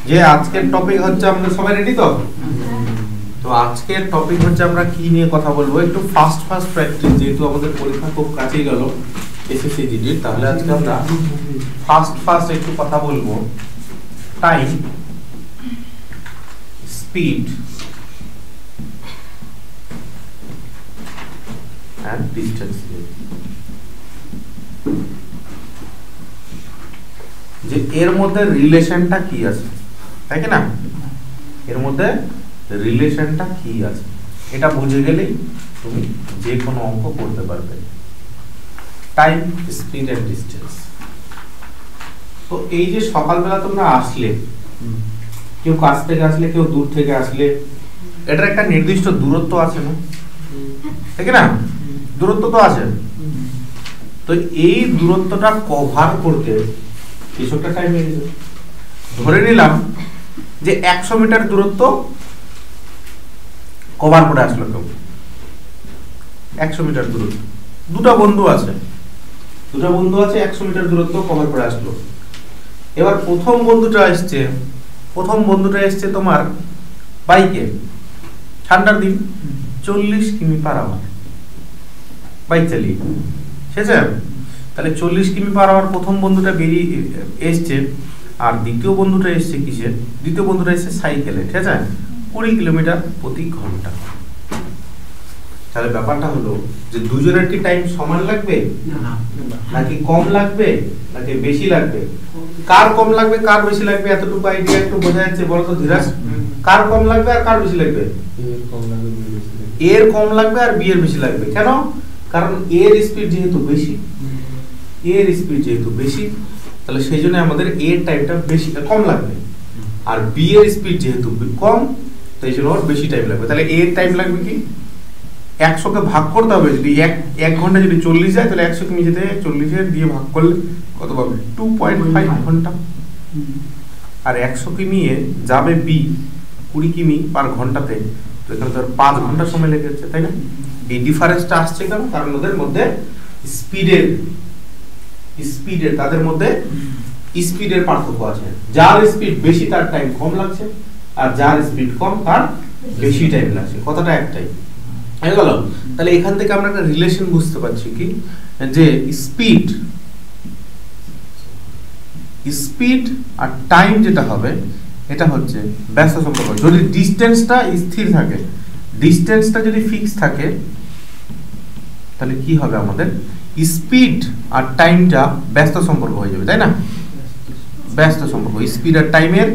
যে আজকের টপিক হচ্ছে, আমরা সবাই রেডি তো? তো আজকের টপিক হচ্ছে আমরা কি নিয়ে কথা বলবো, একটু ফাস্ট প্র্যাকটিস, যেহেতু আমাদের পরীক্ষা খুব কাছেই গেল এসএসসি জিডির, তাহলে আজকে আমরা ফাস্ট একটু কথা বলবো টাইম, স্পিড and distance, যে এর মধ্যে রিলেশনটা কি আছে, তাই কি না? এর মধ্যে রিলেশনটা কি আছে এটা বুঝে গেলেই তুমি যে কোনো অঙ্ক করতে পারবে। Time, speed and distance. তো এই যে সকালবেলা তোমরা আসলে, কেউ কাছ থেকে আসলে, কেউ দূর থেকে আসলে, এটার একটা নির্দিষ্ট দূরত্ব আছে না, ঠিক না? দূরত্ব তো আছে। তো এই দূরত্বটা কভার করতে কিছু একটা টাইম লেগে যাবে। ধরে নিলাম যে 100 মিটার দূরত্ব কভার করে আসলো কেউ, 100 মিটার দূরত্ব, দুটো বন্ধু আছে 100 মিটার দূরত্ব কভার করে আসলো। এবার প্রথম বন্ধুটা এসছে তোমার বাইকে, ঠান্ডার দিন, 40 কিমি/আওয়ার বাইক চালিয়ে, ঠিক আছে? তাহলে 40 কিমি/আওয়ার প্রথম বন্ধুটা বেরিয়ে এসছে, আর দ্বিতীয় বন্ধুটা এসছে কিসে? দ্বিতীয় বন্ধুটা এসছে সাইকেলে, ঠিক আছে? 20 কিলোমিটার/ঘন্টা। তাহলে ব্যাপারটা হলো যে দুজনের কি টাইম সমান লাগবে, নাকি কম লাগবে, নাকি বেশি লাগবে? কার কম লাগবে কার বেশি লাগবে এতটুকু আইডিয়া একটু বোঝা যাচ্ছে? বলো তো ধীরাজ, কার কম লাগবে আর কার বেশি লাগবে? এর কম লাগবে আর বি এর বেশি লাগবে। কেন? কারণ এর স্পিড যেহেতু বেশি, তাহলে সেই জন্য আমাদের এর টাইমটা বেশি কম লাগবে, আর বি এর স্পিড যেহেতু কম, তাই জন্য ওর বেশি টাইম লাগবে। তাহলে এর টাইম লাগবে কি, 100 কে ভাগ করতে হবে। যদি এক ঘন্টা যদি 40 যায়, তাহলে 100 কিমি যেতে 40 এর দিয়ে ভাগ করলে কত পাবে? 2.5 ঘন্টা। আর 100 কিমি যাবে বি 20 কিমি/ঘন্টাতে, তো এখানে তো 5 ঘন্টা সময় লেগে যাচ্ছে, তাই না? এই ডিফারেন্সটা আসছে কেন? কারণ ওদের মধ্যে স্পিডের তাদের মধ্যে স্পিডের পার্থক্য আছে। যার স্পিড বেশি তার টাইম কম লাগছে, আর যার স্পিড কম তার বেশি টাইম লাগছে। কথাটা একটাই হয়ে গেল। তাহলে এখান থেকে আমরা একটা রিলেশন বুঝতে পারছি কি, যে স্পিড আর টাইম যেটা হবে, এটা হচ্ছে ব্যস্ত সম্পর্ক। যদি ডিসটেন্সটা স্থির থাকে, ডিসটেন্সটা যদি ফিক্স থাকে, তাহলে কি হবে? আমাদের স্পিড আর টাইমটা ব্যস্ত সম্পর্ক হয়ে যাবে, তাই না? ব্যস্ত সম্পর্ক, স্পিড আর টাইমের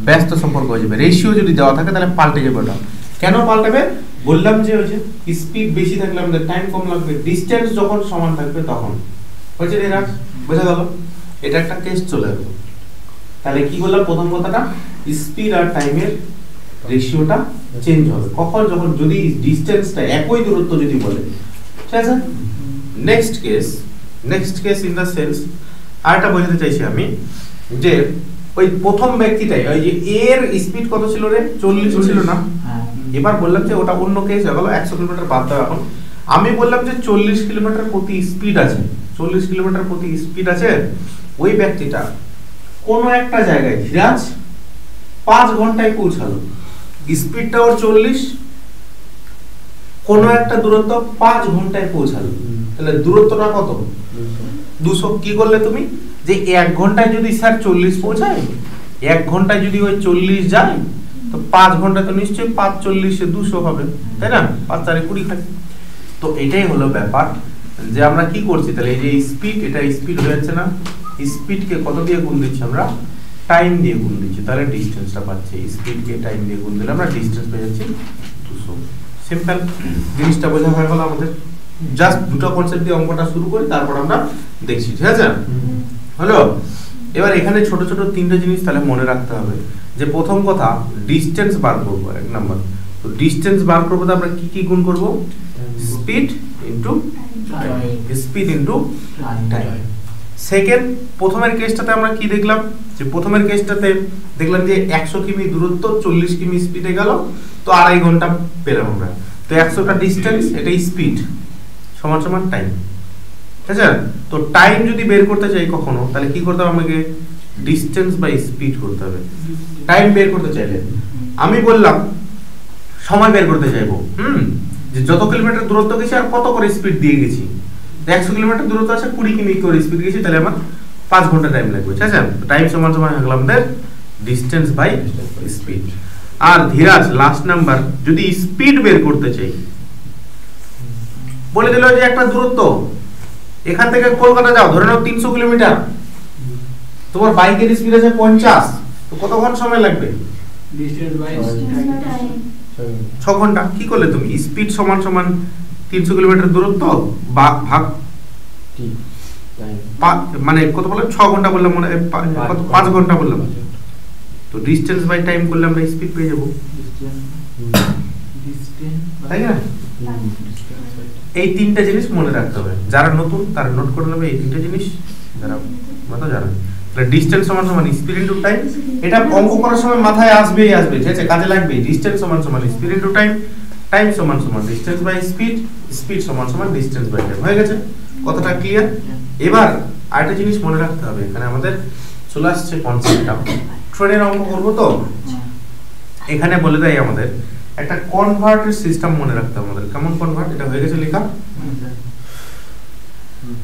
ব্যস্ত সম্পর্ক হয়ে যাবে। রেশিও যদি দেওয়া থাকে তাহলে পাল্টে যাবে ওটা। কেন পাল্টাবে? বললাম যে ওই যে স্পিড বেশি থাকলে আমাদের টাইম কম লাগবে, ডিসটেন্স যখন সমান থাকবে তখন। হয়েছে রে, বোঝা গেল? এটা একটা কেস চলে গেল। তাহলে কি বললাম? প্রথম কথাটা, স্পিড আর টাইমের রেশিওটা চেঞ্জ হবে কখন? যখন যদি ডিসটেন্সটা একই দূরত্ব যদি বলে, ঠিক আছে? Next case in the sense, আরেকটা বোঝাতে চাইছি আমি, যে ওই প্রথম ব্যক্তিটাই, ওই যে এর স্পিড কত ছিল রে? 40 ছিল না? এবার বললাম যে ওটা অন্য কেস হয়ে গেল, 100 কিলোমিটার বাদ দাও। এখন আমি বললাম যে 40 কিলোমিটার প্রতি স্পিড আছে, 40 কিলোমিটার প্রতি স্পিড আছে। ওই ব্যক্তিটা কোন একটা জায়গায়, ধীরাজ, 5 ঘন্টায় পৌঁছালো, স্পিডটা ওর 40, কোন একটা দূরত্ব 5 ঘন্টায় পৌঁছালো, তাহলে দূরত্বটা কত? 200। কি করলে তুমি? যে 1 ঘন্টায় যদি স্যার 40 পৌঁছায়, 1 ঘন্টায় যদি ওই 40 যায়, তো 5 ঘন্টা তো নিশ্চয়ই 5 40 200 হবে, তাই না? 5 4 20 হয়। তো এটাই হলো ব্যাপার, যে আমরা কি করছি, তাহলে এই যে স্পিড, এটা স্পিড হয়ে যাচ্ছে না, স্পিডকে কত দিয়ে গুণ দিচ্ছি আমরা? টাইম দিয়ে গুণ দিচ্ছি, তাহলে ডিসটেন্সটা পাচ্ছি। স্পিডকে টাইম দিয়ে গুণ দিলে আমরা ডিসটেন্স পেয়ে যাচ্ছি 200। সিম্পল, জিনিসটা বোঝা হয়ে গেল আমাদের। জাস্ট দুটো কনসেপ্ট দিয়ে অঙ্কটা শুরু করি, তারপর আমরা দেখছি, ঠিক আছে? হলো। এবার এখানে ছোট ছোট 3টে জিনিস তাহলে মনে রাখতে হবে। যে প্রথম কথা, ডিসটেন্স বার করব, 1 নাম্বার। তো ডিসটেন্স বার করব তো আমরা কি গুণ করব? Speed into time. সেকেন্ড, প্রথমের কেসটাতে আমরা কি দেখলাম? যে প্রথমের কেসটাতে দেখলাম যে 100 কিমি দূরত্ব 40 কিমি স্পিডে গেল, তো 2.5 ঘন্টা পেলাম আমরা। তো 100টা ডিসটেন্স, এটাই স্পিড সমান সমান টাইম। ঠিক আছে? তো টাইম যদি বের করতে চাই কখনো, তাহলে কি করতে হবে আমাকে? ডিস্টেন্স বাই স্পিড করতে হবে। টাইম বের করতে চাইলে আমি বললাম সময় বের করতে চাইবো, যে যত কিলোমিটার দূরত্ব গেছি আর কত করে স্পিড দিয়ে গেছি। 100 কিলোমিটার দূরত্ব আছে, 20 কিমি করে স্পিড গেছি, তাহলে আমার 5 ঘন্টা টাইম লাগবে। ঠিক আছে? টাইম সমান সমান হলো আমাদের ডিস্টেন্স বাই স্পিড। আর ধীরাজ লাস্ট নাম্বার, যদি স্পিড বের করতে চাই, বলে দিল যে একটা দূরত্ব এখান থেকে কলকাতা যাও, ধরে নাও 300 কিলোমিটার, তোমার বাইকের স্পিড আছে 50, তো কতক্ষণ সময় লাগবে? 6 ঘন্টা। কি করলে তুমি? স্পিড সমান সমান 300 কিলোমিটার দূরত্ব ভাগ মানে কত বললাম? 6 ঘন্টা বললাম, মনে 5 ঘন্টা বললাম। তো ডিস্টেন্স বাই টাইম করলে আমরা স্পিড পেয়ে যাবো, তাই না? এই তিনটা জিনিস মনে রাখতে হবে। যারা নতুন তারা নোট করে নেবে এই তিনটা জিনিস, যারা মাথা জানেন। তাহলে ডিসটেন্স সমান সমান স্পিড ইনটু টাইম, এটা অঙ্ক করার সময় মাথায় আসবেই আসবে, ঠিক আছে? কাজে লাগবে। ডিসটেন্স সমান সমান স্পিড ইনটু টাইম, টাইম সমান সমান ডিসটেন্স বাই স্পিড, স্পিড সমান সমান ডিসটেন্স বাই টাইম। হয়ে গেছে? কথাটা ক্লিয়ার? এবার আরেকটা জিনিস মনে রাখতে হবে, এখানে আমাদের চলে আসছে কনসেপ্টটা। ট্রেনের অঙ্ক করবো তো, এখানে বলে দেয় আমাদের একটা কনভার্টের সিস্টেম মনে রাখতে হবে আমাদের। কেমন কনভার্ট? এটা হয়ে গেছে লেখা,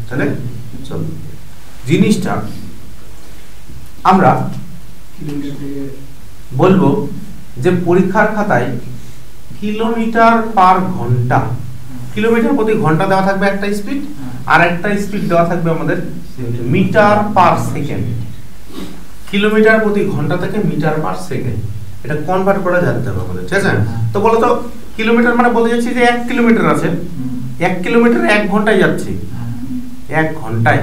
তাহলে চলো জিনিসটা আমরা বলবো যে পরীক্ষার খাতায় কিলোমিটার পার ঘন্টা, কিলোমিটার প্রতি ঘন্টা দেওয়া থাকবে একটা স্পিড, আর একটা স্পিড দেওয়া থাকবে আমাদের মিটার পার সেকেন্ড। কিলোমিটার প্রতি ঘন্টা থেকে মিটার পার সেকেন্ড, এটা কনভার্ট করা জানতে হবে আমাদের, ঠিক আছে? তো বলো তো, কিলোমিটার মানে বলতে যাচ্ছি যে 1 কিলোমিটার আছে, 1 কিলোমিটার 1 ঘন্টায় যাচ্ছে, 1 ঘন্টায়।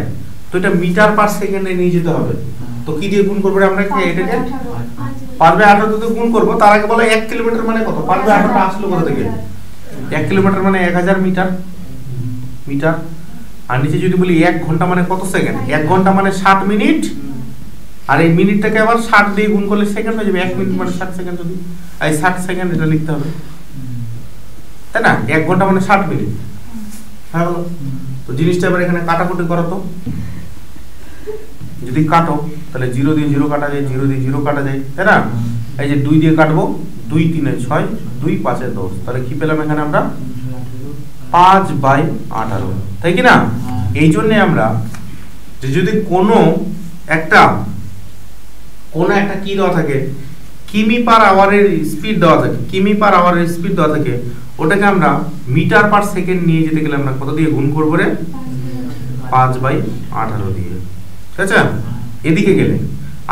তো এটা মিটার পার সেকেন্ডে নিয়ে যেতে হবে। তো কি দিয়ে গুণ করবো আমরা? এটাকে পারবে 18 দিয়ে গুণ করবো। তার আগে বলো 1 কিলোমিটার মানে কত? পারবে 18টা আসলো কোথা থেকে? 1 কিলোমিটার মানে 1000 মিটার, মিটার। আর নিচে যদি বলি 1 ঘন্টা মানে কত সেকেন্ড? 1 ঘন্টা মানে 60 মিনিট, আর এই মিনিটটাকে আবার 60 দিয়ে গুণ করলে সেকেন্ড হয়ে যাবে। 1 মিনিট মানে 60 সেকেন্ড, যদি এই 60 সেকেন্ড এটা লিখতে হবে, তাই না? 1 ঘন্টা মানে 60 মিনিট। হ্যাঁ বলো তো। জিনিসটা এবার এখানে কাটাকুটি করো তো। যদি কাটো তাহলে 0 দিয়ে 0 কাটা যায়, 0 দিয়ে 0 কাটা যায়, তাই না? এই যে 2 দিয়ে কাটবো, 2 3 6, 2 5 10, তাহলে কি পেলাম এখানে আমরা? 5/18, তাই কি না? এই জন্য আমরা যে যদি কোনো একটা কি দেওয়া থাকে, কিমি পার আওয়ারের স্পিড দেওয়া থাকে, কিমি পার আওয়ারের স্পিড দেওয়া থাকে, ওটাকে আমরা মিটার পার সেকেন্ড নিয়ে যেতে গেলে আমরা কত দিয়ে গুণ করবো রে? 5/18 দিয়ে, ঠিক আছে? এদিকে গেলে।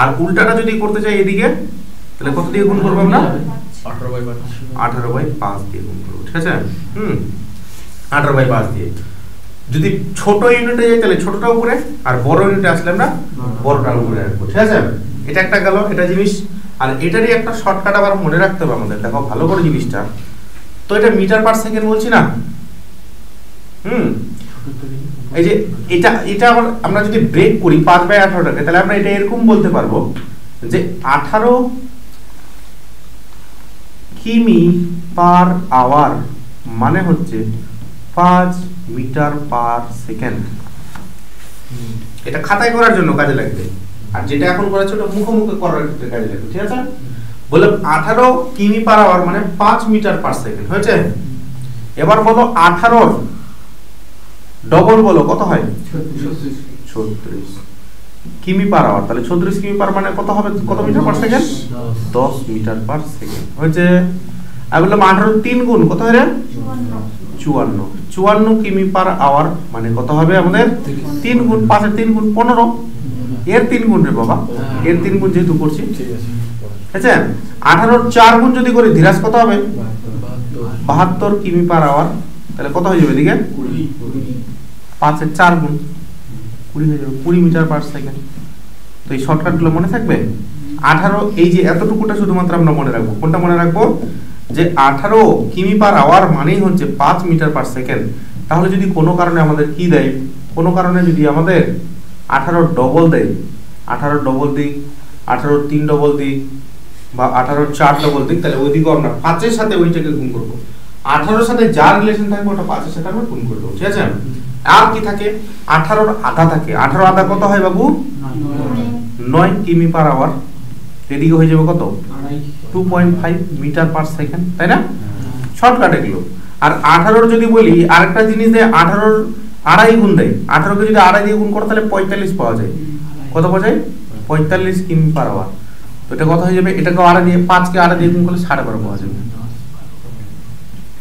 আর উল্টাটা যদি করতে চাই এদিকে, তাহলে কত দিয়ে গুণ করবো আমরা? 18/5 দিয়ে গুণ করবো, ঠিক আছে? 18/5 দিয়ে। যদি ছোট ইউনিটে যাই তাহলে ছোটটা উপরে, আর বড় ইউনিটে আসলে আমরা বড়টার উপরে রাখবো, ঠিক আছে? এটা একটা গেল, এটা জিনিস। আর এটারই একটা শর্টকাট আবার মনে রাখতে হবে আমাদের। দেখো ভালো করে জিনিসটা, তো এটা মিটার পার সেকেন্ড বলছি না? এই যে এটা আবার আমরা যদি ব্রেক করি 5/18টাকে, তাহলে আমরা এটা এরকম বলতে পারবো যে 18 কিমি পার আওয়ার মানে হচ্ছে 5 মিটার পার সেকেন্ড। এটা খাতায় করার জন্য কাজে লাগবে, আর যেটা এখন করাচ্ছে ওটা মুখোমুখি করার ক্ষেত্রে কাজে লাগবে, ঠিক আছে? বলে 18 কিমি পার আওয়ার মানে 5 মিটার পার সেকেন্ড হয়েছে। এবার বলো 18 ডবল বলো, কত হয়? 36 কিমি পার আওয়ার। তাহলে 36 কিমি পার মানে কত হবে? কত metre per second? 10 metre per second হয়েছে। আমি বললাম 18 3 গুণ কত হয় রে? 54 কিমি পার আওয়ার মানে কত হবে আমাদের? 3 গুণ 5 এর 3 গুণ 15, এর 3 গুণ রে বাবা, এর 3 গুণ যেহেতু করছি, ঠিক আছে? 18 4 গুণ যদি করি ধীরাজ কত হবে? 72 কিমি পার আওয়ার। তাহলে কত হয়ে যাবে এদিকে? 5 এর 4 গুণ 20 হয়ে যাবে, 20 মিটার পার সেকেন্ড। তো এই শর্টকাটগুলো মনে থাকবে। 18 এই যে এতটুকুটা শুধুমাত্র আমরা মনে রাখবো। কোনটা মনে রাখবো? যে 18 কিমি পার আওয়ার মানেই হচ্ছে 5 মিটার পার সেকেন্ড। তাহলে যদি কোনো কারণে আমাদের কি দেয়, কোনো কারণে যদি আমাদের 18 ডবল দেয়, 18 ডবল দিক, 18 3 ডবল দিক, বা 18 4 ডবল দিক, তাহলে ওইদিকে আমরা 5 এর সাথে ওইটাকে গুণ করবো। 18 এর সাথে যার রিলেশন থাকবে ওটা 5 এর সাথে আমরা গুণ করবো, ঠিক আছে? আর কি থাকে 18 আধা থাকে 18 আধা কত হয় বাবু 9 কিমি পার আওয়ার এদিকে হয়ে যাবে কত 2.5 মিটার পার সেকেন্ড তাই না শর্টকাট এগুলো আর 18 যদি বলি আরেকটা জিনিস দেয় 18 আড়াই গুণ দেয় 18 কে যদি আড়াই দিয়ে গুণ করো তাহলে 45 পাওয়া যায় কত পাওয়া যায় 45 কিমি পার আওয়ার তো এটা কত হয়ে যাবে এটাকে আড়াই দিয়ে 5 কে আড়াই দিয়ে গুণ করলে 12.5 পাওয়া যাবে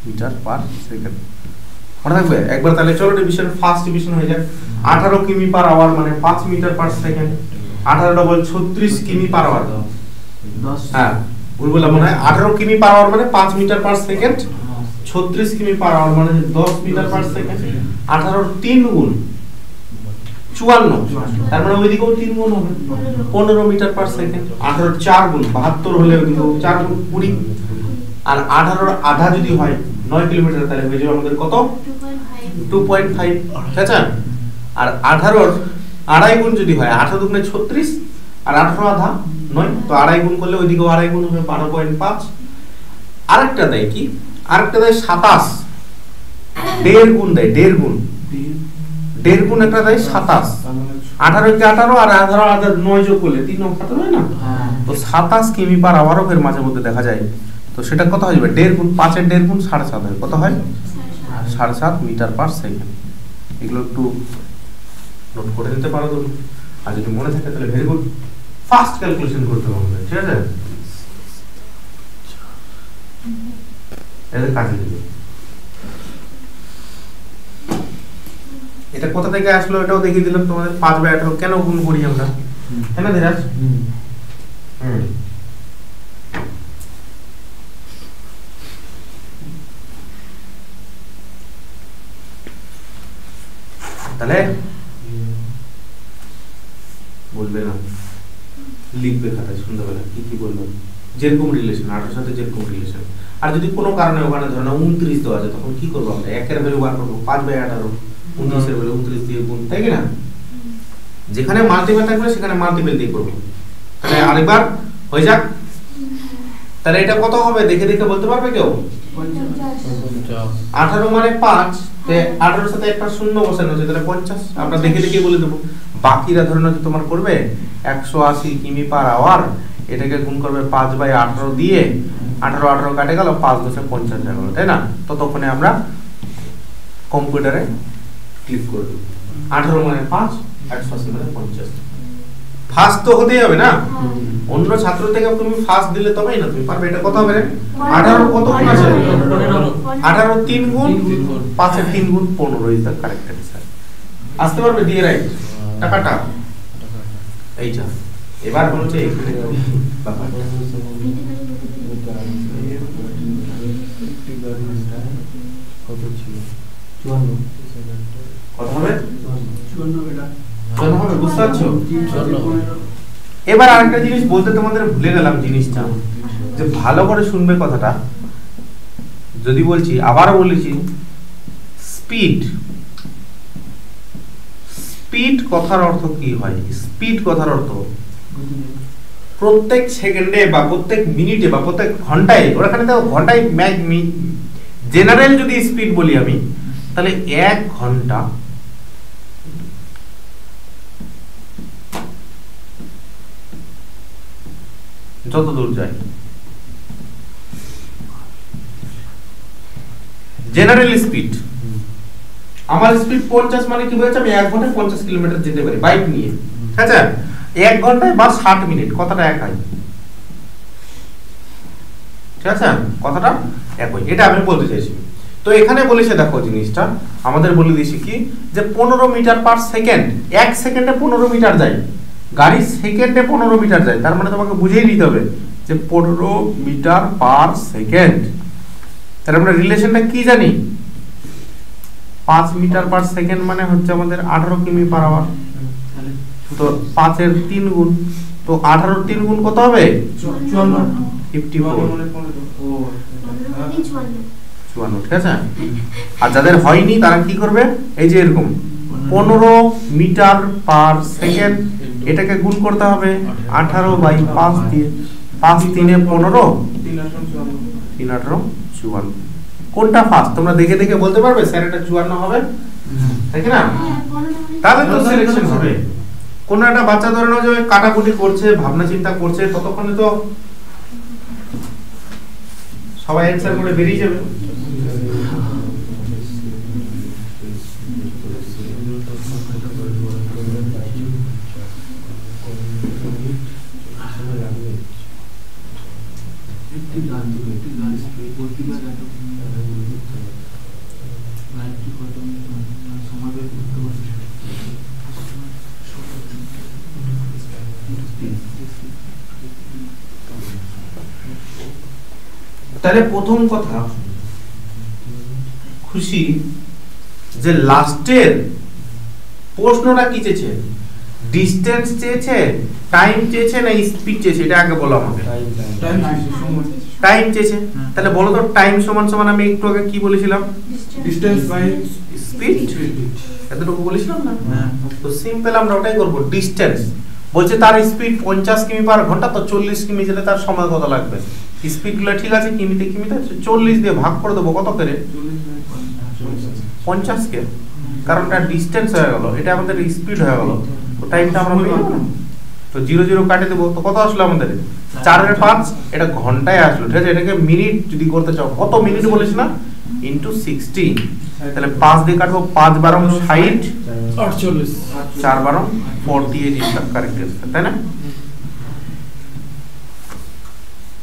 মিটার পার সেকেন্ড মনে থাকবে একবার তাহলে চলো ডিভিশন ফার্স্ট ডিভিশন হয়ে যাক 18 কিমি পার আওয়ার মানে 5 মিটার পার সেকেন্ড 18 ডবল 36 কিমি পার আওয়ার 10 হ্যাঁ ভুল বললাম মনে হয় 18 কিমি পার আওয়ার মানে 5 মিটার পার সেকেন্ড 36 কিমি পার আওয়ার মানে 10 মিটার পার সেকেন্ড 18 এর 3 গুণ 54 তার মানে ওইদিকেও 3 গুণ হবে 15 মিটার পার সেকেন্ড 18 এর 4 গুণ 72 হলে ওইদিকেও 4 গুণ 20 আর 18 এর আধা যদি হয় 9 কিলোমিটার তাহলে হয়ে যাবে আমাদের কত 2.5 ঠিক আছে আর 18 এর আড়াই গুণ যদি হয় 18 দুগুণে 36 আর 18 আধা 9 তো আড়াই গুণ করলে ওইদিকেও আড়াই গুণ হবে 12.5 আরেকটা দেয় কি আরেকটা দেয় 27 দেড় গুণ দেয় দেড় গুণ একটা দেয় 27 18 কে 18 আর 18 আধা 9 যোগ করলে 3 9 হয় না তো 27 কিমি পার আওয়ারও এর মাঝে মধ্যে দেখা যায় তো সেটা কত হয়ে যাবে দেড় গুণ 5 এর দেড় গুণ 7.5 হয় কত হয় 7.5 মিটার পার সেকেন্ড এগুলো একটু নোট করে নিতে পারো তুমি আর যদি মনে থাকে তাহলে ভেরি গুড ফাস্ট ক্যালকুলেশন করতে হবে ঠিক আছে এদের কাজে দিবে এটা কোথা থেকে আসলো এটাও দেখিয়ে দিলাম তোমাদের 5/18 কেন গুণ করি আমরা তাই না ধীরাজ তাহলে বলবে না লিখবে খাতায় সন্ধ্যাবেলা কি কি বললাম যেরকম রিলেশন 18 সাথে যেরকম রিলেশন আর যদি কোনো কারণে ওখানে ধরো না 29 দেওয়া আছে তখন কি করবো আমরা 1 এর ভ্যালু বার করবো 5/18 19 এর ভ্যালু 29 দিয়ে গুণ তাই কি না যেখানে মাল্টিপল থাকবে সেখানে মাল্টিপল দিয়ে করবো তাহলে আরেকবার হয়ে যাক তাহলে এটা কত হবে দেখে দেখে বলতে পারবে কেউ 18 মানে 5 তে 18 এর সাথে একটা শূন্য বসানো আছে তাহলে 50 আমরা দেখে দেখে বলে দেব বাকিরা ধরে নাও যে তোমার করবে 180 কিমি পার আওয়ার এটাকে গুণ করবে 5/18 দিয়ে 18 কাটে গেল 5 10 50 হয়ে গেল তাই না ততক্ষণে আমরা কম্পিউটারে ক্লিক করে দেব 18 মানে 5 180 মানে 50 ফার্স্ট তো হতেই হবে না অন্য ছাত্র থেকে তুমি ফার্স্ট দিলে তবেই না তুমি পারবে এটা কত হবে 18 কত গুণ আছে 18 3 গুণ 5 এর 3 গুণ 15 ইজ দা কারেক্ট অ্যানসার আসতে পারবে দিয়ে রাইট টাকাটা এইটা এবার বলছে এখানে ব্যাপারটা কত ছিল 54 কত হবে 54 এটা কত হবে বুঝতে পারছো এবার আরেকটা জিনিস বলতে তোমাদের ভুলে গেলাম জিনিসটা যে ভালো করে শুনবে কথাটা যদি বলছি আবারও বলেছি স্পিড কথার অর্থ কি হয় স্পিড কথার অর্থ প্রত্যেক সেকেন্ডে বা প্রত্যেক মিনিটে বা প্রত্যেক ঘন্টায় ওখানে তো ঘন্টায় জেনারেল যদি স্পিড বলি আমি তাহলে 1 ঘন্টা যত দূর যায় জেনারেল স্পিড আমার স্পিড 50 মানে কি বলছে আমি 1 ঘন্টায় 50 কিলোমিটার যেতে পারি বাইক নিয়ে ঠিক আছে 1 ঘন্টায় বা 60 মিনিট কথাটা একই ঠিক আছে কথাটা একই এটা আমি বলতে চাইছি তো এখানে বলেছে দেখো জিনিসটা আমাদের বলে দিয়েছি কি যে 15 মিটার পার সেকেন্ড 1 সেকেন্ডে 15 মিটার যায় গাড়ি সেকেন্ডে 15 মিটার যায় তার মানে তোমাকে বুঝিয়ে নিতে হবে যে 15 মিটার পার সেকেন্ড তাহলে আমরা রিলেশনটা কি জানি 5 মিটার পার সেকেন্ড মানে হচ্ছে আমাদের 18 কিমি পার আওয়ার তো 5 এর 3 গুণ তো 18 এর 3 গুণ কত হবে 54 ঠিক আছে আর যাদের হয়নি তারা কি করবে এই যে এরকম 15 মিটার পার সেকেন্ড এটাকে গুণ করতে হবে 18/5 দিয়ে 5 3 এ 15 3 18 54 কোনটা ফার্স্ট তোমরা দেখে দেখে বলতে পারবে স্যার এটা 54 হবে তাই কি না? তাহলে তো সিলেকশন হবে। কোন একটা বাচ্চা ধরে নাও যে কাটাকুটি করছে, ভাবনা চিন্তা করছে, ততক্ষণে তো সবাই অ্যানসার করে বেরিয়ে যাবে। তাহলে প্রথম কথা খুশি যে লাস্টের প্রশ্নটা কি চেয়েছে, ডিসটেন্স চেয়েছে, টাইম চেয়েছে না স্পিড চেয়েছে, এটা আগে বলো আমাকে। টাইম চেয়েছে, তাহলে বলো তো টাইম সমান সমান আমি একটু আগে কি বলেছিলাম, ডিসটেন্স বাই স্পিড, এতটুকু বলেছিলাম না? তো সিম্পল আমরা ওটাই করব। ডিসটেন্স বলছে তার স্পিড 50 কিমি পার ঘন্টা, তো 40 কিমি যেতে তার সময় কত লাগবে? স্পিডগুলো ঠিক আছে, কিমিতে 40 দিয়ে ভাগ করে দেবো, কত করে? 50 কে, কারণ এটা ডিসটেন্স হয়ে গেল, এটা আমাদের স্পিড হয়ে গেল, তো টাইমটা আমরা পেয়ে যাবো না? তো 0 0 কাটে দেবো, তো কত আসলো আমাদের? 4 এর 5, এটা ঘন্টায় আসলো, ঠিক আছে? এটাকে মিনিট যদি করতে চাও, কত মিনিট বলেছি না, ইনটু 60, তাহলে 5 দিয়ে কাটবো, 5 12 60, 48, 4 12 48 ইজ দ্য কারেক্ট অ্যান্সার, তাই না?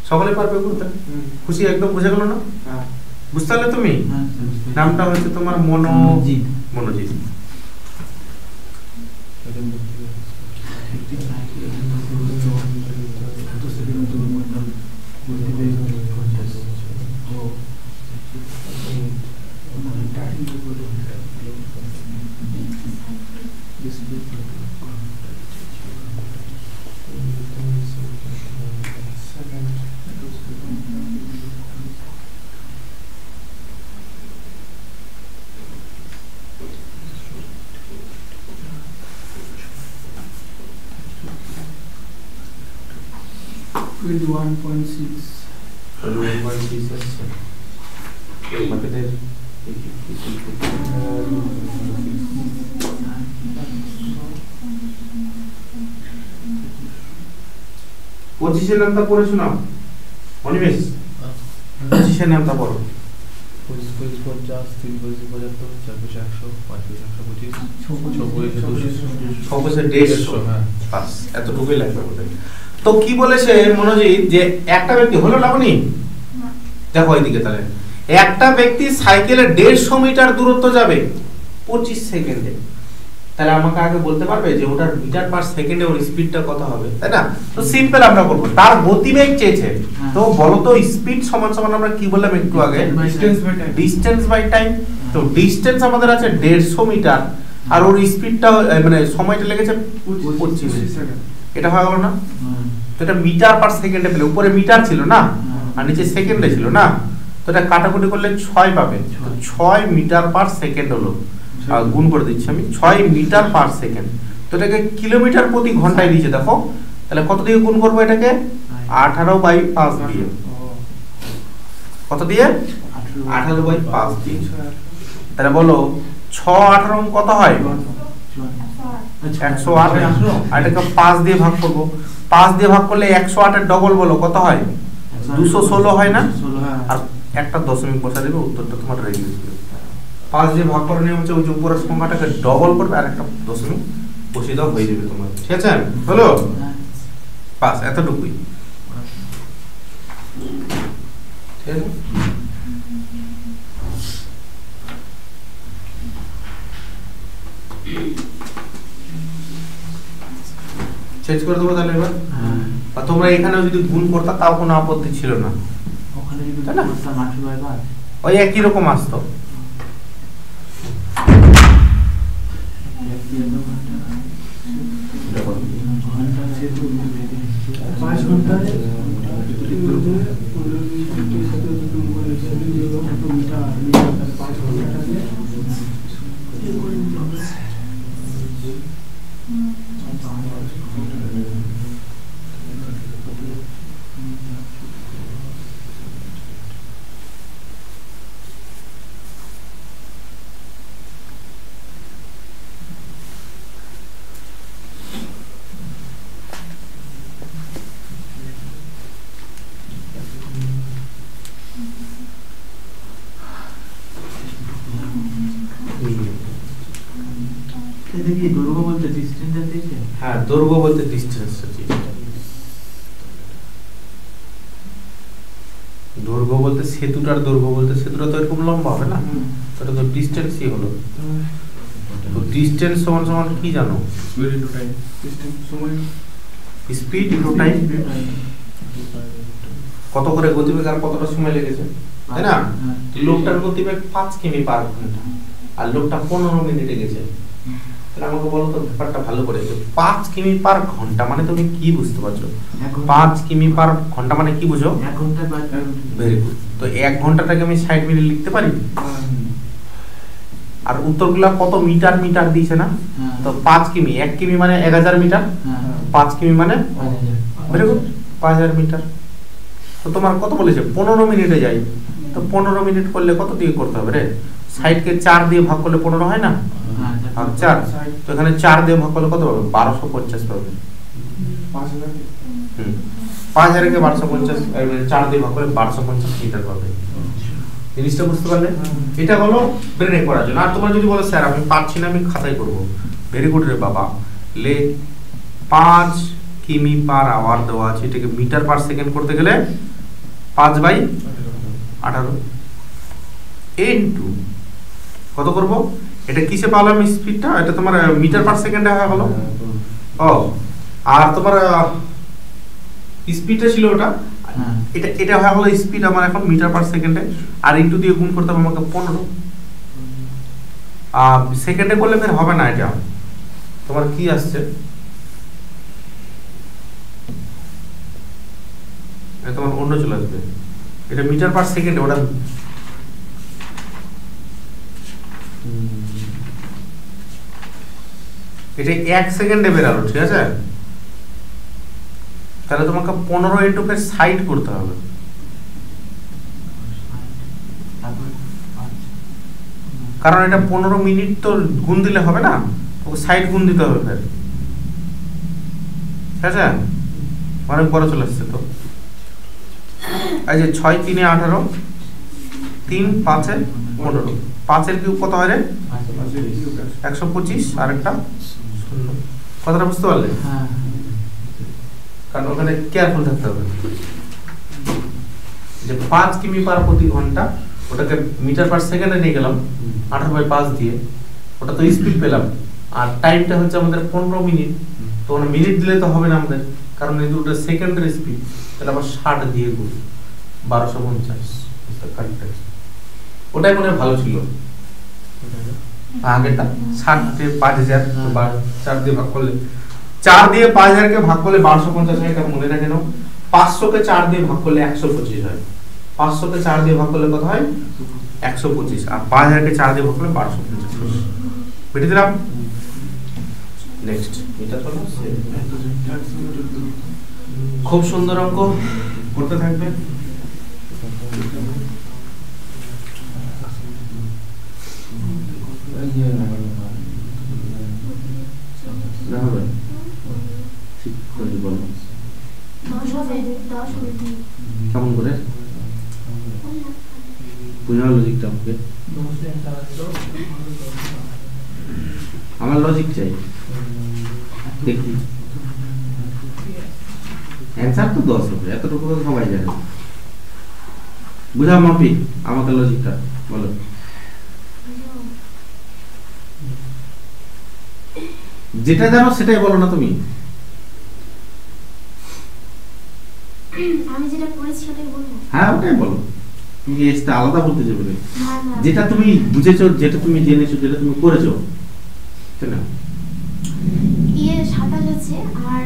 সকলে পারবে করতে? খুশি একদম বুঝে গেল না? বুঝতে পারলে তুমি? নামটা হচ্ছে তোমার মনোজিৎ। মনোজিৎ। with 1.6 আমাদের পজিশন নামটা পড়ে শোনাও অনিমেষ, পজিশন নামটা পড়ো। 50 50 3 50 75 4 100 5 125 6 150 হ্যাঁ, বাস এতটুকুই লাগবে আমাদের। তো কি বলেছে মনোজিৎ, যে একটা ব্যক্তি হলো লাবণী, দেখো এইদিকে, তাহলে একটা ব্যক্তি সাইকেলে 150 মিটার দূরত্ব যাবে 25 সেকেন্ডে, তাহলে আমাকে আগে বলতে পারবে যে ওটার মিটার পার সেকেন্ডে ওর স্পিডটা কত হবে, তাই না? তো সিম্পল আমরা করব, তার গতিবেগ চেয়েছে, তো বলো তো স্পিড সমান সমান আমরা কি বললাম একটু আগে, ডিসটেন্স বাই টাইম। তো ডিসটেন্স আমাদের আছে 150 মিটার, আর ওর স্পিডটা মানে সময়টা লেগেছে 25 সেকেন্ড, এটা হয়ে গেল না? তো এটা মিটার পার সেকেন্ডে পেলে, উপরে মিটার ছিল না আর নিচে সেকেন্ডে ছিল না, তো এটা কাটাকুটি করলে 6 পাবে, 6 মিটার পার সেকেন্ড হলো, গুণ করে দিচ্ছি আমি, 6 মিটার পার সেকেন্ড, তো এটাকে কিলোমিটার প্রতি ঘন্টায় দিয়েছে, দেখো তাহলে কত দিয়ে গুণ করবো এটাকে, 18/5 দিয়ে, কত দিয়ে, 18/5 দিয়ে, তাহলে বলো 6 18 কত হয়, 108, আর এটাকে 5 দিয়ে ভাগ করবো, 5 দিয়ে ভাগ করলে 108 এর ডবল বলো কত হয়, 216 হয় না? আর একটা দশমিক বসা দেবে, উত্তরটা তোমার রেডি হয়ে যাবে। 5 দিয়ে ভাগ করার নিয়ম হচ্ছে ওই যে উপরের সংখ্যাটাকে ডবল করবে আর একটা দশমিক বসিয়ে দাও, হয়ে যাবে তোমার, ঠিক আছে? হলো, পাস, এতটুকুই, ঠিক আছে? চেঞ্জ করে দেবো তাহলে এবার, বা তোমরা এখানেও যদি গুণ করতা তাও কোনো আপত্তি ছিল না, ওখানে যদি তাই না? করতাম 8/5 ওই একই রকম আসতো। এটা কি দৈর্ঘ্য বলতে ডিসটেন্স দিয়েছে? হ্যাঁ, দৈর্ঘ্য বলতে ডিসটেন্সটা দিয়েছে। দৈর্ঘ্য বলতে সেতুটার দৈর্ঘ্য বলতে সেতুটা তো এরকম লম্বা হবে না, সেটা তো ডিসটেন্সই হলো। তো ডিসটেন্স সমান সমান কি জানো? Speed into time. ডিসটেন্স সময় স্পিড ইনটু টাইম। কত করে গতিবেগ আর কতটা সময় লেগেছে, তাই না? হ্যাঁ। লোকটার গতিবেগ 5 কিমি পার ঘন্টা আর লোকটা 15 মিনিটে গেছে। তাহলে আমাকে বলো তো ব্যাপারটা ভালো করে, যে 5 কিমি পার ঘন্টা মানে তুমি কি বুঝতে পারছো? 5 কিমি পার ঘন্টা মানে কি বুঝো? 1 ঘন্টা বা ভেরি গুড। তো 1 ঘন্টাটাকে আমি 60 মিনিট লিখতে পারি। আর উত্তরগুলা কত মিটার মিটার দিয়েছে না? হ্যাঁ। তো 5 কিমি, 1 কিমি মানে 1000 মিটার, হ্যাঁ 5 কিমি মানে 5000। Very good 5000 metre. তো তোমার কত বলেছে? 15 মিনিটে যাই। তো 15 মিনিট করলে কত দিয়ে করতে হবে রে? 60 কে 4 দিয়ে ভাগ করলে 15 হয় না? হ্যাঁ ভাগ 4। তো এখানে 4 দিয়ে ভাগ করলে কত পাবে? 1250 পাবে। 5000 5000 কে 1250 4 দিয়ে ভাগ করে 1250 মিটার পাবে। জিনিসটা বুঝতে পারলে? এটা হলো ব্রেনে করার জন্য। আর তোমরা যদি বলো স্যার আমি পারছি না, আমি খাতায় করব, ভেরি গুড রে বাবা। লে 5 কিমি পার আওয়ার দেওয়া আছে, এটাকে মিটার পার সেকেন্ড করতে গেলে 5/18 ইনটু কত করব? এটা কিসে পালাম স্পিডটা? এটা তোমার মিটার পার সেকেন্ডে হয়ে গেল। ও আর তোমার স্পিডটা ছিল ওটা, হ্যাঁ। এটা হয়ে গেল স্পিড আমার এখন মিটার পার সেকেন্ডে। আর ইনটু দিয়ে গুণ করতে হবে আমাকে 15। সেকেন্ডে করলে ফের হবে না। এটা তোমার কি আসছে? এটা তোমার অন্য চলে আসবে। এটা মিটার পার সেকেন্ডে, ওটা এটা 1 সেকেন্ডে বেরালো, ঠিক আছে? তাহলে তোমাকে 15 ইনটু ফের 60 করতে হবে। কারণ এটা 15 মিনিট তো গুণ দিলে হবে না, ওকে 60 গুণ দিতে হবে ফের, ঠিক আছে? অনেক বড় চলে আসছে তো। এই যে 6 3 18, 3 5 15, 5 এর কিউব কত হয় রে? 125 আর একটা 0। কথাটা বুঝতে পারলে? হ্যাঁ। কারণ ওখানে কেয়ারফুল থাকতে হবে যে 5 কিমি পার প্রতি ঘন্টা, ওটাকে মিটার পার সেকেন্ডে নিয়ে গেলাম 18/5 দিয়ে, ওটা তো স্পিড পেলাম। আর টাইমটা হচ্ছে আমাদের 15 মিনিট। তো ওখানে মিনিট দিলে তো হবে না আমাদের, কারণ এই দুটো সেকেন্ডের স্পিড। তাহলে আবার 60 দিয়ে গুণ 1250। ওটাই মনে হয় ভালো ছিল আগেটা। 60 দিয়ে 5000 4 দিয়ে ভাগ করলে, 4 দিয়ে 5000 কে ভাগ করলে 1250 হয়, এটা মনে রাখে নাও। 500 কে 4 দিয়ে ভাগ করলে 125 হয়। 500 কে 4 দিয়ে ভাগ করলে কত হয়? 125। আর 5000 কে 4 দিয়ে ভাগ করলে 1250 হয়। বুঝতে দিলাম? নেক্সট এটা হলো খুব সুন্দর অঙ্ক করতে থাকবে। ঠিক করে বলো কেমন করে বুঝাও লজিকটা আমাকে। আমার লজিক চাই, দেখি অ্যান্সার তো 10 হবে, এতটুকু তো সবাই জানে। বুঝাও মাফি আমাকে লজিকটা বলো। যেটা জানো সেটাই বলো না তুমি। আমি যেটা পড়েছি ওটাই বলবো। হ্যাঁ ওটাই বলো, তুমি এটা আলাদা বলতে যাবে না। না। যেটা তুমি বুঝেছো, যেটা তুমি জেনেছো, যেটা তুমি করেছো, তাই না? ইয়ে 27 আছে আর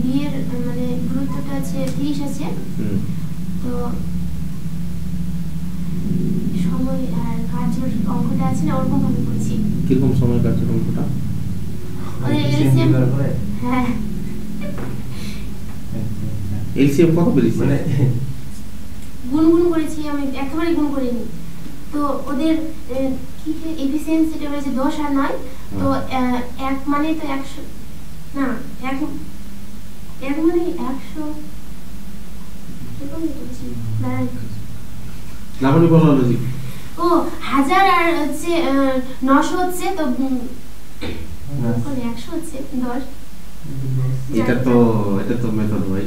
বিয়ের মানে গুরুত্বটা আছে 30 আছে। তো সময় আর কাজের অঙ্কটা আছে না, ওরকম ভাবে করছি। কিরকম সময় কাটছে অঙ্কটা? ওদের এলসিএম, হ্যাঁ এলসিএম কত বেরিয়েছে? মানে গুণ করেছি আমি, একেবারে গুণ করিনি। তো ওদের কি এফিসিয়েন্সিটা বলেছে 10 আর 9। তো 1 মানে তো 100 না, 1 মানে 100 এরকম বলছি না। লাবণী বলো লজিক। ও 1000 আর হচ্ছে 900 হচ্ছে তো কোন 100 হচ্ছে 10। এটা তো মেথড ভাই,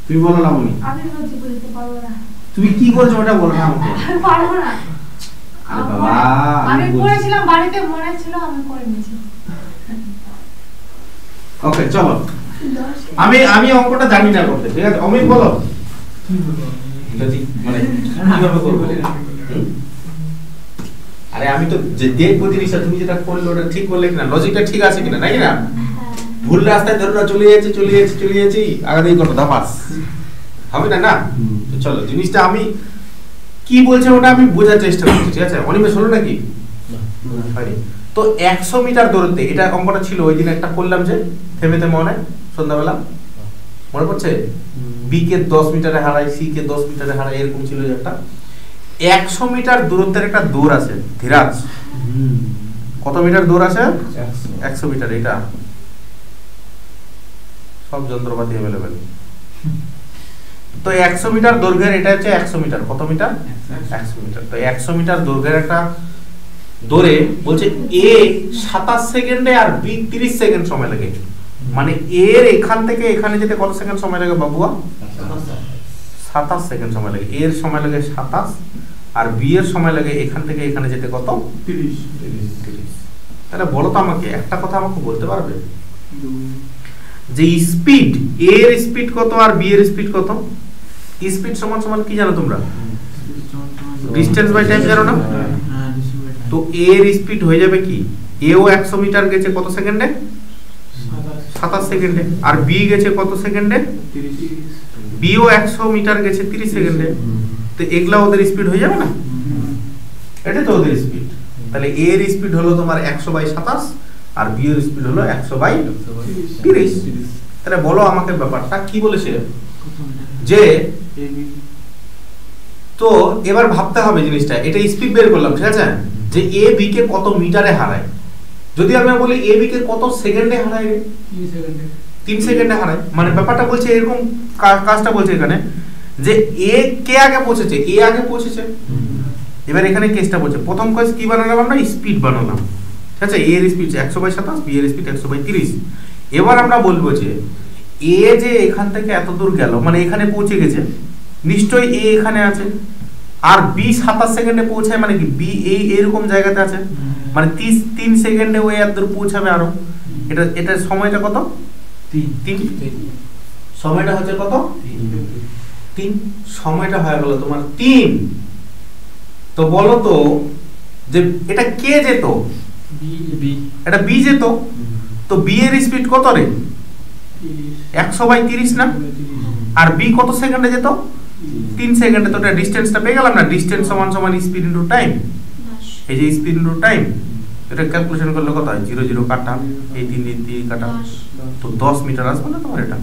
তুমি বলো না মনি, আমি বলতে বলতে পারবো না, তুমি কি করছো ওটা বলো না আমাকে। আমি পারবো না। আরে বাবা আমি পড়েছিলাম বাড়িতে, মনে ছিল আমি করে নিয়েছি। ওকে চলো, 10 আমি অঙ্কটা জানি না করতে, ঠিক আছে অমিত বলো কি বলবো যদি মানে কিভাবে করবো। আরে আমি তো যে দেখবো জিনিসটা তুমি যেটা করলে ওটা ঠিক করলে কিনা, লজিকটা ঠিক আছে কিনা, নাকি না? ভুল রাস্তায় ধরো না, চলে যাচ্ছি আগে দিয়ে করো ধাপাস, হবে না না? তো চলো জিনিসটা আমি কি বলছে ওটা আমি বোঝার চেষ্টা করছি, ঠিক আছে? অনিমেষ হলো নাকি? হয়নি। তো 100 মিটার দূরত্বে, এটা অঙ্কটা ছিল ওই দিন একটা করলাম যে থেমে মনে সন্ধ্যাবেলা, মনে পড়ছে? বি কে 10 মিটারে হারায়, সি কে 10 মিটারে হারায়, এরকম ছিল যে একটা 100 মিটার দূরত্বের একটা দৌড় আছে ধীরাজ। কত মিটার দৌড় আছে? 100 মিটার। এটা সব যন্ত্রপাতি अवेलेबल। তো 100 মিটার দৈর্ঘ্যের, এটা হচ্ছে 100 মিটার। কত মিটার? 100 মিটার। তো 100 মিটার দৈর্ঘ্যের একটা দৌড়ে বলছে এ 27 সেকেন্ডে আর বি 30 সেকেন্ড সময় লাগে। মানে এর এখান থেকে এখানে যেতে কত সেকেন্ড সময় লাগে বাবুয়া? 27 সেকেন্ড সময় লাগে। এর সময় লাগে 27 আর বি এর সময় লাগে এখান থেকে এখানে যেতে কত? 30। তাহলে বলো তো আমাকে, একটা কথা আমাকে বলতে পারবে যে স্পিড, এ এর স্পিড কত আর বি এর স্পিড কত? স্পিড সমান সমান কি জানো তোমরা? ডিসটেন্স বাই টাইম জানো না? তো এ এর স্পিড হয়ে যাবে কি, এও 100 মিটার গেছে কত সেকেন্ডে? 27 সেকেন্ডে। আর বি গেছে কত সেকেন্ডে? বিও 100 মিটার গেছে 30 সেকেন্ডে। তো এগুলা ওদের স্পিড হয়ে যাবে না? এটা তো ওদের স্পিড। তাহলে এ এর স্পিড হলো তোমার 100/27 আর বি এর স্পিড হলো 100/30। তাহলে বলো আমাকে ব্যাপারটা কি বলেছে যে, তো এবার ভাবতে হবে জিনিসটা, এটা স্পিড বের করলাম, ঠিক আছে, যে এ বি কে কত মিটারে হারায়। যদি আমি বলি এ বি কে কত সেকেন্ডে হারায়? 3 সেকেন্ডে হারায়। মানে ব্যাপারটা বলছে এরকম, কাজটা বলছে এখানে যে এ কে আগে পৌঁছেছে, এ আগে পৌঁছেছে। এবার এখানে কেসটা বলছে, প্রথম কেস কি বানালাম আমরা? স্পিড বানালাম, ঠিক আছে। এ এর স্পিড 100/27, বি এর স্পিড 100/30। এবার আমরা বলবো যে এ যে এখান থেকে এত দূর গেল, মানে এখানে পৌঁছে গেছে, নিশ্চয়ই এ এখানে আছে। আর বি 27 সেকেন্ডে পৌঁছায়, মানে কি বি এই এরকম জায়গাতে আছে, মানে 3 সেকেন্ডে ও এত দূর পৌঁছাবে আরো। এটা সময়টা কত? 3। সময়টা হচ্ছে কত? 3। সময়টা হয়ে গেল তোমার 3। তো বলো তো যে এটা কে যেত? এটা বি যেত। তো বি এর স্পিড কত রে? 100/30 না? আর বি কত সেকেন্ডে যেত? 3 সেকেন্ডে। তো এটা ডিসটেন্সটা পেয়ে গেলাম না? ডিসটেন্স সমান সমান স্পিড ইনটু টাইম। এই যে স্পিড ইনটু টাইম, এটা ক্যালকুলেশন করলে কত হয়? 0 0 কাটা, এই 3 3 কাটা, তো 10 মিটার আসবে না তোমার? এটা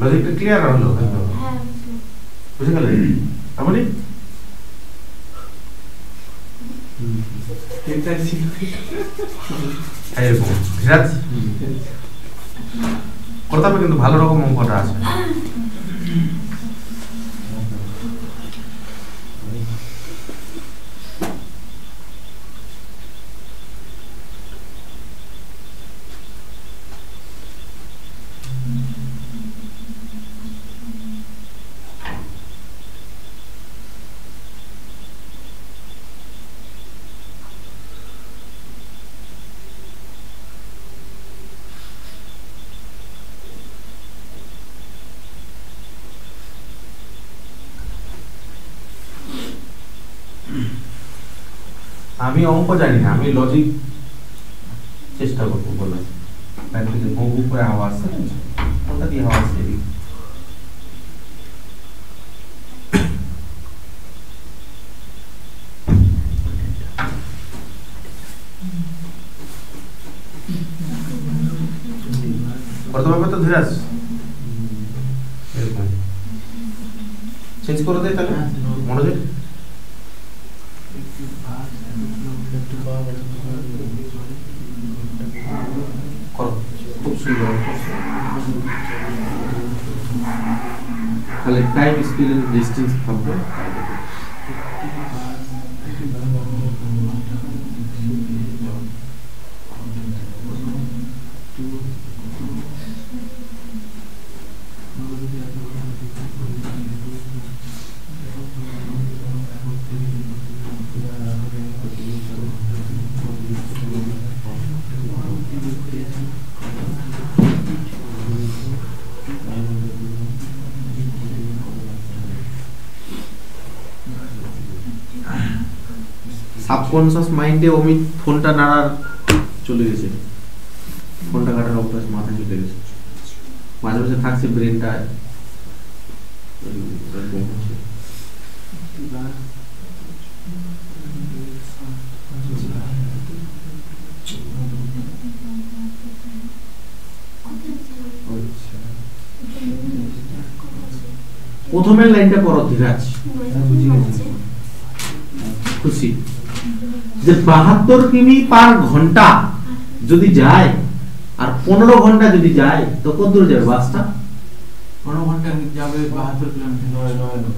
লজিকটা ক্লিয়ার হলো? হ্যাঁ বুঝে গেলে? তাহলে এরকম ধীরাজ করতে হবে, কিন্তু ভালো রকম অঙ্কটা আছে। আমি অঙ্ক জানি না, আমি লজিক চেষ্টা করবো বলে। বহু করে হাওয়া আসছে, কোথা দিয়ে হাওয়া আসছে? প্রথমে তো ধীরাজ চেঞ্জ করে দেয়, তাহলে মনোযোগ করো, খুব সুন্দর। তাহলে টাইম, স্পিড এন্ড ডিসটেন্স থাকবে। সাবকনশিয়াস মাইন্ডে অমিত ফোনটা নাড়ার চলে গেছে, ফোনটা কাটার অভ্যাস মাথায় চলে গেছে, মাঝে মাঝে থাকছে ব্রেনটা প্রথমের লাইনটা পড়ো ধীরাজ, খুশি যে 72 কিমি পার ঘন্টা যদি যায় আর 15 ঘন্টা যদি যায় তো কত দূর যাবে বাসটা? 15 ঘন্টা যাবে 72 কিলোমিটার।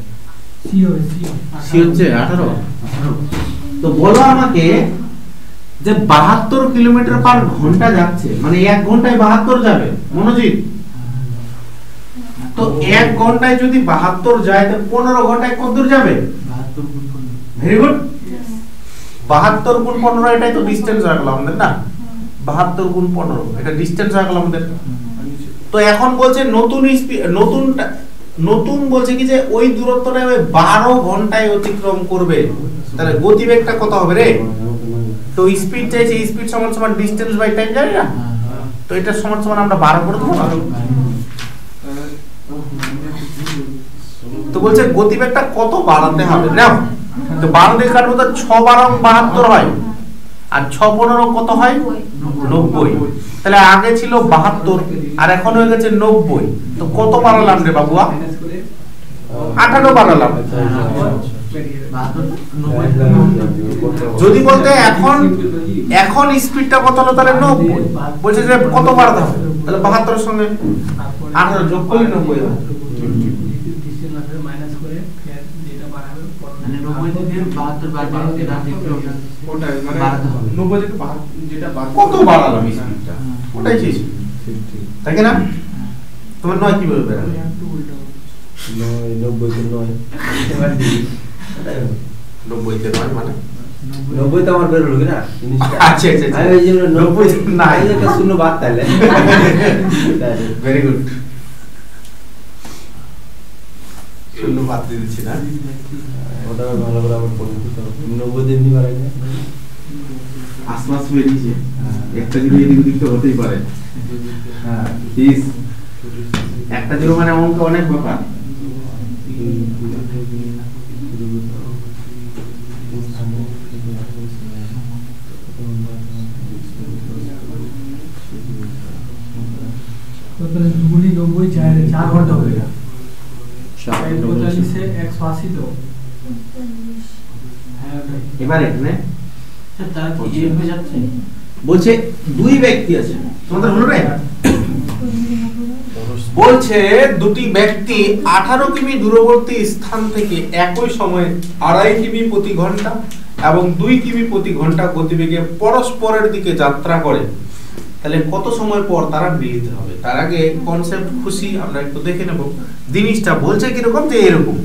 সি হচ্ছে 18। তো বলো আমাকে যে 72 কিলোমিটার পার ঘন্টা যাচ্ছে, মানে 1 ঘন্টায় 72 যাবে মনোজিৎ। তো 1 ঘন্টায় যদি 72 যায় তো 15 ঘন্টায় কত দূর যাবে? 72 গুণ 15। Very good. 72 গুণ 15 এটাই তো ডিসটেন্স রাখলাম আমাদের না, 72 গুণ 15 এটা ডিসটেন্স রাখলাম আমাদের। তো এখন বলছে নতুন নতুন বলছে কি যে ওই দূরত্বটা 12 ঘন্টায় অতিক্রম করবে, তাহলে গতিবেগটা কত হবে রে? তো স্পিড চাইছে, স্পিড সমান সমান ডিসটেন্স বাই টাইম, জানি না? তো এটা সমান সমান আমরা 12 করে দেবো না? তো বলছে গতিবেগটা কত বাড়াতে হবে নাও, তো 12 দিয়ে কাটবো তো 6 12 72 হয়, আর 6 15 কত হয়? 90। তাহলে আগে ছিল 72 আর এখন হয়ে গেছে 90, তো কত বাড়ালাম রে বাবুয়া? 18 বাড়ালাম। যদি বলতে এখন স্পিডটা কত হলো তাহলে 90, বলছে যে কত বাড়াতে হবে, তাহলে 72 এর সঙ্গে 18 যোগ করলে 90 হবে। কত বাড়ালাম স্পিডটা, ওটাই চেয়েছি, তাই না? তোমার 9 কিভাবে বেরাবে? 90 তে 9 90 তে 9 মানে 90 তো আমার বের হলো কি না জিনিসটা। আচ্ছা আচ্ছা আমি এই যে 90 না এটা শূন্য বাদ তাহলে। ভেরি গুড, শূন্য বাদ দিয়ে দিচ্ছি না, ওটা ভালো করে আবার পড়ে দিতে হবে। 90 দিন নি বাড়াই না আশপাশ বেরিয়েছে, একটা জিরো এদিক ওদিক তো হতেই পারে। হ্যাঁ 30 একটা জিরো মানে অঙ্ক অনেক ব্যাপার। দুগুনি 90 4 ঘন্টা হয়ে গেল, 45 से 180 তো এবার এখানে তার কি হয়ে যাচ্ছে? বলছে দুই ব্যক্তি আছে, তোমাদের হলো রে? বলছে দুটি ব্যক্তি 18 কিমি দূরবর্তী স্থান থেকে একই সময়ে 2.5 কিমি প্রতি ঘন্টা এবং 2 কিমি প্রতি ঘন্টা গতিবেগে পরস্পরের দিকে যাত্রা করে, তাহলে কত সময় পর তারা মিলিত হবে? তার আগে কনসেপ্ট খুশি আমরা একটু দেখে নেব। জিনিসটা বলছে কিরকম, যে এরকম,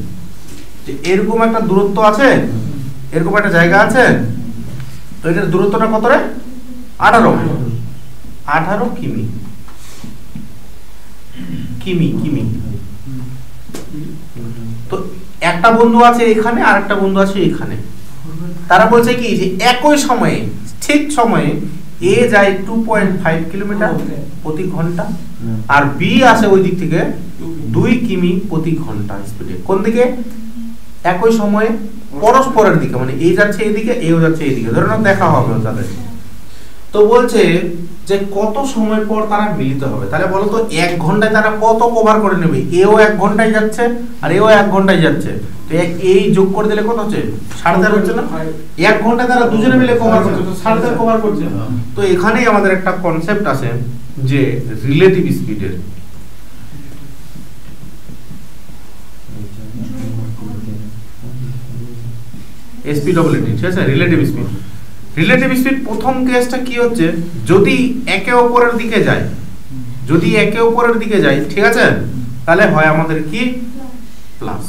যে এরকম একটা দূরত্ব আছে, এরকম একটা জায়গা আছে, তো এটার দূরত্বটা কত রে? 18 কিমি। কিমি কিমি তো একটা বন্ধু আছে এখানে আর একটা বন্ধু আছে এখানে, তারা বলছে কি যে একই সময়ে ঠিক সময়ে এ যায় 2.5 কিলোমিটার প্রতি ঘন্টা আর বি আসে ওই দিক থেকে 2 কিমি প্রতি ঘন্টা স্পিডে। কোন দিকে? একই সময়ে পরস্পরের দিকে, মানে এ যাচ্ছে এইদিকে, এও যাচ্ছে এইদিকে, ধরে নাও দেখা হবে তাদের। তো বলছে যে কত সময় পর তারা মিলিত হবে, তাহলে বলো তো 1 ঘন্টায় তারা কত কভার করে নেবে? এও 1 ঘন্টায় যাচ্ছে আর এও 1 ঘন্টায় যাচ্ছে, তো এই যোগ করে দিলে কত হচ্ছে? 13.5 হচ্ছে না? 1 ঘন্টায় তারা দুজনে মিলে কভার করছে, তো 13.5 কভার করছে। তো এখানেই আমাদের একটা কনসেপ্ট আছে যে রিলেটিভ স্পিডের। এসপিডব্লিউটি, ঠিক আছে? Relative speed. রিলেটিভ স্পিড প্রথম কেসটা কি হচ্ছে, যদি একে অপরের দিকে যায়, যদি একে অপরের দিকে যায়, ঠিক আছে, তাহলে হয় আমাদের কি প্লাস।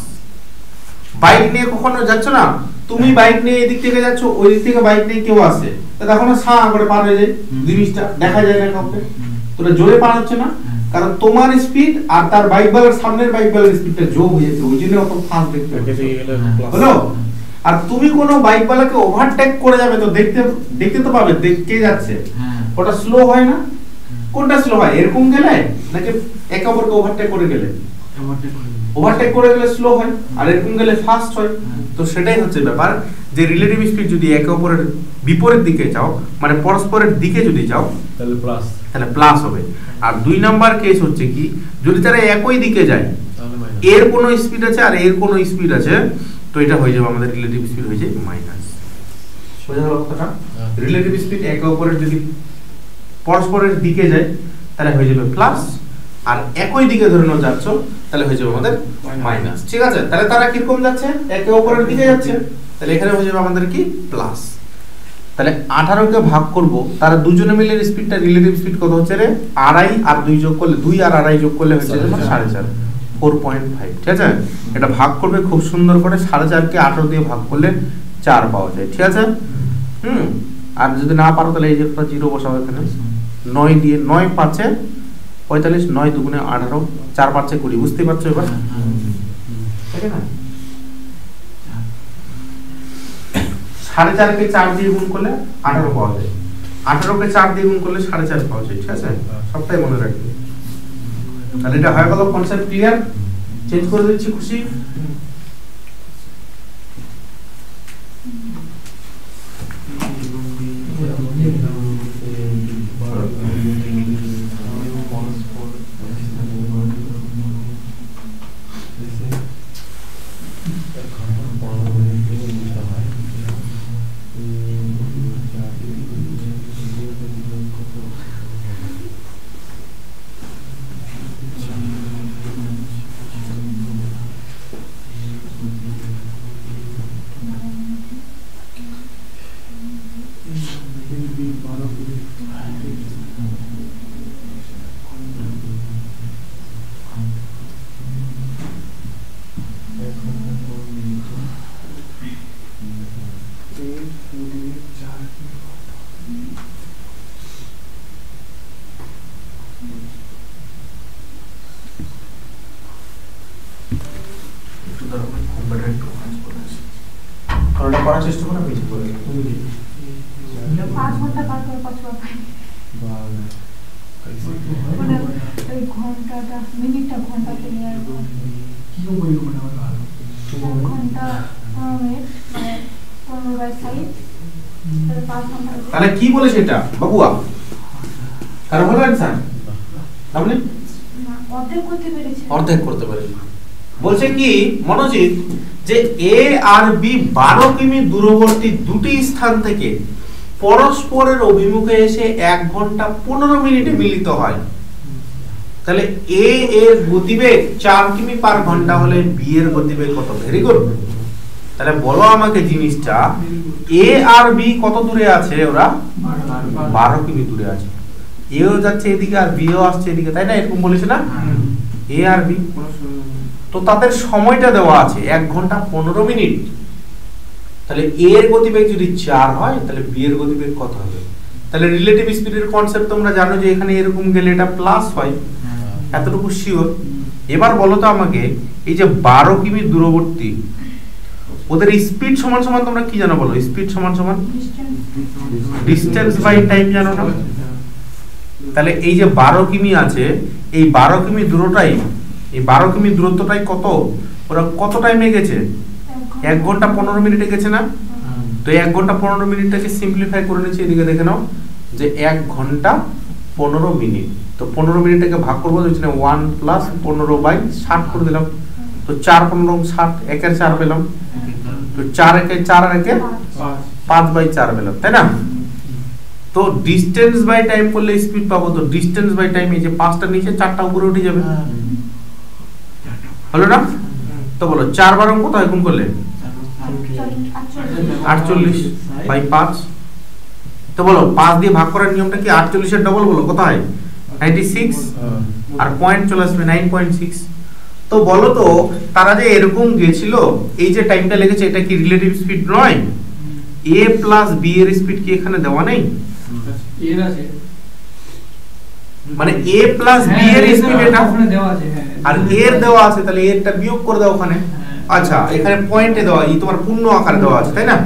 বাইক নিয়ে কখনো যাচ্ছ না, তুমি বাইক নিয়ে এদিক থেকে যাচ্ছ, ওই দিক থেকে বাইক নিয়ে কেউ আসে, তা তখন সা করে পার হয়ে যায়, জিনিসটা দেখা যায় না কাউকে, তোরা জোরে পার হচ্ছে না, কারণ তোমার স্পিড আর তার বাইক বালার সামনের বাইক বালার স্পিডটা যোগ হয়ে যাচ্ছে, ওই জন্য অত ফাস্ট দেখতে হলো। আর তুমি কোনো বাইকওয়ালাকে ওভারটেক করে যাবে তো দেখতে তো পাবে কে যাচ্ছে, হ্যাঁ ওটা স্লো হয় না? কোনটা স্লো হয়, এরকম গেলে নাকি একে অপরকে ওভারটেক করে গেলে? ওভারটেক করে গেলে স্লো হয়, আর এরকম গেলে ফাস্ট হয়। তো সেটাই হচ্ছে ব্যাপার, যে রিলেটিভ স্পিড যদি একে অপরের বিপরীত দিকে যাও, মানে পরস্পরের দিকে যদি যাও, তাহলে প্লাস হবে। আর 2 নাম্বার কেস হচ্ছে কি, যদি তারা একই দিকে যায়, এর কোনো স্পিড আছে আর এর কোনো স্পিড আছে, তো এটা হয়ে যাবে আমাদের রিলেটিভ স্পিড হয়ে যায় মাইনাস। সোজা হলো কথাটা। রিলেটিভ স্পিড একে অপরের যদি পরস্পরের দিকে যায় তাহলে হয়ে যাবে প্লাস, আর একই দিকে ধরে নাও যাচ্ছ তাহলে হয়ে যাবে আমাদের মাইনাস। ঠিক আছে, তাহলে তারা কিরকম যাচ্ছে, একে অপরের দিকে যাচ্ছে, তাহলে এখানে হয়ে যাবে আমাদের কি প্লাস। তাহলে 18 কে ভাগ করব, তারা দুজনে মিলে স্পিডটা রিলেটিভ স্পিড কত হচ্ছে রে, 2.5 আর 2 যোগ করলে 2 আর 2.5 যোগ করলে হচ্ছে 4.5, 4.5। ঠিক আছে, এটা ভাগ করবে খুব সুন্দর করে, 4.5 কে 18 দিয়ে ভাগ করলে 4 পাওয়া যায়। ঠিক আছে, আর যদি না পারো তাহলে এই যে 0 বসাও এখানে, 9 দিয়ে 9 5 45, 9 দুগুণে 18, 4 5 20, বুঝতে পারছো এবার? ঠিক আছে, 4.5 কে 4 দিয়ে গুণ করলে 18 পাওয়া যায়, 18 কে 4 দিয়ে গুণ করলে 4.5 পাওয়া যায়। ঠিক আছে, সবটাই মনে রাখবে। তাহলে এটা হয়ে গেল কনসেপ্ট ক্লিয়ার? চেঞ্জ করে দিচ্ছি, খুশি? করার চেষ্টা করো, আমি বলে 5 ঘন্টা কাজ করে 5 পাই, মানে এই ঘন্টাটা মিনিটটা ঘন্টা করে আর কি বলি মানে ঘন্টা 15/5, তাহলে 5 ঘন্টা। তাহলে কি বলে সেটা বাবুয়া, কারো হলো आंसर? তাহলে না, অর্ধেক করতে পেরেছে, অর্ধেক করতে পারে। বলছে কি মনোজিৎ, যে এ আর বি 12 কিমি দূরবর্তী দুটি স্থান থেকে পরস্পরের অভিমুখে এসে 1 ঘন্টা 15 মিনিটে মিলিত হয়, তাহলে এ এর গতিবেগ 4 কিমি পার ঘন্টা হলে বি এর গতিবেগ কত? Very good. তাহলে বলো আমাকে জিনিসটা, এ আর বি কত দূরে আছে? ওরা 12 কিমি দূরে আছে, এও যাচ্ছে এদিকে আর বিও আসছে এদিকে, তাই না? এরকম বলেছে না, এ আর বি। তো তাদের সময়টা দেওয়া আছে 1 ঘন্টা 15 মিনিট, তাহলে এ এর গতিবেগ যদি 4 হয় তাহলে বি এর গতিবেগ কত হবে? তাহলে রিলেটিভ স্পিডের কনসেপ্ট তোমরা জানো যে এখানে এরকম গেলে এটা প্লাস হয়, এতটুকু শিওর। এবার বলো তো আমাকে, এই যে 12 কিমি দূরবর্তী, ওদের স্পিড সমান সমান তোমরা কি জানো বলো? স্পিড সমান সমান ডিসটেন্স বাই টাইম, জানো না? তাহলে এই যে 12 কিমি আছে, এই 12 কিমি দূরটাই, এই 12 কিমি দূরত্বটাই কত? ওরা কত টাইমে গেছে? 1 ঘন্টা 15 মিনিটে গেছে না? তো 1 ঘন্টা 15 মিনিটটাকে সিম্পলিফাই করে নিচ্ছি, এদিকে দেখে নাও যে 1 ঘন্টা 15 মিনিট, তো 15 মিনিটটাকে ভাগ করবো 1 প্লাস 15/60 করে দিলাম, তো 4 15 60, 1 4 পেলাম, তো 4 1 4 আর 1 5/4 পেলাম, তাই না? তো ডিসটেন্স বাই টাইম করলে স্পিড পাবো, তো ডিসটেন্স বাই টাইম এই যে 5টা নিচে 4টা উপরে উঠে যাবে, হলো না? তো বলো 4 বার কত হয় গুণ করলে? 48/5। তো বলো 5 দিয়ে ভাগ করার নিয়মটা কি? 48 এর ডবল বলো, কত হয়? 96, আর পয়েন্ট চলে আসবে 9.6। তো বলো তো তারা যে এরকম গেছিল, এই যে টাইমটা লেগেছে, এটা কি রিলেটিভ স্পিড নয়? a প্লাস b এর স্পিড কি এখানে দেওয়া নেই? এর আছে, মানে a প্লাস b এর স্পিড এটা ওখানে দেওয়া আছে, হ্যাঁ, আর এর দেওয়া আছে, তাহলে এরটা বিয়োগ করে দাও ওখানে, আচ্ছা এখানে পয়েন্টে দেওয়া তোমার পূর্ণ আকারে দেওয়া আছে তাই না?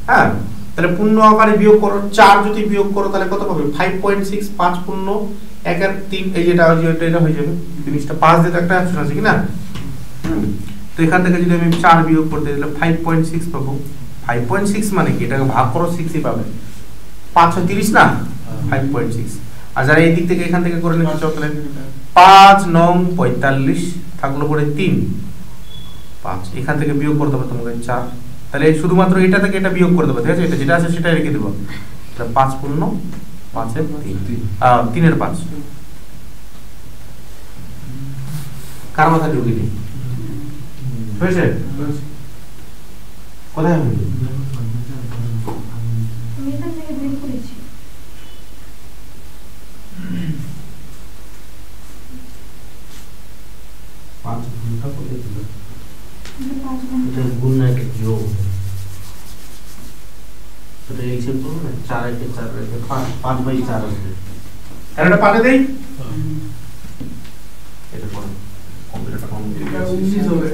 হ্যাঁ, তাহলে পূর্ণ আকারে বিয়োগ করো, 4 যদি বিয়োগ করো তাহলে কত পাবে? 5.6, 5 পূর্ণ 1 আর 3, এই যেটা এটা হয়ে যাবে জিনিসটা 5 দিয়ে একটা অপশন আছে কি না? তো এখান থেকে যদি আমি 4 বিয়োগ করতে তাহলে 5.6 পাবো। 5.6 মানে কি? এটাকে ভাগ করো 6ই পাবে। 5 × 30 না? 5.6। আর যারা এই দিক থেকে এখান থেকে করে নিতে চাও তাহলে 5 × 9 = 45 থাকলো পরে 3 5, এখান থেকে বিয়োগ করতে হবে তোমাকে 4। তাহলে শুধুমাত্র এটা থেকে এটা বিয়োগ করে দেবো, ঠিক আছে? এটা যেটা আছে সেটাই রেখে দেবো। তাহলে 5 পূর্ণ 5 এর 3 এর 5। কার মাথা ঢুকিনি হয়েছে? কোথায় হলো? আমি এখান থেকে বের করেছি। এটা গুণ না একটা যোগ, এটা হিসাব করো না, 4 × 4 = 5/4 আছে। আর এটা পাঠে দেই, এটা করো কম্পিউটারটা কম এটা 19 হবে।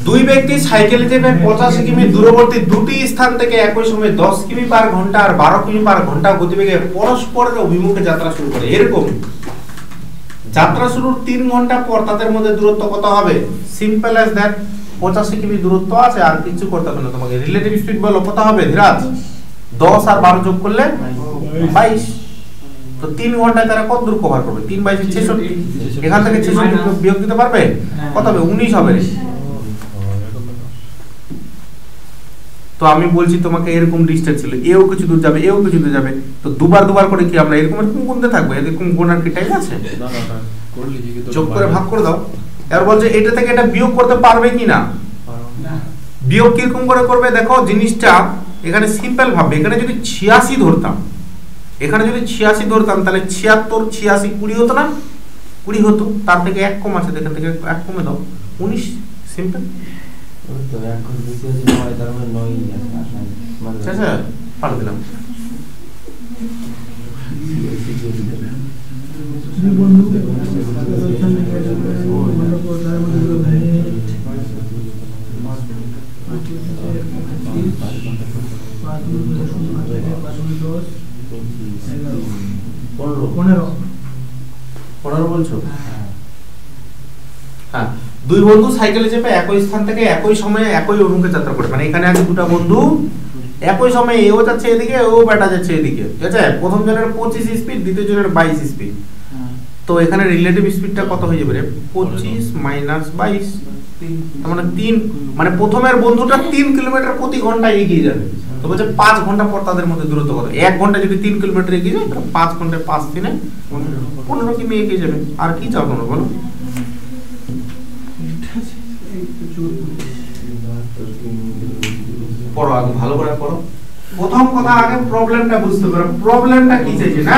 দুই ব্যক্তি সাইকেলে চেপে 85 কিমি দূরবর্তী দুটি স্থান থেকে একই সময়ে 10 কিমি পার ঘন্টা আর 12 কিমি পার ঘন্টা গতিবেগে পরস্পরের অভিমুখে যাত্রা শুরু করে। এরকম যাত্রা শুরুর 3 ঘন্টা পর তাদের মধ্যে দূরত্ব কত হবে? Simple as that. 85 কিমি দূরত্ব আছে, আর কিছু করতে হবে না তোমাকে। রিলেটিভ স্পিড বলো কত হবে ধীরাজ? 10 আর 12 যোগ করলে 22। তো 3 ঘন্টায় তারা কত দূর কভার করবে? 3 / 66। এখান থেকে 66 বিয়োগ দিতে পারবে? কত হবে? 19 হবে। তো আমি বলছি তোমাকে এরকম ডিসটেন্স ছিল, এও কিছু দূর যাবে, এও কিছু দূর যাবে, তো দুবার করে কি আমরা এরকম গুনতে থাকবো? এরকম গুণার কি টাইম আছে? যোগ করে ভাগ করে দাও। এবার বলছে এটা থেকে এটা বিয়োগ করতে পারবে কি না? বিয়োগ কিরকম করে করবে দেখো জিনিসটা। এখানে সিম্পল ভাবে, এখানে যদি 86 ধরতাম, এখানে যদি 86 ধরতাম তাহলে 76 86 20 হতো না? 20 হতো। তার থেকে 1 কম আছে, এখান থেকে 1 কমে দাও 19। সিম্পল। তো এখন বেশি আছে 9, তার মানে 9ই আছে। ঠিক আছে, পাল্টে দিলাম। বন্ধু পনেরো বলছো? হ্যাঁ, দুই বন্ধু সাইকেলে চেপে একই স্থান থেকে একই সময়ে একই অভিমুখে যাত্রা করে। মানে এখানে আছে দুটো বন্ধু, একই সময়ে এও যাচ্ছে এদিকে, ও বেটা যাচ্ছে এদিকে, ঠিক আছে? প্রথম জনের 25 স্পিড, দ্বিতীয় জনের 22 স্পিড। তো এখানে রিলেটিভ স্পিডটা কত হয়ে যাবে রে? 25 - 22। তার মানে 3, মানে প্রথমের বন্ধুটা 3 কিলোমিটার প্রতি ঘন্টায় এগিয়ে যাবে। তো বলছে 5 ঘন্টা পর তাদের মধ্যে দূরত্ব কত? 1 ঘন্টা যদি 3 কিলোমিটার এগিয়ে যায়, তাহলে 5 ঘন্টায় 5 দিনে 15 কিমি এগিয়ে যাবে। আর কি চাও তোমরা বলো? পড়ো, আগে ভালো করে পড়ো। প্রথম কথা আগে প্রবলেমটা বুঝতে পারো, প্রবলেমটা কি চাইছে না?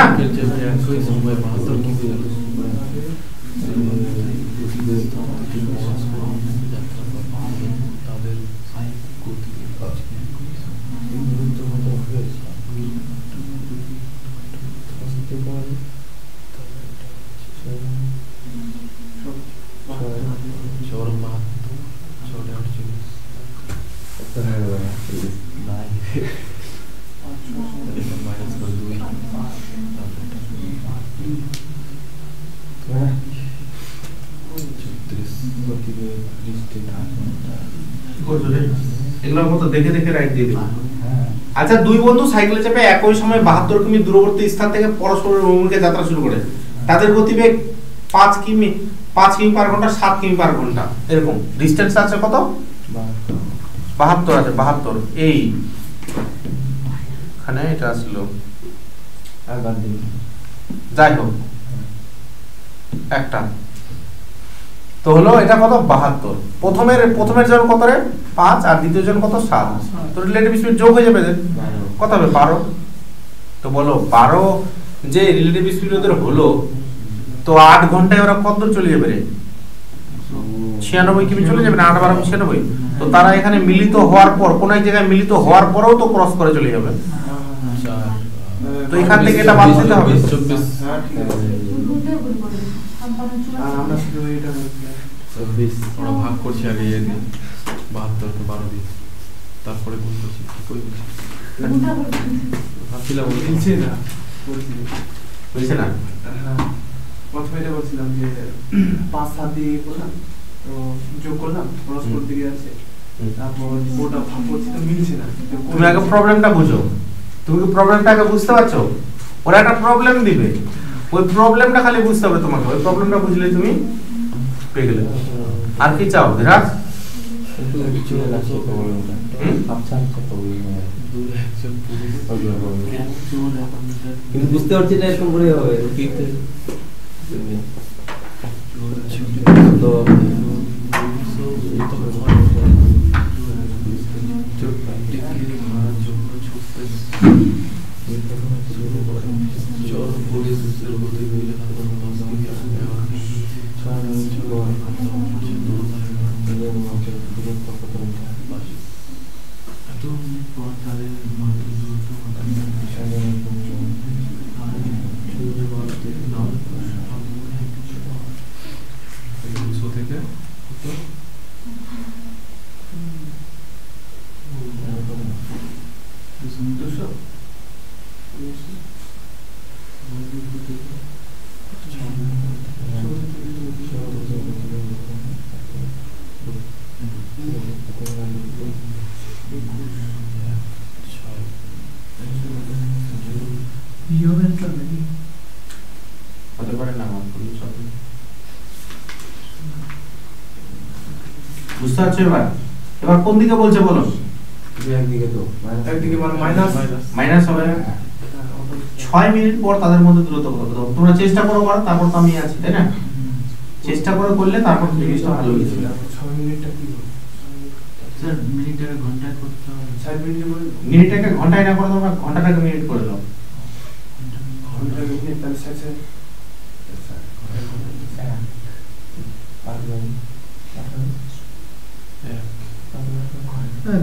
এগুলোর মতো দেখে দেখে রাইট দিয়ে দিন। আচ্ছা, দুই বন্ধু সাইকেলে চেপে একই সময় 72 কিমি দূরবর্তী স্থান থেকে পরস্পরের অভিমুখে যাত্রা শুরু করে। তাদের গতিবেগ 5 কিমি পার ঘন্টা, 7 কিমি পার ঘন্টা, এরকম। ডিসটেন্স আছে কত? 72 আছে, 72। এই এখানে এটা আসলো, আর বাদ দিন। যাই হোক একটা তো হলো, এটা কত? 72। প্রথমের জন কত রে? 5, আর দ্বিতীয় জন কত? 7। তো রিলেটিভ স্পিড যোগ হয়ে যাবে, কত হবে? 12। তো বলো 12 যে রিলেটিভ স্পিড ওদের হলো, তো 8 ঘন্টায় ওরা কত দূর চলে যাবে রে? 96 কিমি চলে যাবে না? 8 12 96। তো তারা এখানে মিলিত হওয়ার পর, কোন এক জায়গায় মিলিত হওয়ার পরেও তো ক্রস করে চলে যাবে। তো এখান থেকে এটা বাদ দিতে হবে। হ্যাঁ, ঠিক আছে। আর আমরা শুধু এটা বলছি। 24 আমরা ভাগ করছি আগে ইয়ে দিয়ে 72 কে 12 দিয়ে, তারপরে গুণ করছি। কি করে বলছি? ভাবছিলাম মিলছে না, বলছি। বুঝছে না? হ্যাঁ, প্রথমে এটা বলছিলাম যে 5 7 দিয়ে করলাম, তো যোগ করলাম, পরস্পর দিকে আছে, তারপর ওটা ভাগ করছি তো মিলছে না। তুমি আগে প্রবলেমটা বুঝো। তুমি কি প্রবলেমটা আগে বুঝতে পারছো? ওরা একটা প্রবলেম দিবে, ওই প্রবলেমটা খালি বুঝতে হবে তোমাকে। ওই প্রবলেমটা বুঝলে তুমি পেয়ে গেলে। আর কি চাও ধীরাজ? কিন্তু কিছু লাগছে প্রবলেমটা। আচ্ছা প্রবলেম কিন্তু বুঝতে পারছি না এরকম করে হবে তো বুঝতে পারছো? এবার কোন দিকে বলছে বলো? একদিকে তো একদিকে মানে মাইনাস হবে। 6 মিনিট পর তাদের মধ্যে দূরত্ব কত? তোমরা চেষ্টা করো, তারপর তো আমি আছি, তাই না? চেষ্টা করে করলে তারপর জিনিসটা ভালো হয়ে যাবে। 6 মিনিটটা কি স্যার মিনিটটাকে ঘন্টায় করতে হবে। 6 মিনিটে বলে মিনিটটাকে ঘন্টায় না করে দাও, ঘন্টাটাকে মিনিট করে দাও। ঘন্টাকে মিনিট তাহলে 6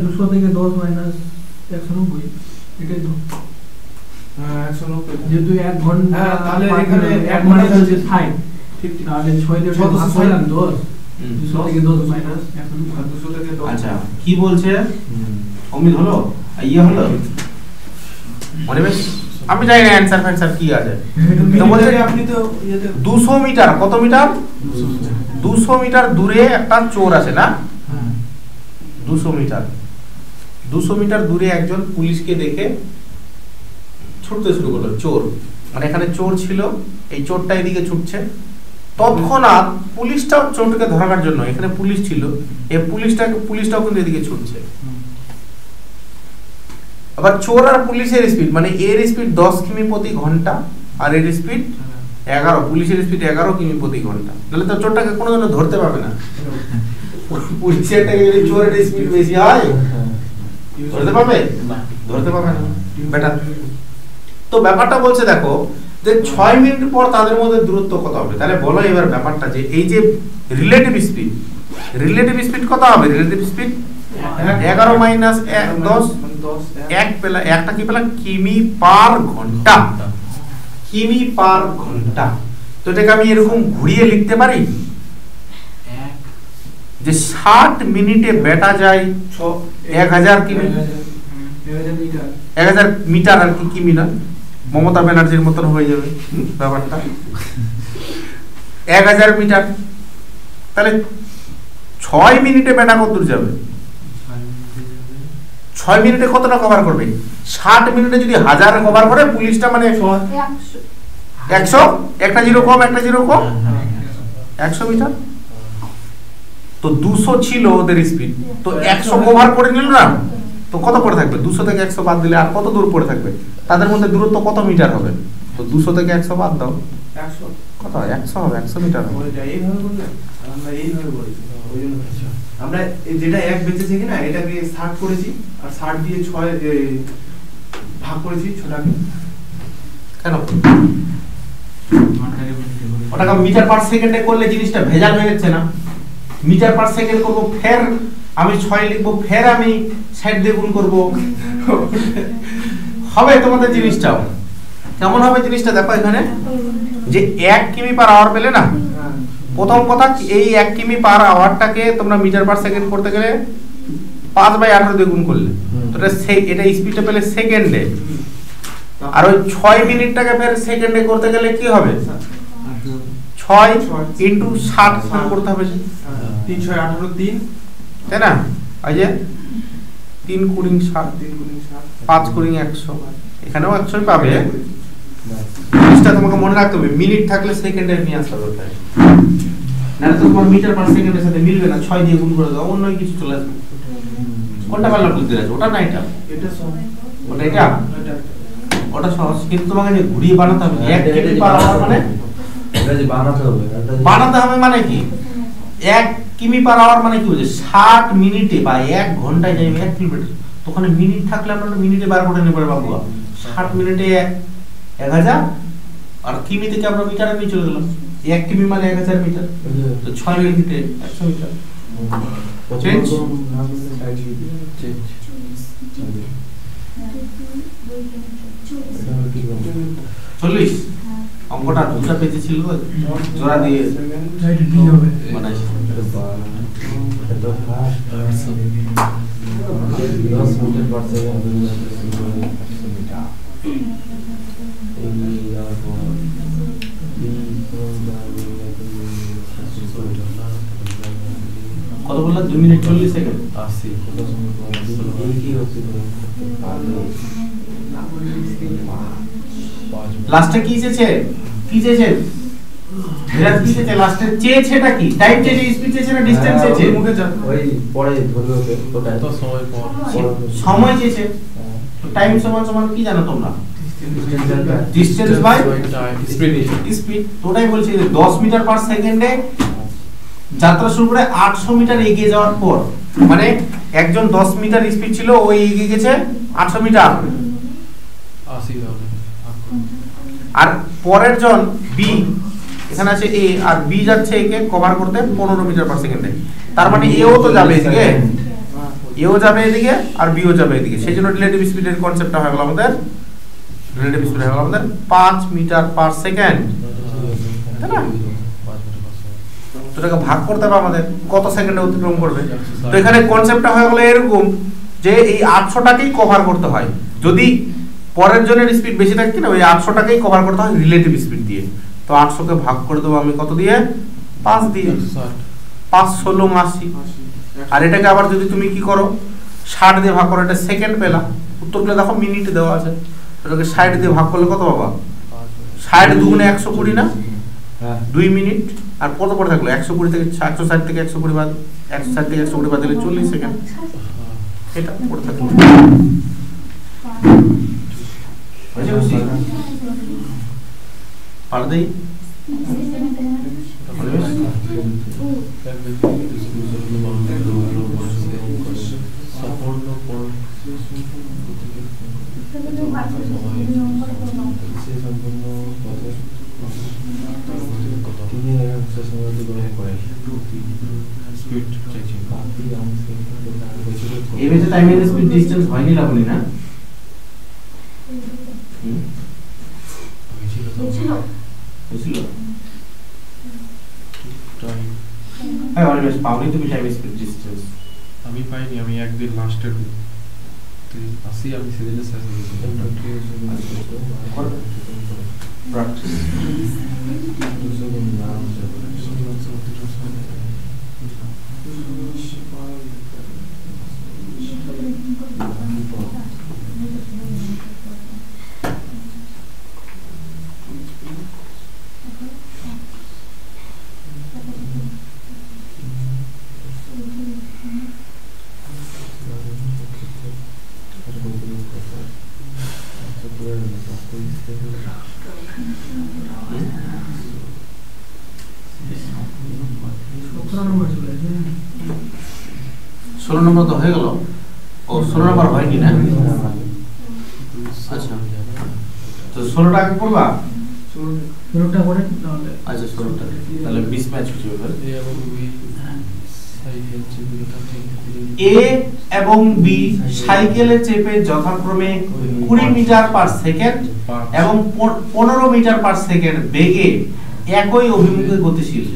200 থেকে 10 মাইনাস 190, এটাই তো। হ্যাঁ 190। যেহেতু 1 ঘন্টা, হ্যাঁ, তাহলে পার এখানে মিনিট, 1 1 মানে ঘন্টা হচ্ছে 60, ঠিক। তাহলে 6 দিয়ে 6 ভাগ করলাম 10, 200 থেকে 10 মাইনাস 190। 200 থেকে 10। আচ্ছা, কি বলছে? অমিত হলো, ইয়ে হলো, মনে বেশ আমি জানি না অ্যানসার কি আছে। তো বলছে আপনি তো ইয়েতে 200 মিটার, কত মিটার? 200 মিটার দূরে একটা চোর আছে না? 200 মিটার দূরে একজন পুলিশকে দেখে ছুটতে শুরু করলো। চোর মানে এখানে চোর ছিল, এই চোরটা এদিকে ছুটছে। তৎক্ষণাৎ পুলিশটাও চোরটাকে ধরার জন্য, এখানে পুলিশ ছিল, এই পুলিশটাও কিন্তু এদিকে ছুটছে। আবার চোর আর পুলিশের স্পিড, মানে এর স্পিড 10 কিমি প্রতি ঘন্টা আর এর স্পিড 11, পুলিশের স্পিড 11 কিমি প্রতি ঘন্টা। তাহলে তো চোরটাকে কোনো জন্য ধরতে পারবে না। পুলিশের থেকে যদি চোরের স্পিড বেশি হয় ধরতে পারবে? ধরতে পারবে না বেটা। তো ব্যাপারটা বলছে দেখো যে 6 মিনিট পর তাদের মধ্যে দূরত্ব কত হবে। তাহলে বলো এবার ব্যাপারটা যে এই যে রিলেটিভ স্পিড কত হবে? রিলেটিভ স্পিড 11 মাইনাস 10, 1 পেলা, একটা কি পেলাম? কিমি পার ঘন্টা। কিমি পার ঘন্টা। তো এটাকে আমি এরকম ঘুরিয়ে লিখতে পারি যে 60 মিনিটে বেটা যায় 1000 কিমি, 1000 মিটার আর কি, কিমি না, মমতা ব্যানার্জির মতন হয়ে যাবে ব্যাপারটা। 1000 মিটার। তাহলে 6 মিনিটে বেটা কত দূর যাবে? 6 মিনিটে কতটা কভার করবে? 60 মিনিটে যদি 1000 কভার করে পুলিশটা মানে 100, একটা জিরো কম, একটা জিরো কম, 100 মিটার। তো 200 ছিল ওদের স্পিড, তো 100 কভার করে নিল না, তো কত পড়ে থাকবে? 200 থেকে 100 বাদ দিলে আর কত দূর পড়ে থাকবে? তাদের মধ্যে দূরত্ব কত মিটার হবে? তো 200 থেকে 100 বাদ দাও, 100 কত হয়? 100 হবে, 100 মিটার হবে। এইভাবে বললে আমরা এইভাবে বলেছি, ওই জন্য আমরা যেটা এক বেঁচেছে কিনা এটাকে 60 করেছি আর 60 দিয়ে 6 ভাগ করেছি 6টাকে। কেন? ওটাকে মিটার পার সেকেন্ডে করলে জিনিসটা ভেজাল হয়ে যাচ্ছে না? মিটার পার সেকেন্ড করব, ফের আমি 6 লিখবো, ফের আমি 60 দিয়ে গুণ করব, হবে তোমাদের জিনিসটাও কেমন হবে? জিনিসটা দেখো এখানে যে 1 কিমি পার আওয়ার পেলে না, প্রথম কথা এই 1 কিমি পার আওয়ারটাকে তোমরা মিটার পার সেকেন্ড করতে গেলে 5/18 দিয়ে গুণ করলে, তো এটা স্পিডটা পেলে সেকেন্ডে। আর ওই 6 মিনিটটাকে ফের সেকেন্ডে করতে গেলে কি হবে? 6 ইনটু 60 করতে হবে, 3 6 18 3, তাই না? এই যে 3 কুড়িং 60, 3 গুণ 60, 5 কুড়িং 100, এখানেও 100 পাবে। জিনিসটা তোমাকে মনে রাখতে হবে, মিনিট থাকলে সেকেন্ডে নিয়ে আসতে হবে, না তো তোমার মিটার পার সেকেন্ডের সাথে মিলবে না। 6 দিয়ে গুণ করে দাও, অন্য কিছু চলে আসবে। কোনটা ভালো বুঝতে পারছো? ওটা না এটা, এটা সব ওটা এটা, এটা ওটা সহজ, কিন্তু তোমাকে যে ঘুরিয়ে বানাতে হবে। 1 কিমি পার আওয়ার মানে এটা যে বানাতে হবে, বানাতে হবে মানে কি? 1 কিমি পার আওয়ার মানে কি হচ্ছে? 60 মিনিটে বা 1 ঘন্টায় যাই 1 কিলোমিটার। তো ওখানে মিনিট থাকলে আমরা মিনিটে বার করে নেব বাবু। 60 মিনিটে 1000, আর কিমি থেকে আমরা মিটারে নিয়ে চলে গেলাম। 1 কিমি মানে 1000 মিটার, তো 6 মিনিটে 100 মিটার। চেঞ্জ চল্লিশ। অঙ্কটা দুটা পেজে ছিল, জোড়া দিয়ে বানাইছি। কত বললাম? 2 মিনিট 40 সেকেন্ড। লাস্টে কি চেয়েছে? কি চেয়েছে? বিরাট কি চেয়েছে? লাস্টে চেয়েছেটা কি? টাইম চেয়েছে, স্পিড চেয়েছে না ডিসটেন্স চেয়েছে? মুখে যা ওই পরে ধরবে ওটা তো সময় পর সময় চেয়েছে। তো টাইম সমান সমান কি জানো তোমরা? Distance by speed. স্পিড। ওটাই বলছি যে 10 মিটার পার সেকেন্ডে যাত্রা শুরু করে 800 মিটার এগিয়ে যাওয়ার পর, মানে একজন 10 মিটার স্পিড ছিল, ওই এগিয়ে গেছে 800 মিটার। 80 হবে। আর পরের জন বি, এখানে আছে এ, আর বি যাচ্ছে একে কভার করতে 15 মিটার পার সেকেন্ডে। তার মানে এও তো যাবে এদিকে, এও যাবে এদিকে, আর বিও যাবে এদিকে। সেই জন্য রিলেটিভ স্পিডের কনসেপ্টটা হয়ে গেল আমাদের, রিলেটিভ স্পিড হয়ে গেল আমাদের 5 মিটার পার সেকেন্ড, তাই না? তো এটাকে ভাগ করতে হবে আমাদের, কত সেকেন্ডে অতিক্রম করবে। তো এখানে কনসেপ্টটা হয়ে গেল এরকম যে এই 800টাকেই কভার করতে হয়। যদি পরের জনের স্পিড বেশি থাকে না, ওই 800টাকেই কভার করতে হয় রিলেটিভ স্পিড দিয়ে। তো 800 কে ভাগ করে দেবো আমি কত দিয়ে? 5 দিয়ে। 5 16 80। আর এটাকে আবার যদি তুমি কি করো, 60 দিয়ে ভাগ করো, এটা সেকেন্ড পেলা। উত্তরগুলো দেখো মিনিট দেওয়া আছে, এটাকে 60 দিয়ে ভাগ করলে কত পাবা? 60 দুগুণে 120 না? 2 মিনিট। আর কত পড়ে থাকলো? 120 থেকে 160 থেকে 120 বাদ, 160 থেকে 120 বাদ দিলে 40 সেকেন্ড। এটা পড়ে থাকলো। পার দেই এমনিতে টাইম এন্ড স্পিড ডিসটেন্স হয়নি লাবনি না? বুঝছিল? হ্যাঁ, অলওয়েজ পাওনি তুমি টাইম স্পিড ডিসটেন্স। আমি পাইনি, আমি একদিন লাস্টের 80 আমি সিরিজে শেষ হয়ে গেছি। প্র্যাকটিস 17 নম্বর চলে আসে। 16 নম্বর তো হয়ে গেল। ও 16 নম্বর হয়নি না? আচ্ছা, তো 16টা আগে করবা? শুরুটা করে তাহলে আচ্ছা 16টা তাহলে 20 ম্যাচ হচ্ছে এবার। এ এবং বি সাইকেলে চেপে যথাক্রমে 20 মিটার পার সেকেন্ড এবং 15 মিটার পার সেকেন্ড বেগে একই অভিমুখে গতিশীল।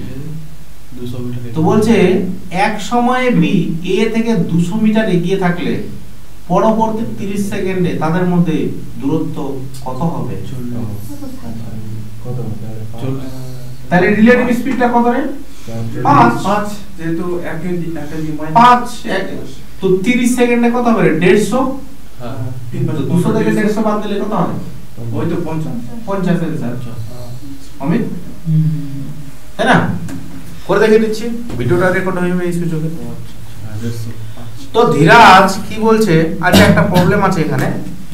তো বলছে এক সময়ে বি এ থেকে 200 মিটার এগিয়ে থাকলে পরবর্তী 30 সেকেন্ডে তাদের মধ্যে দূরত্ব কত হবে? তাহলে রিলেটিভ স্পিডটা কত রে? 5 যেহেতু 5 তো 30 সেকেন্ডে কত হবে? 150। হ্যাঁ 200 থেকে 150 বাদ দিলে কত হবে? ওই তো 50 50 অমিত, তাই না? করে দেখে দিচ্ছি, ভিডিওটা রেকর্ড হয়ে যাবে এই সুযোগে। তো ধীরাজ কি বলছে, আচ্ছা একটা প্রবলেম আছে এখানে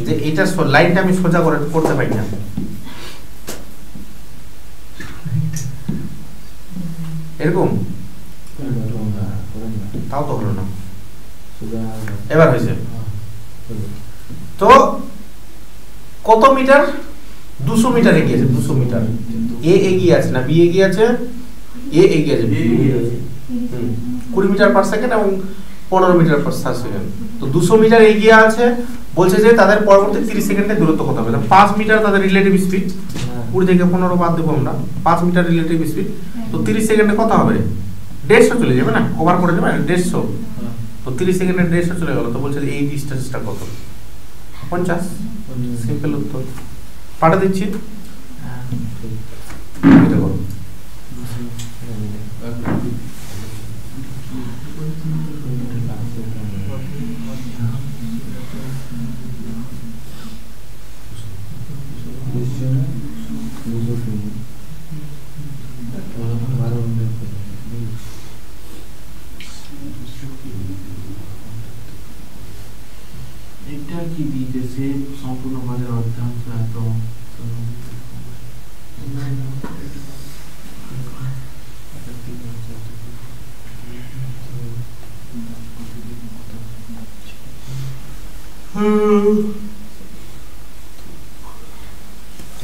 যে এটা লাইনটা আমি সোজা করে করতে পারি না। এরকম তাও তো হলো না, এবার হয়েছে। তো কত মিটার? 200 মিটার এগিয়েছে। 200 মিটার এ এগিয়ে আছে না বি এগিয়ে আছে? এ এগিয়ে আছে। 20 মিটার পার সেকেন্ড এবং 15 মিটার পার সেকেন্ড। তো 200 মিটার এগিয়ে আছে, বলছে যে তাদের পরবর্তী 30 সেকেন্ডে দূরত্ব কত হবে? 5 মিটার তাদের রিলেটিভ স্পিড, 20 থেকে 15 বাদ দেবো আমরা, 5 মিটার রিলেটিভ স্পিড। তো 30 সেকেন্ডে কত হবে? 150 চলে যাবে না, কভার করে যাবে 150। তো 30 সেকেন্ডে 150 চলে গেল। তো বলছে যে এই ডিসটেন্সটা কত? 50। সিম্পল উত্তর, পাঠা দিচ্ছি। এটা করো। এটা কি দিয়েছে সম্পূর্ণ বাজার অর্ধাংশ এত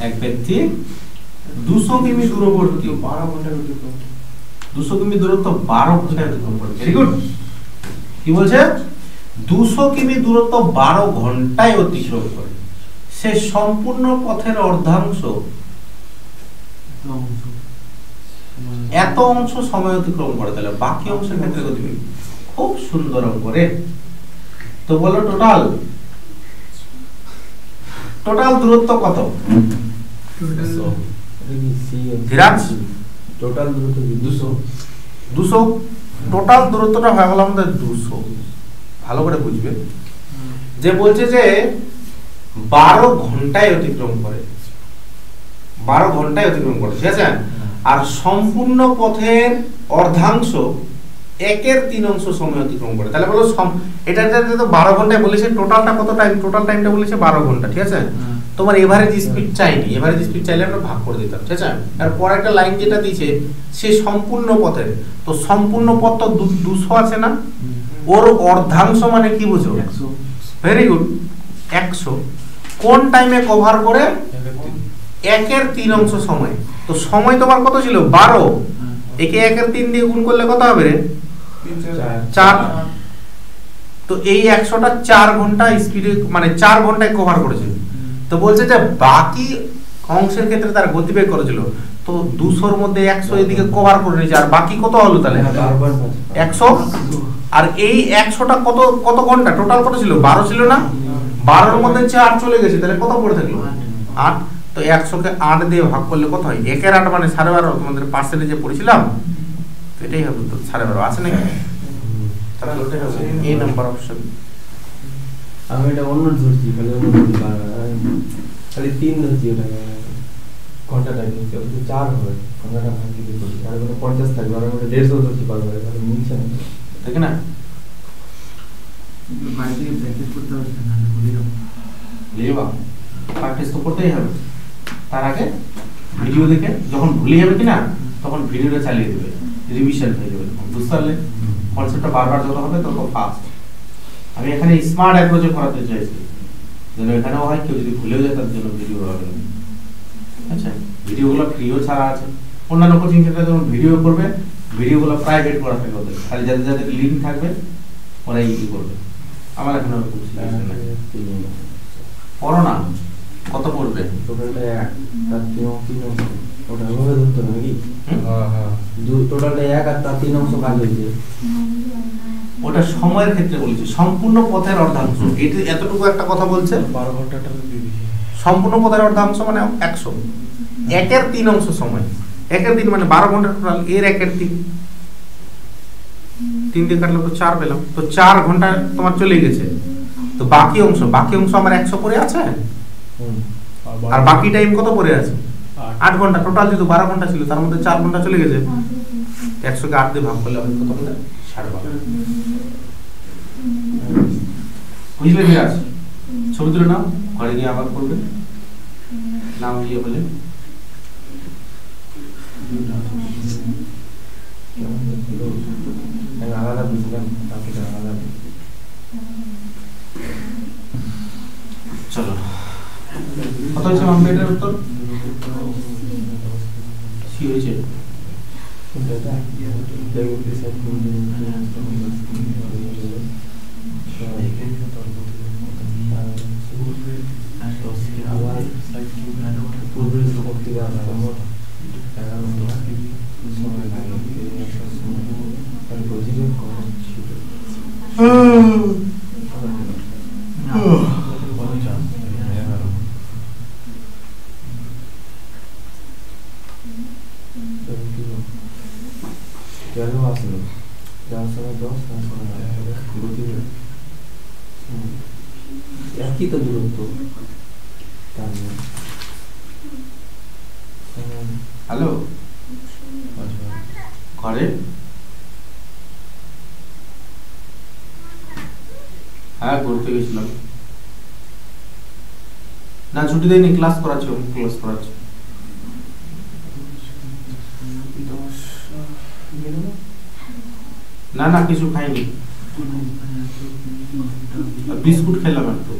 এক ব্যক্তি 200 কিমি দূরবর্তী 12 ঘন্টা অতিক্রম 200 কিমি দূরত্ব 12 ঘন্টায় অতিক্রম করে। Very good. কি বলছে? 200 কিমি দূরত্ব 12 ঘন্টায় অতিক্রম করে। সে সম্পূর্ণ পথের অর্ধাংশ এত অংশ সময় অতিক্রম করে, তাহলে বাকি অংশের ক্ষেত্রে গতিবেগ খুব সুন্দর করে। তো বলো টোটাল দূরত্ব কত? ধীরাজ টোটাল দূরত্ব 200। টোটাল দূরত্বটা হয়ে গেল আমাদের 200। ভালো করে বুঝবে যে বলছে যে 12 ঘন্টায় অতিক্রম করে, 12 ঘন্টায় অতিক্রম করে, ঠিক আছে? আর সম্পূর্ণ পথের অর্ধাংশ 1/3 অংশ সময় অতিক্রম করে। তাহলে বলো এটা তো 12 ঘন্টায় বলেছে, টোটালটা কত টাইম? টোটাল টাইমটা বলেছে 12 ঘন্টা, ঠিক আছে? তোমার এভারেজ স্পিড চাইনি, এভারেজ স্পিড চাইলে আমরা ভাগ করে দিতাম, ঠিক আছে? আর পরে একটা লাইন যেটা দিয়েছে সে সম্পূর্ণ পথের, তো সম্পূর্ণ পথ তো 200 আছে না, ওর অর্ধাংশ মানে কি বুঝো? 100। Very good. 100 কোন টাইমে কভার করে? 1/3 অংশ সময়। তো সময় তোমার কত ছিল? 12। একে 1/3 দিয়ে গুণ করলে কত হবে রে? 4। তো এই 100টা 4 ঘন্টা স্পিডে মানে 4 ঘন্টায় কভার করেছে। তো বলছে যে বাকি অংশের ক্ষেত্রে তার গতিবেগ করেছিল, তো 200 এর মধ্যে 100 এদিকে কভার করে নিয়েছে, আর বাকি কত হলো তাহলে? 100। আর এই 100টা কত ঘন্টা? টোটাল কত ছিল? 12 ছিল না? 12 এর মধ্যে 4 চলে গেছে, তাহলে কত পড়ে থাকলো? 8। তো 100 কে 8 দিয়ে ভাগ করলে কত হয়? 1/8 মানে 12.5। তোমাদের পার্সেন্টেজে পড়েছিলাম, তো এটাই হবে তো 12.5 আছে নাকি? তাহলে ওটাই হবে এই নাম্বার অপশন। আমি এটা অন্য ধরছি, খালি অন্য ধরছি, খালি 3 ধরছি। ওটা ঘন্টা টাইম নিচ্ছে, 4 হবে ঘন্টাটা ভাগ দিতে করি, আর ওখানে 50 থাকবে, আর আমি 150 ধরছি বারবার, তাহলে মিলছে না, ঠিক না? বাইরে প্র্যাকটিস করতে হবে না, ভুলে যাবো। লেবা প্র্যাকটিস তো করতেই হবে। তার আগে ভিডিও দেখে যখন ভুলে যাবে কিনা তখন ভিডিওটা চালিয়ে দেবে। রিভিশন হয়ে যাবে, বুঝতে পারলে? কনসেপ্টটা বারবার যত হবে তত ফাস্ট। আমি এখানে স্মার্ট অ্যাপ্রোচে করাতে চাইছি, যেন এখানেও হয় কেউ যদি ভুলেও যায় তার জন্য ভিডিও হবে। আচ্ছা, ভিডিওগুলো ফ্রিও ছাড়া আছে। অন্যান্য কোচিং সেন্টারে যখন ভিডিও করবে, ভিডিওগুলো প্রাইভেট করা থাকবে ওদের, খালি যাদের যাদের লিঙ্ক থাকবে ওরাই ইউজ করবে। আমার এখন আর কোনো সিচুয়েশন নাই। পড়ো না, কত পড়বে? টোটালটা 1 তার 3 অংশ, ওটা ভাবে ধরতে হবে নাকি? হ্যাঁ, টোটালটা 1 আর তার 3 অংশ কাজ হয়েছে। ওটা সময়ের ক্ষেত্রে বলছি, সম্পূর্ণ পথের অর্ধাংশ। এটা এতটুকু একটা কথা বলছে, 12 ঘন্টাটা সম্পূর্ণ পথের অর্ধাংশ মানে 100, 1/3 অংশ সময়। 1/3 মানে 12 ঘন্টা টোটাল, এর 1/3 3 দিয়ে কাটলে তো 4 পেলাম, তো 4 ঘন্টা তোমার চলে গেছে। তো বাকি অংশ আমার 100 পড়ে আছে, আর বাকি টাইম কত পড়ে আছে? 8 ঘন্টা। টোটাল যেহেতু 12 ঘন্টা ছিল, তার মধ্যে 4 ঘন্টা চলে গেছে। 100 কে 8 দিয়ে ভাগ করলে হবে কত বলে? 12.5। বুঝলে বিরাজ? ছবি তুলে নাও, ঘরে গিয়ে আবার করবে, নাম দিয়ে বলে। আলাদা বুঝলাম, বাকিটা আলাদা। চলো, কত হয়েছে কম্পিউটার উত্তর? সি হয়েছে। একই তো দূরত্ব। হ্যালো, ঘরে? হ্যাঁ, ঘুরতে গেছিলাম। না, ছুটি দেয়নি, ক্লাস করাচ্ছি। না না, কিছু খাইনি, বিস্কুট খেলাম একটু।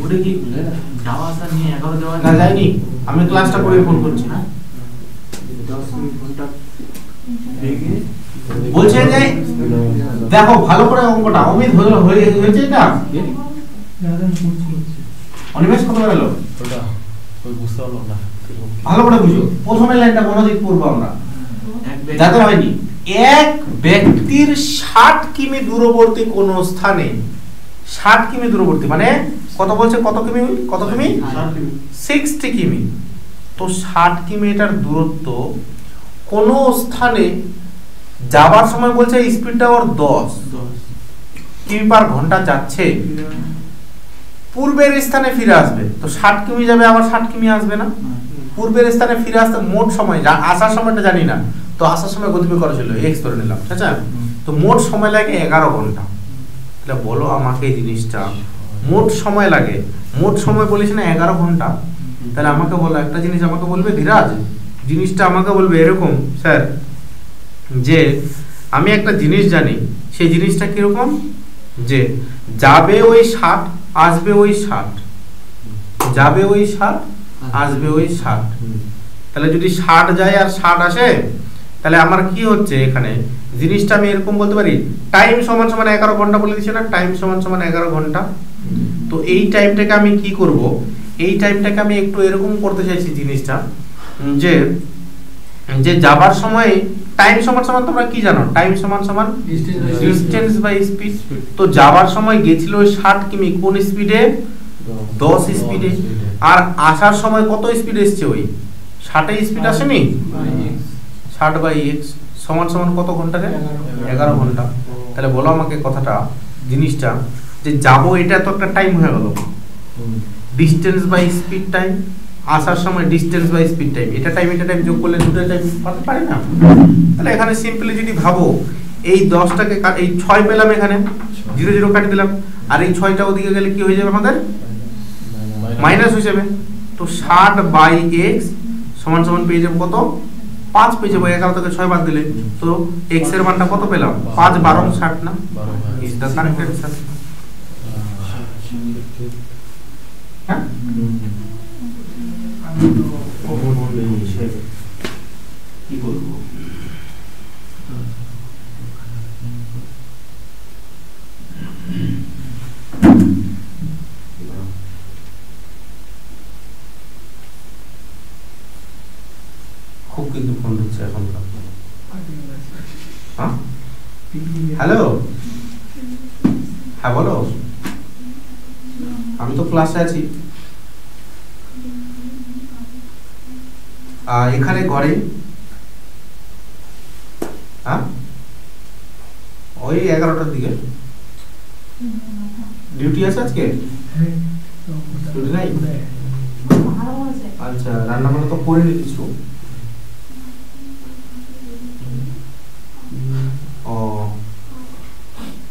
ওটা কি যাওয়া আসা নিয়ে 11 দেওয়া? না, যাইনি, আমি ক্লাসটা করে ফোন করছি। 10 ঘন্টা বেগে বলছে যে দেখো ভালো করে অঙ্কটা অমিত হয়েছে। এটা অনিমেষ কত গেল? ওটা ওই বুঝতে পারলাম না, ভালো করে বুঝো। প্রথমের লাইনটা মনোযোগ করবো আমরা, যাতে হয়নি। এক ব্যক্তির 60 কিমি দূরবর্তী কোন স্থানে, 60 কিমি দূরবর্তী মানে কত বলছে? কত কিমি? 60 কিমি। তো 60 কিলোমিটার দূরত্ব কোন স্থানে যাবার সময় বলছে স্পিডটা ওর 10 কিমি পার ঘন্টা যাচ্ছে, পূর্বের স্থানে ফিরে আসবে। তো 60 কিমি যাবে, আবার 60 কিমি আসবে না? পূর্বের স্থানে ফিরে আসতে মোট সময়, আসার সময়টা জানি না, তো আসার সময় গতিবেগ করা ছিল x ধরে নিলাম, ঠিক আছে? তো মোট সময় লাগে 11 ঘন্টা। তাহলে বলো আমাকে এই জিনিসটা, মোট সময় লাগে, মোট সময় বলিস না 11 ঘন্টা। তাহলে আমাকে বলো একটা জিনিস, আমাকে বলবে ধীরাজ, জিনিসটা আমাকে বলবে এরকম, স্যার যে আমি একটা জিনিস জানি, সেই জিনিসটা কিরকম, যে যাবে ওই 60, আসবে ওই 60, যাবে ওই 60, আসবে ওই 60। তাহলে যদি 60 যায় আর 60 আসে, তাহলে আমার কি হচ্ছে এখানে জিনিসটা আমি এরকম বলতে পারি, টাইম সমান সমান 11 ঘন্টা বলে দিচ্ছি না, টাইম সমান সমান 11 ঘন্টা। তো এই টাইমটাকে আমি কি করব, এই টাইমটাকে আমি একটু এরকম করতে চাইছি জিনিসটা, যে যে যাবার সময় টাইম সমান সমান তোমরা কি জানো, টাইম সমান সমান ডিসটেন্স বাই স্পিড। তো যাবার সময় গেছিল ওই 60 কিমি কোন স্পিডে? 10 স্পিডে। আর আসার সময় কত স্পিড এসছে? ওই 60 স্পিড আসেনি, 60 বাই x সমান সমান কত ঘন্টা রে? 11 ঘন্টা। তাহলে বলো আমাকে কথাটা, জিনিসটা যে যাবো, এটা তো একটা টাইম হয়ে গেল, ডিসটেন্স বাই স্পিড টাইম, আসার সময় ডিসটেন্স বাই স্পিড টাইম, এটা টাইম যোগ করলে দুটো টাইম পাতে পারি না? তাহলে এখানে সিম্পলি যদি ভাবো, এই 10টাকে এই 6 পেলাম, এখানে 0 0 কাটি দিলাম, আর এই 6টা ওদিকে গেলে কি হয়ে যাবে আমাদের? মাইনাস হয়ে যাবে। তো 60 বাই x সমান সমান পেয়ে যাবো কত 5 পেয়ে যাবো 11 থেকে 6 বাদ দিলে তো x এর মানটা কত পেলাম 5 12 60 না ইজ দ্য কারেক্ট অ্যানসার হ্যাঁ কি বলবো খুব কিন্তু ফোন দিচ্ছে এখনকার হ্যাঁ হ্যালো হ্যাঁ বলো আমি তো ক্লাসে আছি এখানে ঘরে হ্যাঁ ওই 11টার দিকে ডিউটি আছে আজকে ডিউটি নাই আচ্ছা রান্না বান্না তো করে কিছু ও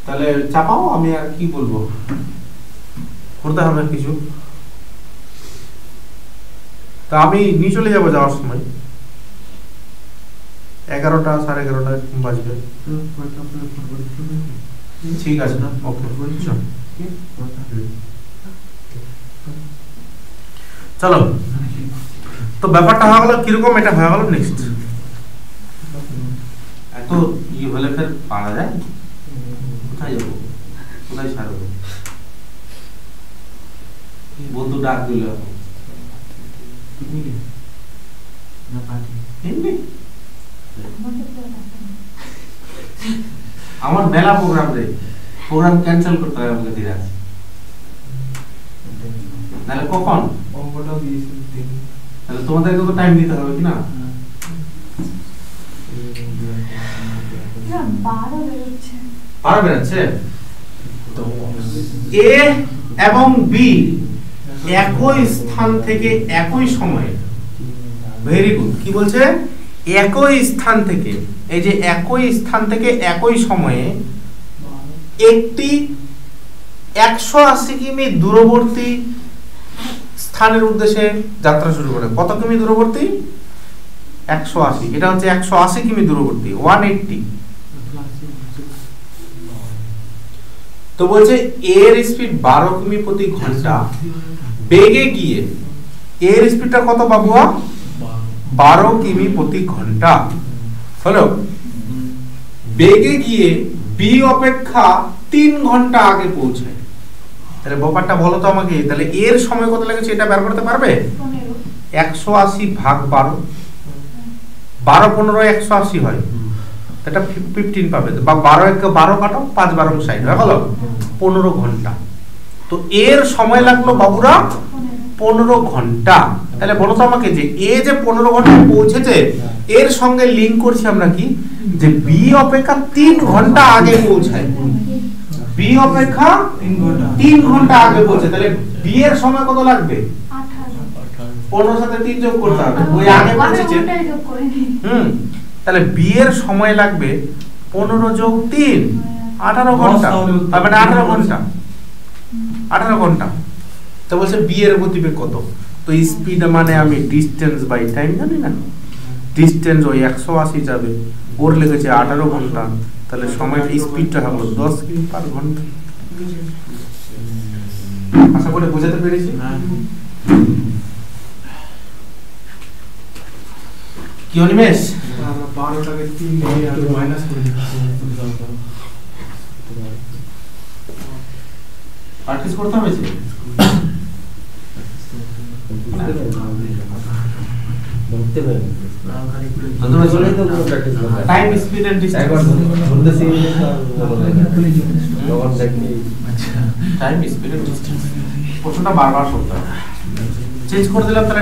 তাহলে চাপাও আমি আর কি বলবো করতে হবে কিছু তা আমি নিয়ে চলে যাবো যাওয়ার সময় 11টা 11:30 বাজবে ঠিক আছে না ওকে চলো তো ব্যাপারটা হয়ে গেল কিরকম এটা হয়ে গেল নেক্সট এত ইয়ে হলে ফের পারা যায় কোথায় যাবো কোথায় ছাড়বো বন্ধু ডাক দিল আমার মেলা প্রোগ্রাম রে প্রোগ্রাম ক্যান্সেল করতে হবে আমাকে ধীরে নাহলে কখন অঙ্কটাও দিয়েছিল তাহলে তোমাদেরকে তো টাইম দিতে হবে কি না পারা বেরোচ্ছে এ এবং বি একই স্থান থেকে একই সময়ে ভেরি গুড কি বলছে একই স্থান থেকে এই যে একই স্থান থেকে একই সময়ে একটি 180 কিমি দূরবর্তী স্থানের উদ্দেশ্যে যাত্রা শুরু করে কত কিমি দূরবর্তী 180 এটা হচ্ছে 180 কিমি দূরবর্তী 180 তো বলছে এর স্পিড 12 কিমি প্রতি ঘন্টা বেগে গিয়ে এর স্পিডটা কত বাবুয়া 12 কিমি প্রতি ঘন্টা হলো বেগে গিয়ে বি অপেক্ষা 3 ঘন্টা আগে পৌঁছায় তাহলে ব্যাপারটা বলো তো আমাকে তাহলে এর সময় কত লেগেছে এটা বের করতে পারবে 180 ভাগ 12 12 15 180 হয় এটা 15 পাবে বা 12 কে 12 কাটো 5 12 60 হয়ে গেল 15 ঘন্টা তো এর সময় লাগলো বাবুরা 15 ঘন্টা তাহলে বলো তো আমাকে যে এ যে 15 ঘন্টায় পৌঁছেছে এর সঙ্গে লিংক করছি আমরা কি যে বি অপেক্ষা 3 ঘন্টা আগে পৌঁছায় বি অপেক্ষা 3 ঘন্টা আগে পৌঁছে তাহলে বি এর সময় কত লাগবে 15 সাথে 3 যোগ করতে হবে ওই আগে পৌঁছেছে তাহলে বি এর সময় লাগবে 15 যোগ 3 18 ঘন্টা মানে 18 ঘন্টা 18 ঘন্টা তো বলছে বি এর গতিবেগ কত তো স্পিড মানে আমি ডিসটেন্স বাই টাইম জানি না ডিসটেন্স ওই 180 যাবে ওর লেগেছে 18 ঘন্টা তাহলে সময়টা স্পিডটা হলো 10 কিমি পার ঘন্টা আশা করি বোঝাতে পেরেছি কি অনিমেষ আমরা 12 টাকে 3 দিয়ে আর মাইনাস করে দিচ্ছি প্র্যাকটিস করতে হবে যে বলতে পারি না খালি করে তোমরা চলে তো কোনো প্র্যাকটিস করতে টাইম স্পিড এন্ড ডিসটেন্স একবার বলতে শিখে যখন দেখি আচ্ছা টাইম স্পিড এন্ড ডিসটেন্স প্রশ্নটা বারবার করতে হবে চেঞ্জ করে দিলাম তাহলে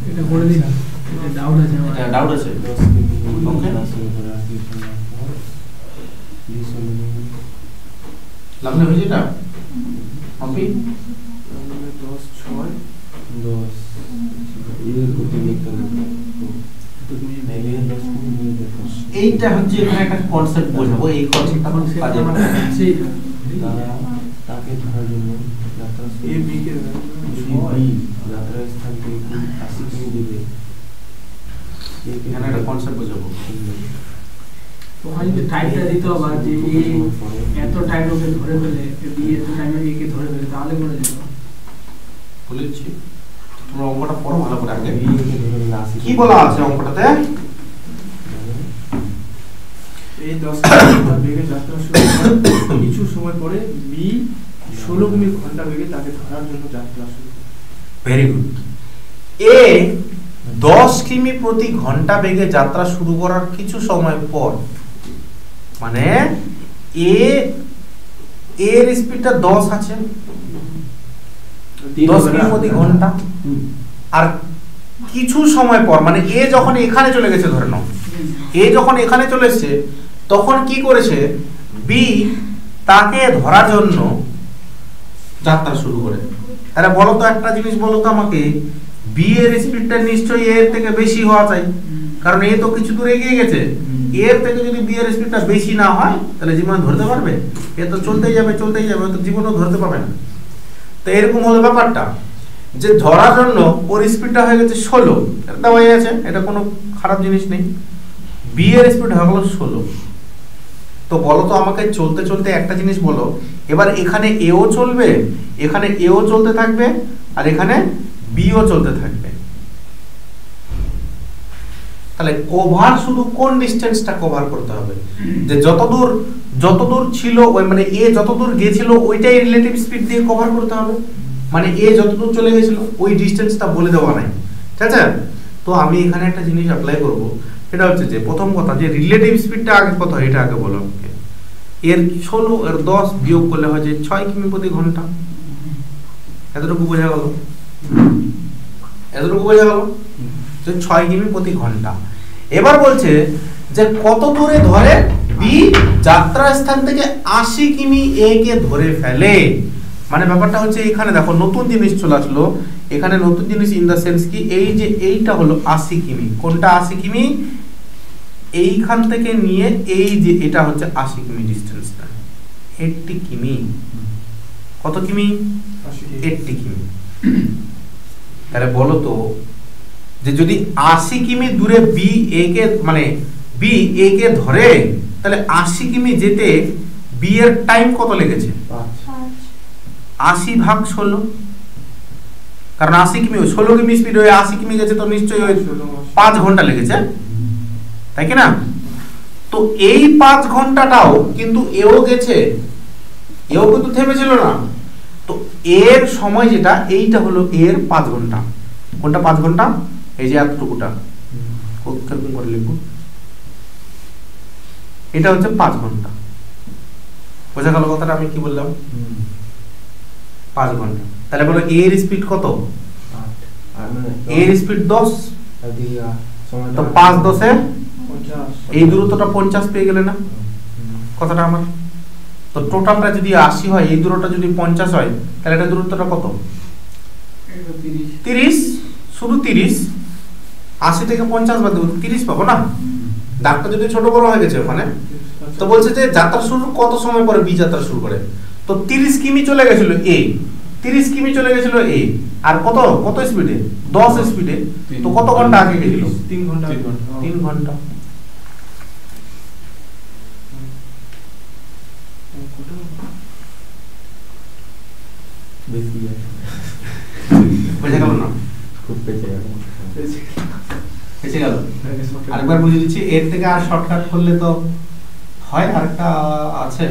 এটা করে দিলাম এটা ডাউট আছে আমার এটা ডাউট আছে ওকে লাগলে হয়ে যেটা কপি 10 6 10 এর গতিবেগ তো তুমি মেলে 10 মিনিট নিয়ে দেখো এইটা হচ্ছে এখানে একটা কনসেপ্ট বোঝাবো এই কনসেপ্টটা আমরা কাজে সেই তাকে ধরার জন্য যাত্রা এ বি কে যাত্রা স্থান থেকে এখানে একটা কনসেপ্ট বোঝাবো। ওখানে যদি টাইমটা দিতে হবে যে এত টাইম ওকে ধরে ফেলে, বি এত টাইমে একে ধরে ফেলে, তাহলে বলে যেত। বলেছি তোমরা অঙ্কটা পড়ো ভালো করে আগে। কি বলা আছে অঙ্কটাতে? এই 10 কিলোমিটার বেগে যাত্রা শুরু করে কিছু সময় পরে বি 16 কিমি ঘন্টা বেগে তাকে ধরার জন্য যাত্রা শুরু করে। Very good. এ 10 কিমি প্রতি ঘন্টা বেগে যাত্রা শুরু করার কিছু সময় পর, মানে এর স্পিডটা 10 আছে, 10 কিমি প্রতি ঘন্টা, আর কিছু সময় পর মানে এ যখন এখানে চলে গেছে, ধরে নাও এ যখন এখানে চলে এসেছে, তখন কি করেছে বি তাকে ধরার জন্য যাত্রা শুরু করে। তাহলে বলো তো একটা জিনিস বলো তো আমাকে, বি এর স্পিডটা নিশ্চয়ই এর থেকে বেশি হওয়া চাই, কারণ এ তো কিছু দূর এগিয়ে গেছে। এর থেকে যদি বি এর স্পিডটা বেশি না হয় তাহলে জীবনে ধরতে পারবে? এ তো চলতেই যাবে চলতেই যাবে, তো জীবনেও ধরতে পারবে না। তো এরকম হলো ব্যাপারটা, যে ধরার জন্য ওর স্পিডটা হয়ে গেছে 16, এটা দেওয়া আছে, এটা কোনো খারাপ জিনিস নেই। বি এর স্পিড হয়ে গেল 16। তো বলো তো আমাকে চলতে চলতে একটা জিনিস বলো, এবার এখানে এও চলবে, এখানে এও চলতে থাকবে, আর এখানে বিও চলতে থাকবে। তাহলে কভার শুধু কোন ডিসটেন্সটা কভার করতে হবে, যে যতদূর ছিল ওই মানে এ যতদূর গিয়েছিল ওইটাই রিলেটিভ স্পিড দিয়ে কভার করতে হবে। মানে এ যতদূর চলে গেছিল ওই ডিসটেন্সটা বলে দেওয়া নাই, ঠিক আছে? তো আমি এখানে একটা জিনিস অ্যাপ্লাই করব, সেটা হচ্ছে যে প্রথম কথা যে রিলেটিভ স্পিডটা আগে কত হয় এটা আগে বলো আমাকে। এর 16 এর 10 বিয়োগ করলে হয় যে 6 কিমি প্রতি ঘন্টা। এতটুকু বোঝা গেল? এতটুকু বোঝা গেল যে 6 কিমি প্রতি ঘন্টা। এবার বলছে যে কত দূরে ধরে বি যাত্রা স্থান থেকে 80 কিমি এ কে ধরে ফেলে। মানে ব্যাপারটা হচ্ছে এখানে দেখো নতুন জিনিস চলে আসলো, এখানে নতুন জিনিস ইন দা সেন্স কি, এই যে এইটা হলো 80 কিমি। কোনটা 80 কিমি? এইখান থেকে নিয়ে এই যে এটা হচ্ছে 80 কিমি ডিসটেন্সটা, 80 কিমি। কত কিমি? 80 কিমি। তাহলে বলো তো যে যদি 80 কিমি দূরে বি এ কে মানে বি এ কে ধরে, তাহলে 80 কিমি যেতে বি এর টাইম কত লেগেছে? 80 ভাগ 16, কারণ 80 কিমি 16 কিমি স্পিড হয়ে 80 কিমি গেছে, তো নিশ্চয়ই 5 ঘন্টা লেগেছে, তাই কি না? তো এই 5 ঘন্টাটাও কিন্তু এও গেছে, এও কিন্তু থেমেছিল না। তো এর সময় যেটা এইটা হলো এর 5 ঘন্টা। কোনটা 5 ঘন্টা? এই যে এতটুকুটা কিরকম করে লিখবো, এটা হচ্ছে 5 ঘন্টা। বোঝা গেল কথাটা আমি কি বললাম? 5 ঘন্টা। তাহলে বলো এর স্পিড কত? এর স্পিড 10, তো 5 10 এই দূরত্বটা 50 পেয়ে গেলে না কথাটা আমার? তো টোটালটা যদি 80 হয়, এই দূরত্বটা যদি 50 হয়, তাহলে এটা দূরত্বটা কত? 30। শুধু 30, 80 থেকে 50 বাদ দেব, 30 পাবো না? দাগটা যদি ছোট বড় হয়ে গেছে ওখানে। তো বলছে যে যাত্রা শুরু কত সময় পরে বি যাত্রা শুরু করে, তো 30 কিমি চলে গেছিল এ, 30 কিমি চলে গেছিল এ, আর কত স্পিডে? 10 স্পিডে। তো কত ঘন্টা আগে গেছিল? 3 ঘন্টা। 3 ঘন্টা। বুঝে গেল না? খুব পেছে গেল। বেঁচে গেল। আরেকবার বুঝিয়ে দিচ্ছি, এর থেকে আর শর্টকাট করলে তো হয়, আরেকটা আছে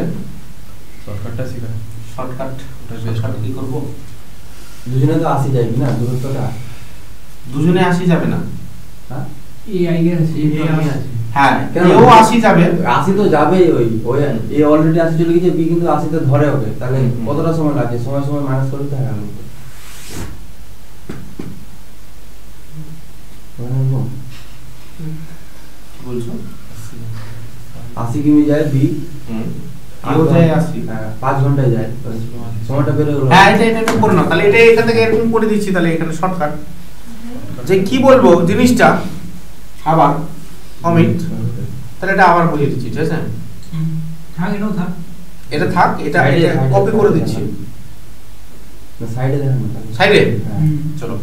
শর্টকাটটা শিখা। শর্টকাট কি করব? দুজনে তো 80 যাবে না দূরত্বটা? দুজনে 80 যাবে না। হ্যাঁ এই আইডিয়া আছে, এই আছে। হ্যাঁ, এও 80 যাবে। 80 তো যাবেই, ওই এ অলরেডি 80 চলে গেছে, বি কিন্তু 80 তে ধরে ওকে। তাহলে কতটা সময় লাগে? সময় মাইনাস করতে হবে আমি। কি বলছো? 80 কিমি যায় বি, এও যায় 80। 5 ঘন্টায় যায়, সময়টা বের হলো। হ্যাঁ, এটা করো না, তাহলে এটা এখান থেকে এরকম করে দিচ্ছি, তাহলে এখানে শর্টকাট। যে কি বলবো জিনিসটা আবার অমিত, তাহলে এটা আবার বুঝিয়ে দিচ্ছি, ঠিক আছে? থাক, এটাও থাক, এটা থাক, এটা কপি করে দিচ্ছি সাইডে দেখেন না, সাইডে। চলো,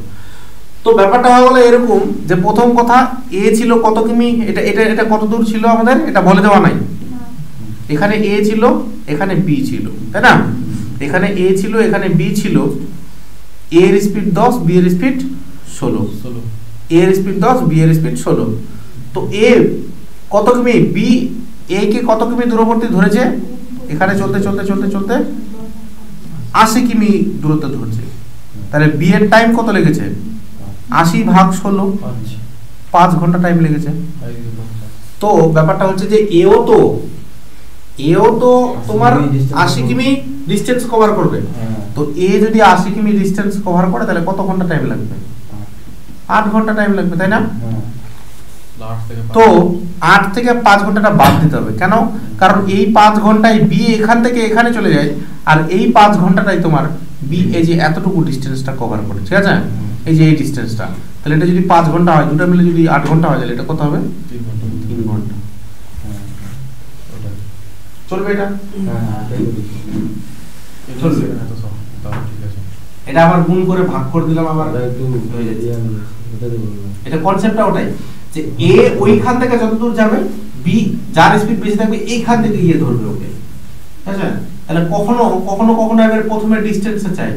তো ব্যাপারটা হয়ে গেল এরকম যে প্রথম কথা এ ছিল কত কিমি, এটা এটা এটা কত দূর ছিল আমাদের এটা বলে দেওয়া নাই। এখানে এ ছিল, এখানে বি ছিল, তাই না? এখানে এ ছিল, এখানে বি ছিল। এ এর স্পিড 10, বি এর স্পিড 16। এ এর স্পিড 10, বি এর স্পিড 16। তো এ কত কিমি, বি এ কে কত কিমি দূরবর্তী ধরেছে, এখানে চলতে চলতে চলতে চলতে 80 কিমি দূরত্ব ধরছে। তাহলে বি এর টাইম কত লেগেছে? 80 ভাগ 16, 5 ঘন্টা টাইম লেগেছে। তো ব্যাপারটা হচ্ছে যে এও তো তোমার 80 কিমি ডিসটেন্স কভার করবে। তো এ যদি 80 কিমি ডিসটেন্স কভার করে তাহলে কত ঘন্টা টাইম লাগবে? 8 ঘন্টা টাইম লাগবে, তাই না? তো 8 থেকে 5 ঘন্টাটা বাদ দিতে হবে। কেন? কারণ এই 5 ঘন্টায় বি এখান থেকে এখানে চলে যায়, আর এই 5 ঘন্টাটাই তোমার বি এই যে এতটুকু ডিসটেন্সটা কভার করে, ঠিক আছে? এই যে এই ডিসটেন্সটা, তাহলে এটা যদি 5 ঘন্টা হয়, দুটো মিলে যদি 8 ঘন্টা হয়, তাহলে এটা কত হবে? 3 ঘন্টা। চলবে এটা? চলবে। এটা আবার গুণ করে ভাগ করে দিলাম, আবার এটা কনসেপ্টটা ওটাই যে এ ওইখান থেকে যত দূর যাবে, বি যার স্পিড বেশি থাকবে এইখান থেকে গিয়ে ধরবে ওকে, ঠিক আছে? তাহলে কখনো কখনো কখনো এবার প্রথমে ডিসটেন্সটা চাই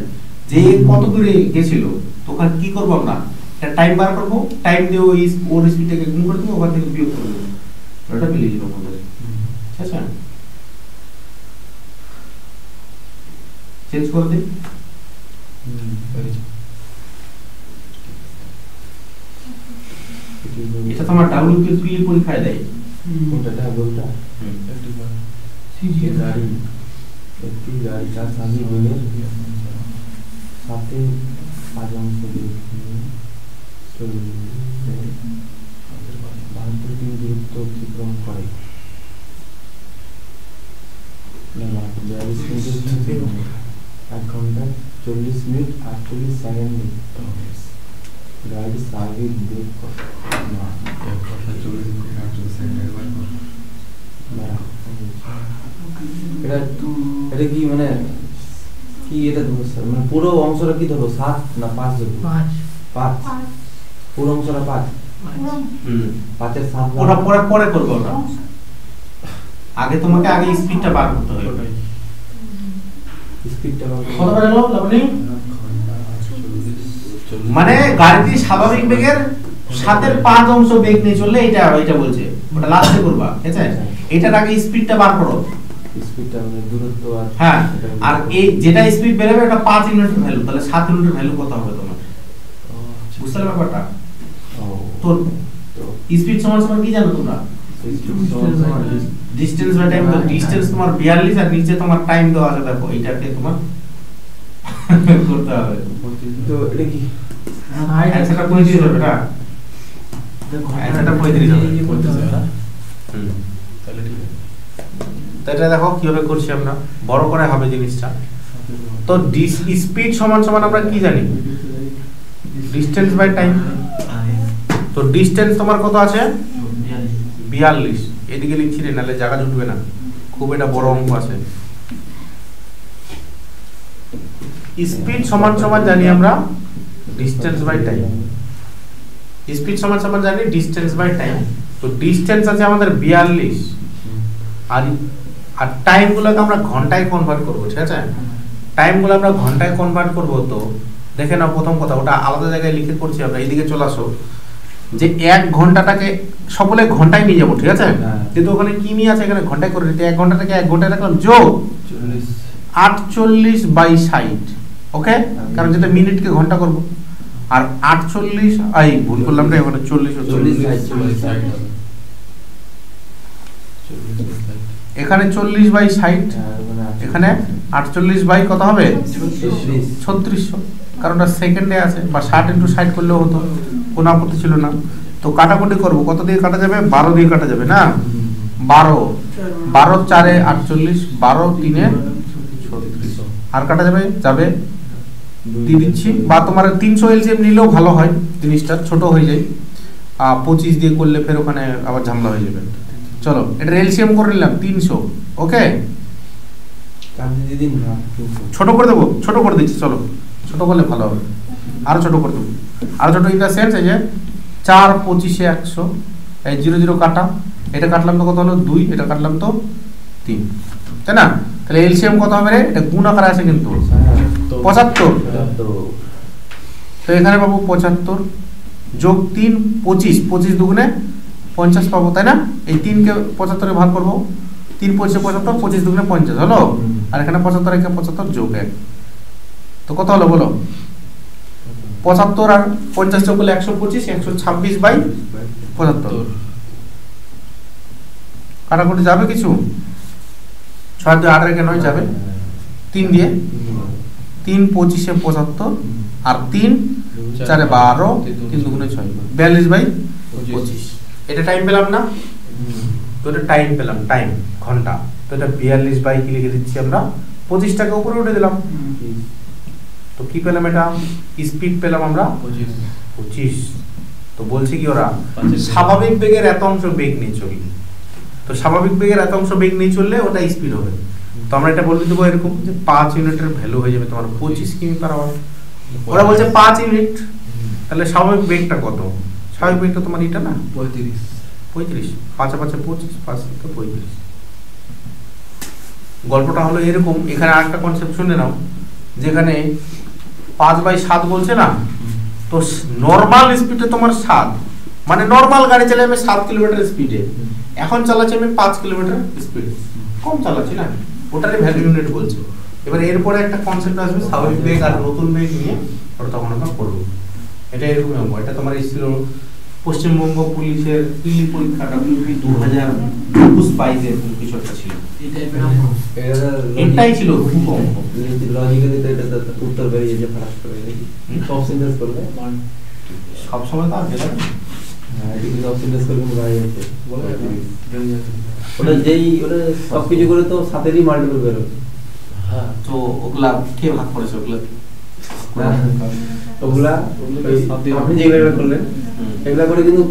যে কত দূরে গেছিল, তো ওখানে কি করব আমরা? এটা টাইম বার করব, টাইম দিয়ে ওই ওর স্পিডটাকে গুণ করে দেব, ওখান থেকে বিয়োগ করে দেব, এটা মিলিয়ে যাবে আমাদের, ঠিক আছে? চেঞ্জ করে দিই। এটা তোমার WPSP পরীক্ষায় দেয়। কোনটা ডাবলটা? একটি গাড়ি কাজ আমি বলে সাথে 5 অংশ দিয়ে দূরত্ব অতিক্রম করে। 1 ঘন্টা 40 মিনিট 48 সেকেন্ড গাড়ি সার্ভিস ব্রেক করে। এটা কি মানে কি এটা ধরো স্যার, মানে পুরো অংশটা কি ধরো 7 না 5 ধরো? 5 পুরো অংশটা 5। 5 এর 7 ওটা পরে করব ওটা। আগে তোমাকে আগে স্পিডটা বার করতে হবে। স্পিডটা কত হলো লাভলি? মানে গাড়িটি স্বাভাবিক বেগের 7 5 অংশ বেগ নিয়ে চললে এটা বলছে, ওটা লাস্টে করবা, ঠিক আছে? এটার আগে স্পিডটা বার করো, স্পিডটা মানে দূরত্ব। আর হ্যাঁ, আর এই যেটা স্পিড বেরোবে ওটা 5 ইউনিটের ভ্যালু, তাহলে 7 ইউনিটের ভ্যালু কত হবে তোমার? বুঝতে পারলে ব্যাপারটা? তো স্পিড সমান সমান কি জানো তোমরা? Distance by time. তো ডিসটেন্স তোমার 42 আর নিচে তোমার টাইম দেওয়া আছে, দেখো এইটাকে তোমার করতে হবে। তো এটা কি আচ্ছা 35 হবে এটা, দেখো এটা 35 হবে। তাহলে ঠিক আছে। তো এটা দেখো কিভাবে করছি আমরা, বড় করে হবে জিনিসটা। তো স্পিড সমান সমান আমরা কি জানি? Distance by time. তো ডিসটেন্স তোমার কত আছে? 42। এদিকে লিখছি রে, নালে জায়গা জুটবে না, খুব এটা বড় অঙ্ক আছে। স্পিড সমান সমান জানি আমরা ডিসটেন্স বাই টাইম। স্পিড সমান সমান জানি ডিসটেন্স বাই টাইম। তো ডিসটেন্স আছে আমাদের 42, আর টাইম গুলোকে আমরা ঘন্টায় কনভার্ট করব, ঠিক আছে? টাইম গুলো আমরা ঘন্টায় কনভার্ট করব। তো দেখে নাও প্রথম কথা, ওটা আলাদা জায়গায় লিখে করছি আমরা। এইদিকে চলে আসো, যে 1 ঘন্টাটাকে সকলে ঘন্টায় নিয়ে যাবো, ঠিক আছে? কিন্তু ওখানে কি নিয়ে আছে, এখানে ঘন্টায় করে দিতে 1 ঘন্টাটাকে 1 ঘন্টায় রাখলাম, যোগ 48/60। ওকে, কারণ যেটা মিনিটকে ঘন্টা করব। আর 48 ভুল করলাম রে, ওখানে 40 এখানে 40/60, এখানে 48 কত হবে? 3600। কারণ ওটা সেকেন্ডে আছে, বা 60 × 60 করলেও হতো, কোনো আপত্তি ছিল না। তো কাটাকুটি করব, কত দিয়ে কাটা যাবে? 12 দিয়ে কাটা যাবে না? 12 4 48, 12 3 36। আর কাটা যাবে দিয়ে দিচ্ছি। বা তোমার 300 এলসিএম নিলেও ভালো হয়, জিনিসটা ছোট হয়ে যায়। 25 দিয়ে করলে ফের ওখানে আবার ঝামেলা হয়ে যাবে। চলো এটা এলসিএম করে নিলাম 300। ওকে, ছোট করে দেবো, ছোট করে দিচ্ছি। চলো ছোট করলে ভালো হবে, আরো ছোট করে দেবো। আর ছোট ইন দ্য সেন্স এই যে 4 25 100, এই 0 0 কাটা, এটা কাটলাম তো কত হলো 2, এটা কাটলাম তো 3, তাই না? তাহলে এলসিএম কত হবে রে? এটা গুণ আকারে আছে কিন্তু 75। তো এখানে পাবো 75 যোগ 3 25, 25 দুগুণে 50 পাবো, তাই না? এই 3 কে 75 এ ভাগ করব, 3 25 75, 25 দুগুণে 50 হলো, আর এখানে 75 একে 75 যোগ 1, তো কত হলো বলো? 75 আর 50 যোগ করলে 125, 126/75। কাটাকুটি যাবে কিছু? 6 2 8 রেখে 9 যাবে, 3 দিয়ে 3 25 এ 75 আর 3 4 এ 12, 3 দুগুণে 6, 42/25। এটা টাইম পেলাম না? তো এটা টাইম পেলাম, টাইম ঘন্টা। তো এটা 42 বাই কি লিখে দিচ্ছি আমরা 25 টাকে উপরে উঠে দিলাম। তো কি পেলাম? এটা স্পিড পেলাম আমরা 25। তো বলছে কি ওরা স্বাভাবিক বেগের এত অংশ বেগ নিয়ে চলবে। তো স্বাভাবিক বেগের এত অংশ বেগ নিয়ে চললে ওটা স্পিড হবে। তো আমরা এটা বলতে দেবো এরকম যে 5 ইউনিটের ভ্যালু হয়ে যাবে তোমার 25 কিমি/আওয়ার। ওরা বলছে 5 ইউনিট, তাহলে স্বাভাবিক বেগটা কত? স্বাভাবিক বেগটা তোমার এটা না 35, 5 5 25, 5 35। গল্পটা হলো এরকম। এখানে আরেকটা কনসেপ্ট শুনে নাও, যেখানে 5/7 বলছে না, তো নরমাল স্পিডে তোমার 7, মানে নরমাল গাড়ি চালাই আমি 7 কিলোমিটার স্পিডে, এখন চালাচ্ছি আমি 5 কিলোমিটার স্পিডে, কম চালাচ্ছি না, ওটারই ভ্যালু ইউনিট বলছে। এবার এরপরে একটা কনসেপ্ট আসবে স্বাভাবিক বেগ আর নতুন বেগ নিয়ে, ওটা তখন আমরা করবো। এটা এরকম হবে। এটা তোমার ছিল পশ্চিমবঙ্গ পুলিশের পিলি পরীক্ষা WP 2022 কিছু একটা ছিল, এটাই ছিল লজিক্যালি তো এটা উত্তর বেরিয়ে যে ফারাক করে দেখি সব সেন্টেন্স করলে সব সময় তো আসবে না। হ্যাঁ, এটা কিন্তু সব সেন্টেন্স করলে বাইরে যাচ্ছে বলে ওটা যেই ওটা সব কিছু করে তো সাথেরই মাল্টিপল বের হচ্ছে। হ্যাঁ, তো ওগুলা কে ভাগ করেছে? ওগুলা আপনি যেভাবে করলেন এগুলা করে কিন্তু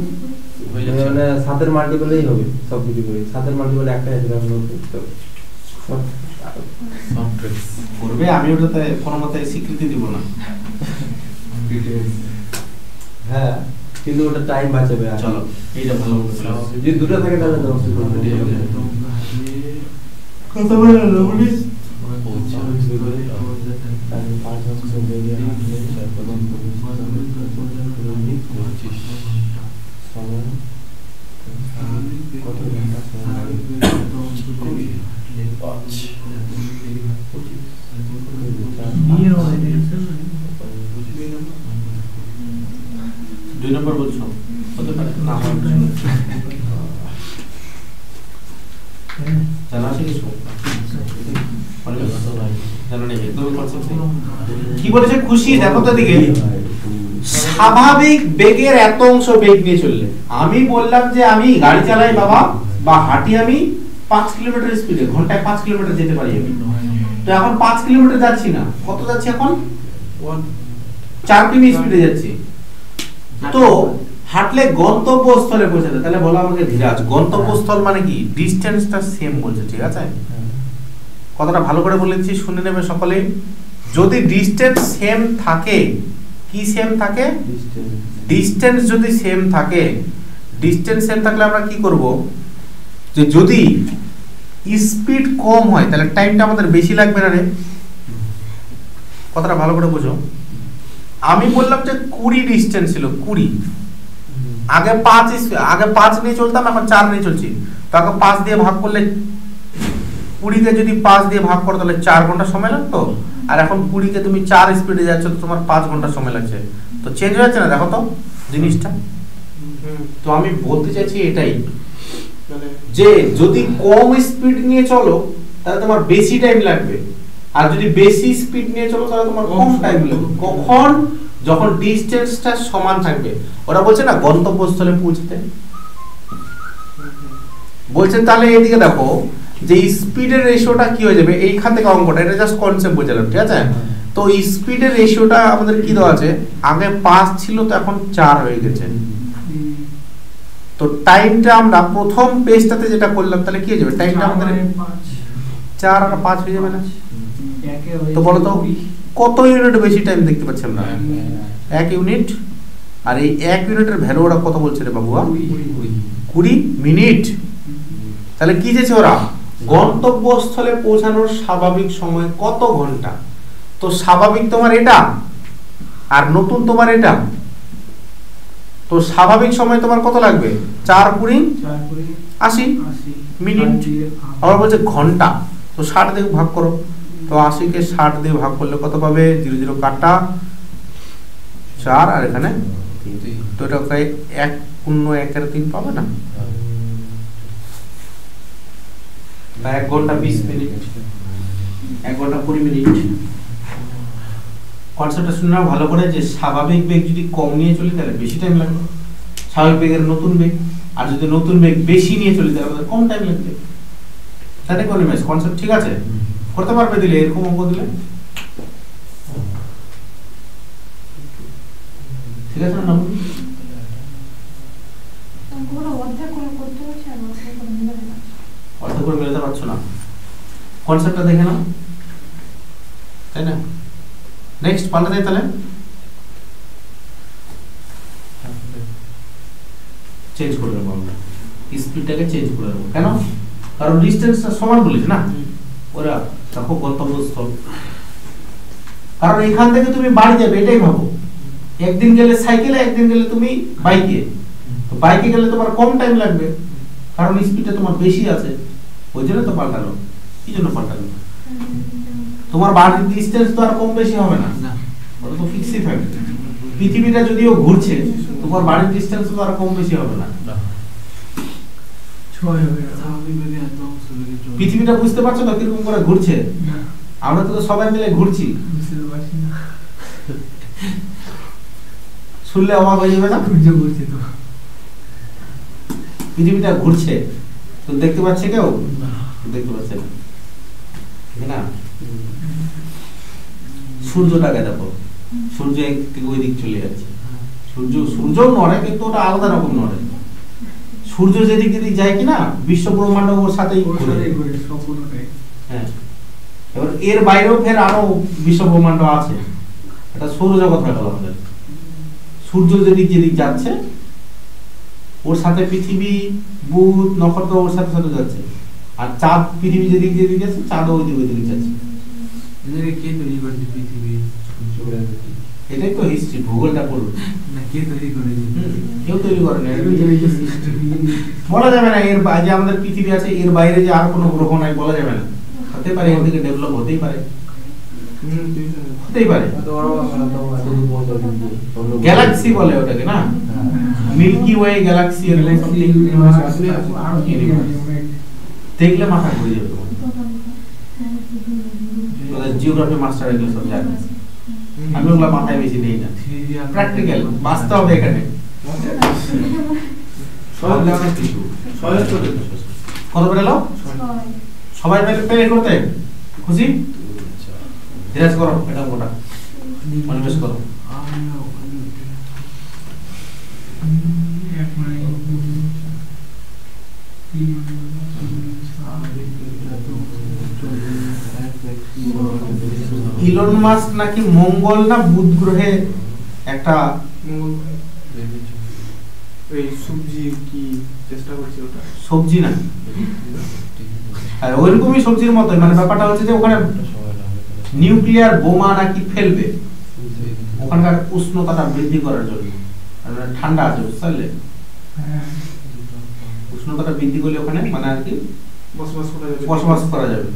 মানে 7 এর মাল্টিপলেই হবে সব কিছু করে। 7 এর মাল্টিপল একটা আছে করবে, আমি ওটাতে কোনো মতে স্বীকৃতি দিব না। হ্যাঁ, কিন্তু ওটা টাইম বাঁচাবে। চলো এইটা ভালো বলছো, যদি দুটো থাকে তাহলে তো কত বড় লবণী দুই নম্বর বলছো হতে পারে না, জানা আছে কিছু? কি বলেছে খুশি? দেখো তো দিকে স্বাভাবিক বেগের এত অংশ বেগ নিয়ে চললে, আমি বললাম যে আমি গাড়ি চালাই বাবা বা হাঁটি আমি 5 কিলোমিটার স্পিডে, ঘন্টায় 5 কিলোমিটার যেতে পারি আমি। তো এখন 5 কিলোমিটার যাচ্ছি না, কত যাচ্ছি এখন? 4 কিমি স্পিডে যাচ্ছি। তো হাঁটলে গন্তব্যস্থলে পৌঁছাতে, তাহলে বলো আমাকে ধীরাজ, গন্তব্যস্থল মানে কি? ডিসটেন্সটা সেম বলছে, ঠিক আছে? কথাটা ভালো করে বলেছি, শুনে নেবে সকলেই। যদি ডিসটেন্স সেম থাকে, কি সেম থাকে? ডিসটেন্স যদি সেম থাকে, ডিসটেন্স সেম থাকলে আমরা কি করব? যে যদি স্পিড কম হয় তাহলে টাইমটা আমাদের বেশি লাগবে না রে? কথাটা ভালো করে বুঝো। আমি বললাম যে 20 ডিসটেন্স ছিল, 20, আগে 5 নিয়ে চলতাম, এখন 4 নিয়ে চলছি। তো আগে 5 দিয়ে ভাগ করলে 20 কে যদি 5 দিয়ে ভাগ করো তাহলে 4 ঘন্টা সময় লাগতো, আর এখন 20 কে তুমি 4 স্পিডে যাচ্ছ তো তোমার 5 ঘন্টা সময় লাগছে। তো চেঞ্জ হয়ে যাচ্ছে না? দেখো তো জিনিসটা। তো আমি বলতে চাইছি এটাই, যে যদি কম স্পিড নিয়ে চলো তাহলে তোমার বেশি টাইম লাগবে, আর যদি বেশি স্পিড নিয়ে চলো তাহলে তোমার কম টাইম লাগবে। কখন? যখন ডিসটেন্সটা সমান থাকবে। ওরা বলছে না গন্তব্যস্থলে পৌঁছতে, বলছেন তাহলে এদিকে দেখো যে স্পিডের রেশিওটা কি হয়ে যাবে, এইখান থেকে অঙ্কটা, এটা জাস্ট কনসেপ্ট বোঝালাম, ঠিক আছে? তো স্পিডের রেশিওটা আমাদের কি দেওয়া আছে? আগে 5 ছিল তো এখন 4 হয়ে গেছে। তো টাইমটা আমরা প্রথম পেজটাতে যেটা করলাম তাহলে কি হয়ে যাবে? টাইমটা আমাদের 4 আর 5 হয়ে যাবে না? তো বলো তো কত ইউনিট বেশি টাইম দেখতে পাচ্ছি আমরা? 1 ইউনিট আর এই 1 ইউনিটের ভ্যালু ওরা কত বলছে রে বাবুয়া? 20 মিনিট। তাহলে কি যেছে ওরা? গন্তব্যস্থলে পৌঁছানোর স্বাভাবিক সময় কত ঘন্টা? তো স্বাভাবিক তোমার এটা আর নতুন তোমার এটা, তো স্বাভাবিক সময় তোমার কত লাগবে? 4 × 80 মিনিট। আবার বলছে ঘন্টা, তো 60 দিয়ে ভাগ করো। তো 80 কে 60 দিয়ে ভাগ করলে কত পাবে? 0 0 কাটা 4 আর এখানে 3, তো এটা 1 × 1 = 3 পাবে না? 1 ঘন্টা 20 মিনিট, 1 ঘন্টা 20 মিনিট। কনসেপ্টটা শুনে নাও ভালো করে, যে স্বাভাবিক বেগ যদি কম নিয়ে চলি তাহলে বেশি টাইম লাগবে, স্বাভাবিক বেগের নতুন বেগ, আর যদি নতুন বেগ বেশি নিয়ে চলি তাহলে আমাদের কম টাইম লাগবে। তাই কোন ম্যাচ কনসেপ্ট ঠিক আছে? করতে পারবে দিলে এরকম অঙ্ক দিলে? ঠিক আছে না? অর্ধ করে মেলাতে পারছো না, কনসেপ্টটা দেখে নাও, তাই না? নেক্সট পাল্টা দেয় তাহলে চেঞ্জ করে দেবো আমরা, স্পিডটাকে চেঞ্জ করে দেবো। কেন? কারণ ডিস্টেন্সটা সমান বলেছে না ওরা, দেখো গন্তব্যস্থল। কারণ এখান থেকে তুমি বাড়ি যাবে এটাই ভাবো, একদিন গেলে সাইকেলে, একদিন গেলে তুমি বাইকে। তো বাইকে গেলে তোমার কম টাইম লাগবে, কারণ স্পিডটা তোমার বেশি আছে, ওই জন্য তো পাল্টালো। কি জন্য পাল্টালো? তোমার বাড়ির ডিস্টেন্স তো আর কম বেশি হবে না, ওটা তো ফিক্সই থাকবে। পৃথিবীটা যদিও ঘুরছে, তোমার বাড়ির ডিস্টেন্স তো আর কম বেশি হবে না। পৃথিবীটা বুঝতে পারছো তো কিরকম করে ঘুরছে? আমরা তো সবাই মিলে ঘুরছি, শুনলে অবাক হয়ে যাবে না? পৃথিবীটা ঘুরছে, তো দেখতে পাচ্ছে কেউ? দেখতে পাচ্ছে না। সূর্যটাকে দেখো, সূর্য এক থেকে ওই দিক চলে যাচ্ছে, সূর্য নড়ে কিন্তু ওটা আলাদা রকম নড়ে। সূর্য যেদিক যেদিক যায় কিনা বিশ্ব ব্রহ্মাণ্ড ওর সাথেই ঘুরে। হ্যাঁ, এবার এর বাইরেও ফের আরো বিশ্ব ব্রহ্মাণ্ড আছে, এটা সৌরজগৎ হয়ে গেল আমাদের। সূর্য যেদিক যেদিক যাচ্ছে ওর সাথে পৃথিবী, বুধ, নক্ষত্র ওর সাথে সাথে যাচ্ছে, আর চাঁদ পৃথিবী যেদিক যেদিক যাচ্ছে চাঁদ ওই দিক যাচ্ছে। কে তৈরি করেছে পৃথিবী? এটাই তো হিস্ট্রি, ভূগোলটা পড়ুন। না, কে তৈরি করেছে? কেউ তৈরি করে না, বলা যাবে না। এর যে আমাদের পৃথিবী আছে, এর বাইরে যে আর কোনো গ্রহ নাই বলা যাবে না। হতে পারে এর থেকে ডেভেলপ হতেই পারে, হতেই পারে। গ্যালাক্সি বলে ওটাকে না, মিল্কি ওয়ে গ্যালাক্সি, দেখলে মাথা ঘুরে যাবে তোমার। জিওগ্রাফি মাস্টার এগুলো সব জানে, আমি ওগুলো মাথায় বেশি নেই না। প্র্যাকটিক্যাল বাঁচতে হবে এখানে। কত বেরোলো? সবাই পেয়ে করতে খুশি? ধীরাজ করো, এটা মোটা পরিবেশ করো। ইলন মাস্ক নাকি মঙ্গল না বুধ গ্রহে একটা এই সবজি কি চেষ্টা করছে, ওটা সবজি না, আর ওইরকমই সবজির মতো। মানে ব্যাপারটা হচ্ছে যে ওখানে নিউক্লিয়ার বোমা নাকি ফেলবে ওখানকার উষ্ণতাটা বৃদ্ধি করার জন্য। ঠান্ডা আছে বুঝতে, উষ্ণতাটা বৃদ্ধি করলে ওখানে মানে আর কি বসবাস করা যাবে।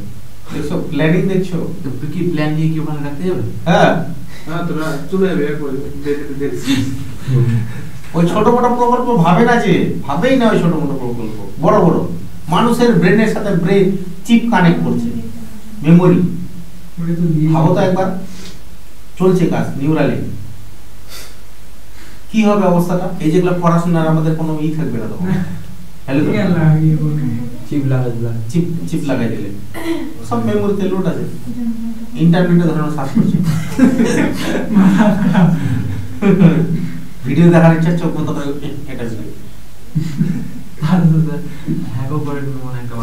দেখছো প্ল্যানিং, দেখছো কি প্ল্যান নিয়ে কি ওখানে রাখতে যাবে? হ্যাঁ, তোরা চলে যাবে। ওই ছোট মোটো প্রকল্প ভাবে না, যে ভাবেই না ওই ছোট মোটো প্রকল্প, বড় বড় মানুষের ব্রেনের সাথে ব্রেন চিপ কানেক্ট করছে, মেমোরি। ভাবো তো একবার, চলছে কাজ নিউরালি, কি হবে অবস্থাটা? এই যেগুলো পড়াশোনার আমাদের কোনো ই থাকবে না তখন। চিপ লাগাই দিলে সব মেমোরিতে লোড আছে, ইন্টারনেটে ধরো সার্চ করছে, ভিডিও দেখার ইচ্ছা চোখ মতো এটা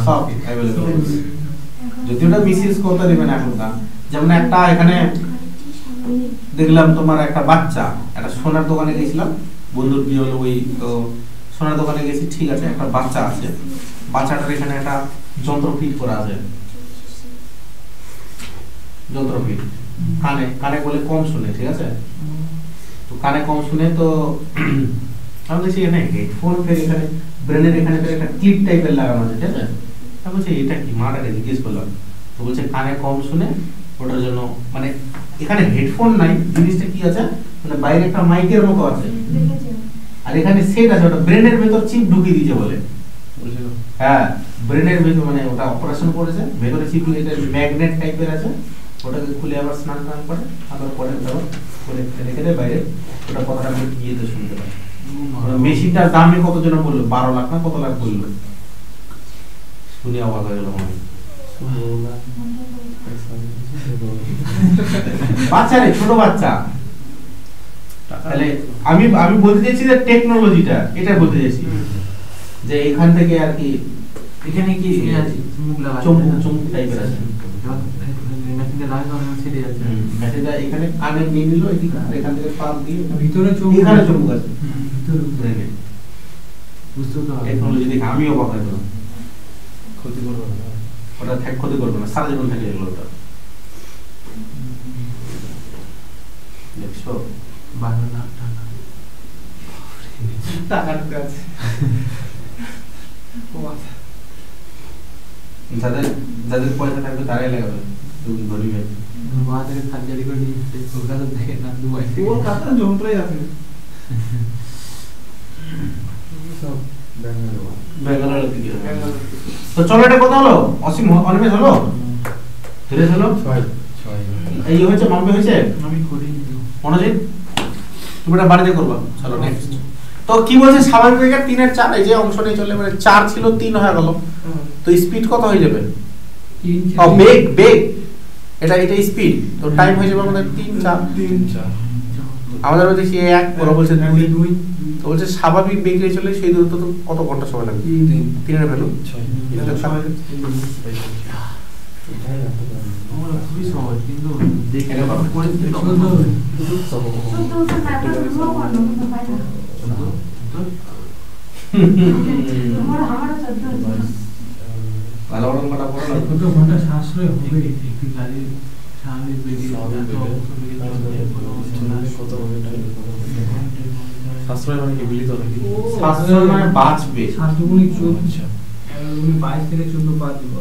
সব অ্যাভেলেবল। যদি ওটা মিসইউজ করতে দেবে না এখনকার। যেমন একটা এখানে দেখলাম তোমার একটা বাচ্চা, একটা সোনার দোকানে গেছিলাম, বন্ধুর বিয়ে হলো, ওই সোনার দোকানে গেছি, ঠিক আছে, একটা বাচ্চা আছে, বাচ্চাটার এখানে একটা যন্ত্র ফিট করা আছে, যন্ত্র ফিট কানে, কানে বলে কম শুনে, ঠিক আছে, তো কানে কম শুনে, তো আমি বলছি এখানে হেডফোন, ফের এখানে ব্রেনের এখানে ফের একটা ক্লিপ টাইপের লাগানো আছে, ঠিক আছে, আমি বলছি এটা কি, মাটাকে জিজ্ঞেস করলাম, তো বলছে কানে কম শুনে ওটার জন্য, মানে এখানে হেডফোন নাই, জিনিসটা কি আছে, মানে বাইরে একটা মাইকের মতো আছে, আর এখানে সেট আছে, ওটা ব্রেনের ভেতর চিপ ঢুকিয়ে দিয়েছে বলে, হ্যাঁ ব্রেনের ভেতর, মানে ওটা অপারেশন করেছে, ভেতরে চিপ ঢুকিয়ে, ম্যাগনেট টাইপের আছে, ওটাকে খুলে আবার স্নান টান করে, আবার পরে করে রেখে দেয় বাইরে, ওটা কথাটা আমি ইয়েতে শুনতে পাই। মেশিনটার দামে কত জন বললো, 12 লাখ না কত লাখ বললো, শুনে অবাক হয়ে গেল আমি। বাচ্চা রে, ছোট বাচ্চা, তাহলে আমি বলতে চাইছি যে টেকনোলজিটা, এটা বলতে চাইছি যে এখান থেকে আর কি, এখানে কি আছে মুখ লাগা, চুমুক টাইপের আছে, মেশিনে লাগা ছেড়ে যাচ্ছে, মেশিনটা এখানে কানে নিয়ে নিল, এখান থেকে পাম্প দিয়ে ভিতরে এখানে চুমুক আছে, ভিতরে বুঝতে তো টেকনোলজি দেখে আমিও অবাক হয়ে গেলাম। ক্ষতি করবে না, ওটা ক্ষতি করবে না, সারা জীবন থাকে এগুলো, ওটা দেখছো 12 লাখ টাকা টাকার কাছে যাদের যাদের পয়সা থাকবে তারাই লাগাবে, তুমি গরিব আছে বাজারে সার্জারি করে নিচ্ছে, কলকাতা থেকে না দুবাই থেকে, কলকাতা যন্ত্রই আছে সব ব্যাঙ্গালোর। ব্যাঙ্গালোর দিকে। তো চলো, এটা কথা হলো, অসীম অনিমেষ হলো, ধীরেশ হলো, 6 এই হয়েছে, মাম্পি হয়েছে, আমি করিনি। মনোজিৎ তুমি এটা বাড়িতে করবা, চলো নেক্সট। তো কি বলছে, স্বাভাবিক বেগের 3 এর 4, এই যে অংশ নিয়ে চলে, মানে 4 ছিল 3 হয়ে গেল, তো স্পিড কত হয়ে যাবে, ও বেগ, এটা স্পিড, তো টাইম হয়ে যাবে আমাদের 3 4, আমাদের বলছে সে 1, ওরা বলছে 2, তো বলছে স্বাভাবিক বেগ নিয়ে চলে সেই দূরত্ব তো কত ঘন্টা সময় লাগবে, 3 এর ভ্যালু 6, আমরা খুবই সহজ, কিন্তু দেখে এটা ভালো। পরিস্থিতি তখন ভালো বড় মাটা পড়া না, কত ঘন্টা সাশ্রয় হবে, একটি গাড়ির স্বাভাবিক বেগে সাশ্রয় মানে কি মিলিত নাকি? সাশ্রয় মানে বাঁচবে, 7 গুণি 14, 11 গুণি 22 থেকে 14 বাদ দিব,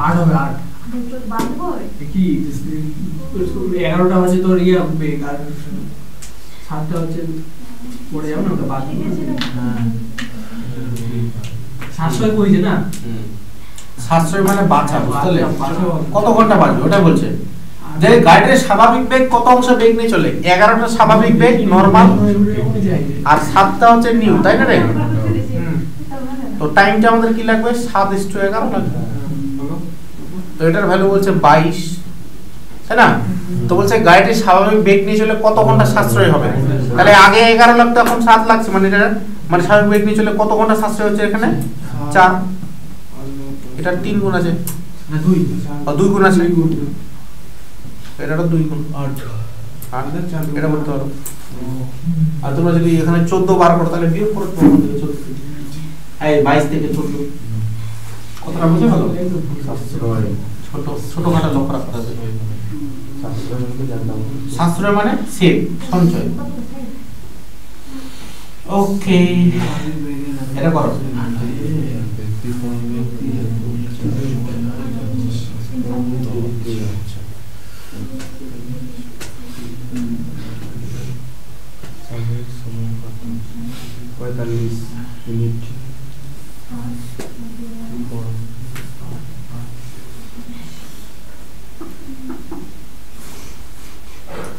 8 হবে, 8 কি 11টা হচ্ছে তোর ইয়ে বেগ, আর 7টা হচ্ছে পড়ে যাবে না, ওটা বাদ দিব, সাশ্রয় কইছে না, সাশ্রয় মানে বাঁচা, বুঝলে কত ঘন্টা বাঁচবে ওটা বলছে, যে গাড়ির স্বাভাবিক বেগ কত অংশ বেগ নিয়ে চলে, 11টা স্বাভাবিক বেগ নরমাল, আর 7টা হচ্ছে নিউ, তাই না রে, তো টাইমটা আমাদের কি লাগবে, 7:11 লাগবে, তো এটার ভ্যালু বলছে 22, তাই না, তো বলছে গাড়িটির স্বাভাবিক বেগ নিয়ে চলে কত ঘন্টা সাশ্রয় হবে, তাহলে আগে 11 লাগতো, এখন 7 লাগছে, মানে এটা মানে স্বাভাবিক বেগ নিয়ে চলে কত ঘন্টা সাশ্রয় হচ্ছে, এখানে 4, এটা 3 গুণ আছে, না 2 2 গুণ আছে, এটা 2 গুণ 8, এটা বলতে পারো, আর তোমরা যদি এখানে 14 বার করো তাহলে বিয়োগ করো, 14 এই 22 থেকে 14, কতটা বুঝে ভালো, ছোট খাটো লক্ষ্য রাখতে হবে, সাশ্রয় মানে সেভ, সঞ্চয়, ওকে এটা করো, মিনিট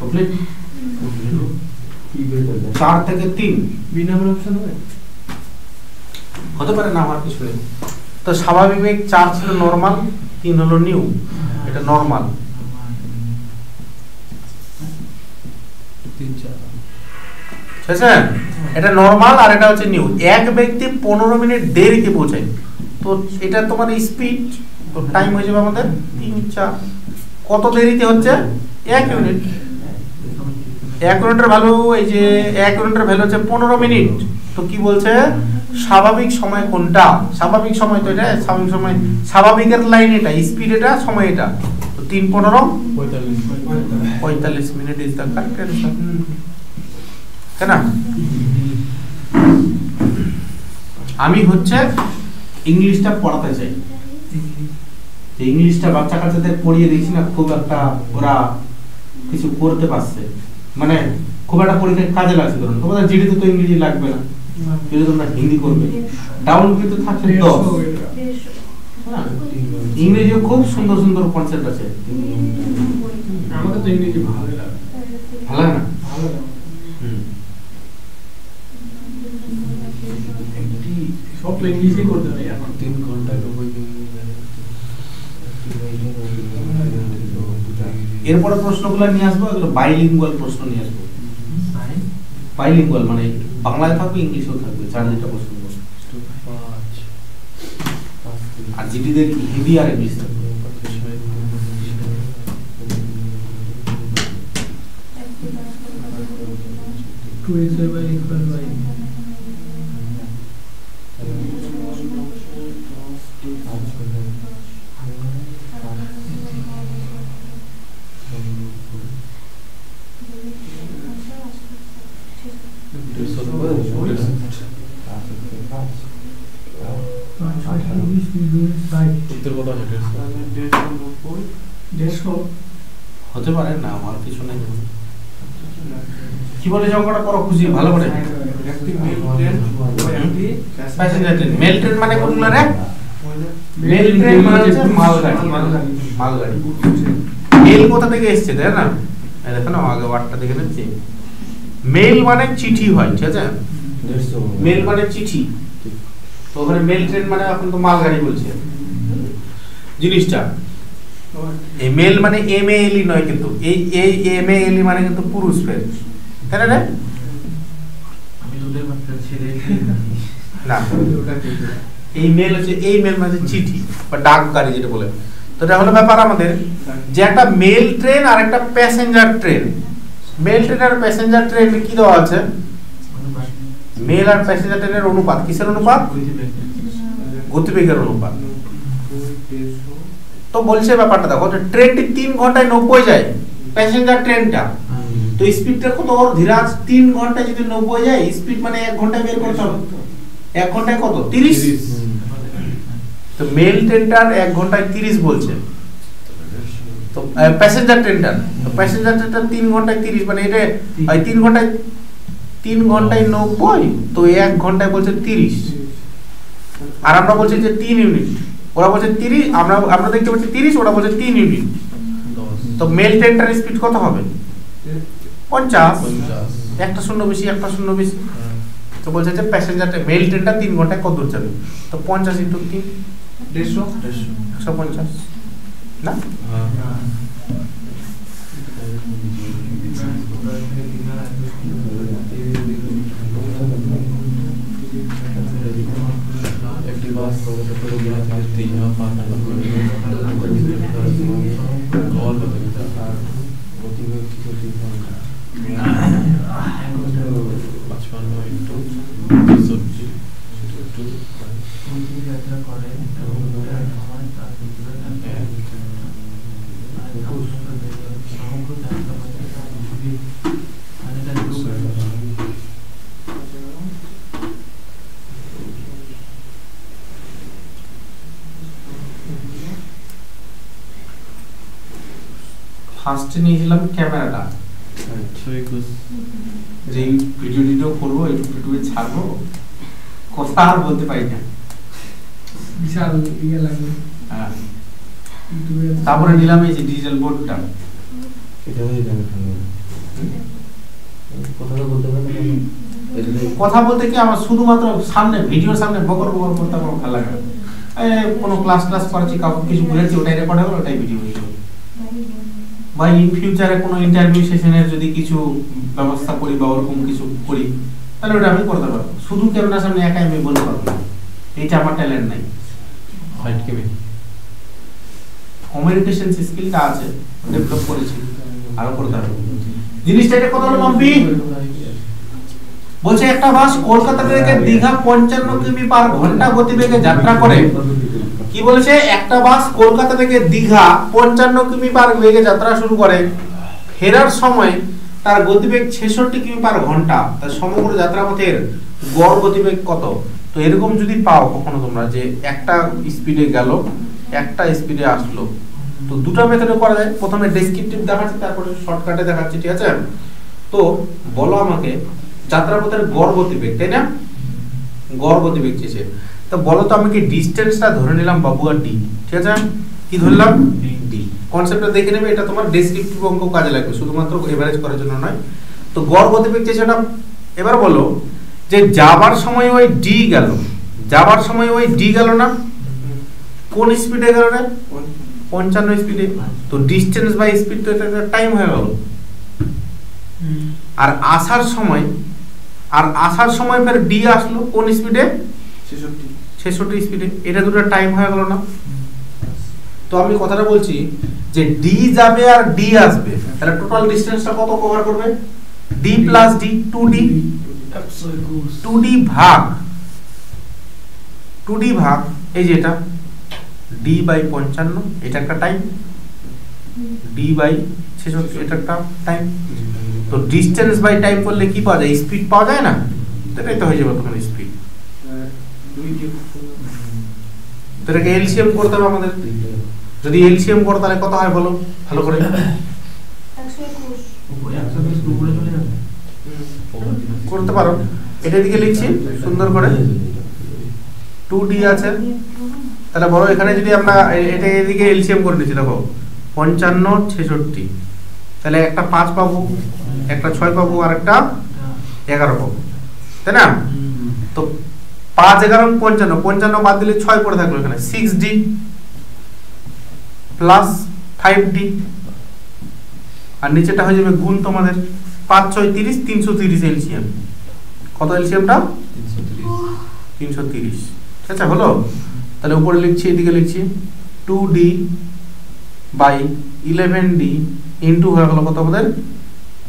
কমপ্লিট, কি বের করবে, 4 থেকে 3 বিনা অপশন হবে, হতে পারে না, আমার কিছু নেই, তো স্বাভাবিক বেগ 4 ছিল নরমাল, 3 হলো নিউ, এটা নরমাল, 3 4 ঠিক আছে, এটা নরমাল আর এটা হচ্ছে নিউ, এক ব্যক্তি 15 মিনিট দেরিতে পৌঁছায়, তো এটা তোমার স্পিড, তো টাইম হয়ে যাবে আমাদের 3 4, কত দেরিতে হচ্ছে, 1 ইউনিট। 1 ইউনিটের ভ্যালু এই যে 1 ইউনিটের ভ্যালু হচ্ছে 15 মিনিট। তো কি বলছে স্বাভাবিক সময় কোনটা? স্বাভাবিক সময় তো এটা, স্বাভাবিক সময় স্বাভাবিকের লাইন এটা, স্পিড এটা, সময় এটা। তো 3 15 45 minute is the correct answer. তাই না? আমি হচ্ছে ইংলিশটা পড়াতে চাই, ইংলিশটা বাচ্চা কাচ্চাদের পড়িয়ে দিচ্ছি না, খুব একটা ওরা কিছু করতে পারছে, মানে খুব একটা পরীক্ষায় কাজে লাগছে। ধরুন তোমাদের জিডিতে তো ইংরেজি লাগবে না, যদি তোমরা হিন্দি করবে, ডাউন কিন্তু থাকছে 10। ইংরেজিও খুব সুন্দর সুন্দর কনসেপ্ট আছে। আমাকে তো ইংরেজি ভালো লাগে। ভালো লাগে না? ভালো লাগে। সব তো ইংলিশে করতে হয় এখন। 3 ঘন্টা 90 মিনিট। এরপরে প্রশ্নগুলো নিয়ে আসবো, এগুলো বাইলিঙ্গুয়াল প্রশ্ন নিয়ে আসবো। বাইলিঙ্গুয়াল মানে বাংলায় থাকবে ইংলিশেও থাকবে, 4-2টা প্রশ্ন। আর জিডিতে হিন্দি আর ইংলিশ থাকবে। হতে পারে না, আমার কিছু নেই। কি বলে অঙ্কটা করো খুশি ভালো করে। প্যাসেঞ্জার ট্রেন, মেল ট্রেন মানে কোনগুলো রে? মেল ট্রেন মানে হচ্ছে মালগাড়ি। মালগাড়ি মেল কোথা থেকে এসেছে তাই না? এই দেখো না, আগে ওয়ার্ডটা দেখে নিচ্ছি। মেল মানে চিঠি হয়, ঠিক আছে? মেল মানে চিঠি। তো ওখানে মেল ট্রেন মানে এখন তো মালগাড়ি বলছে জিনিসটা। এই মেল মানে এমএএলই নয়, কিন্তু এই এমএএলই মানে কিন্তু পুরুষ ফের, তাই না রে? আমি তোদের মাত্র ছেড়ে না, এই মেল হচ্ছে, এই মেল মানে চিঠি বা ডাক গাড়ি যেটা বলে। তো এটা হলো ব্যাপার আমাদের যে একটা মেল ট্রেন আর একটা প্যাসেঞ্জার ট্রেন। মেল ট্রেন আর প্যাসেঞ্জার ট্রেন কি দেওয়া আছে? মেল আর প্যাসেঞ্জার ট্রেনের অনুপাত কিসের অনুপাত? গতিবেগের অনুপাত। তো বলছে ব্যাপারটা দেখো, ট্রেনটি 3 ঘন্টায় 90 যায়, প্যাসেঞ্জার ট্রেনটা। তো স্পিডটা কত ওর? ধীরাজ 3 ঘন্টায় যদি 90 যায়, স্পিড মানে 1 ঘন্টায় বের করতে হবে। 1 ঘন্টায় কত? 30। তো মেল ট্রেনটার 1 ঘন্টায় 30 বলছে। তো প্যাসেঞ্জার ট্রেনটার, তো প্যাসেঞ্জার ট্রেনটা 3 ঘন্টায় 30, মানে এটা 3 ঘন্টায় 90, তো 1 ঘন্টায় বলছে 30। আর আমরা বলছি যে 3 ইউনিট, ওরা বলছে 30, আমরা দেখতে পাচ্ছি 30, ওরা বলছে 3 ইউনিট। তো মেল ট্রেনটার স্পিড কত হবে? 50। একটা শূন্য বেশি, একটা শূন্য বেশি। তো বলছে যে প্যাসেঞ্জার মেল ট্রেনটা 3 ঘন্টায় কত দূর যাবে? তো 50 × 3 150 না? একটি বাস পুরুলিয়া থেকে দীঘা পাটনা করে গল আর গতিবেগ 2 ঘন্টা 55 × 2 যাত্রা করে সময় তার ভিতরে থাকে সমগ্র যাত্রা ফার্স্টে নিয়েছিলাম ক্যামেরাটা, যে ভিডিও করবো, ইউটিউবে ছাড়বো, কথা আর বলতে পারি না, বিশাল ইয়ে লাগবে। হ্যাঁ, তারপরে নিলাম এই যে ডিজিটাল বোর্ডটা। এটা হয়ে যাবে কথাটা বলতে পারলে কথা বলতে কি আমার শুধুমাত্র সামনে ভিডিওর সামনে বকর বকর করতে আমার ভালো লাগে না। কোনো ক্লাস করেছি, কাউকে কিছু বলেছি, ওটাই রেকর্ড হবে, ওটাই ভিডিও হয়ে যাবে। বা ইন ফিউচারে কোনো ইন্টারভিউ সেশনের যদি কিছু ব্যবস্থা করি বা ওরকম কিছু করি, তাহলে ওটা আমি করতে পারবো। শুধু ক্যামেরার সামনে একাই আমি বলতে পারবো না, এইটা আমার ট্যালেন্ট নাই। কমিউনিকেশন স্কিলটা আছে, ডেভেলপ করেছি, আরো করতে হবে জিনিসটা এটা কত হলো মাম্পি বলছে একটা বাস কলকাতা থেকে দীঘা 55 কিমি পার ঘন্টা গতিবেগে যাত্রা করে কি বলেছে একটা বাস কলকাতা থেকে দীঘা 55 কিমি পার বেগে যাত্রা শুরু করে ফেরার সময় তার গতিবেগ 66 কিমি পার ঘন্টা তার সমগ্র যাত্রাপথের গড় গতিবেগ কত তো এরকম যদি পাও কখনো তোমরা যে একটা স্পিডে গেল একটা স্পিডে আসলো তো দুটো মেথডে করা যায় প্রথমে ডেসক্রিপটিভ দেখাচ্ছি তারপরে শর্টকাটে দেখাচ্ছি ঠিক আছে তো বলো আমাকে যাত্রাপথের গড় গতিবেগ তাই না গড় গতিবেগ চেয়েছে তো বলো তো আমি কি ডিসটেন্সটা ধরে নিলাম বাবু আর ডি ঠিক আছে কি ধরলাম ডি কনসেপ্টটা দেখে নেবে এটা তোমার ডেসক্রিপটিভ অঙ্ক কাজে লাগবে শুধুমাত্র এভারেজ করার জন্য নয় তো গড় গতিবেগ চেয়েছে এটা এবার বলো যে যাবার সময় ওই ডি গেল যাবার সময় ওই ডি গেল না কোন স্পিডে গেল রে 55 স্পিডে তো ডিসটেন্স বাই স্পিড তো এটা টাইম হয়ে গেল আর আসার সময় ফের ডি আসলো কোন স্পিডে 66 স্পিডে এটা দুটো টাইম হয়ে গেল না তো আমি কথাটা বলছি যে ডি যাবে আর ডি আসবে তাহলে টোটাল ডিসটেন্সটা কত কভার করবে D plus D 2d 2d ভাগ এই যে এটা d বাই 55 এটা একটা টাইম d বাই 66 এটা একটা টাইম তো ডিসটেন্স বাই টাইম করলে কি পাওয়া যায় স্পিড পাওয়া যায় না এটাই তো হয়ে যাবে তখন স্পিড তো এটাকে এলসিএম করতে হবে আমাদের যদি এলসিএম করো তাহলে কত হয় বলো ভালো করে 121 করতে পারো এটা দিকে লিখছি সুন্দর করে 2d আছে তাহলে বড় এখানে যদি আমরা এটা এদিকে এলসিএম করে নিচ্ছি দেখো 55 66 তাহলে একটা 5 পাবো একটা 6 পাবো আর একটা 11 পাবো তাই না তো 5 11 55 55 বাদ দিলে 6 পড়ে থাকলো এখানে 6d প্লাস 5d আর নিচেটা হয়ে যাবে গুণ তোমাদের 5 6 30 330 এলসিএম কত এলসিএমটা 330 ঠিক আছে হলো তাহলে উপরে লিখছি এদিকে লিখছি 2d বাই 11d ইনটু হয়ে গেল কত আমাদের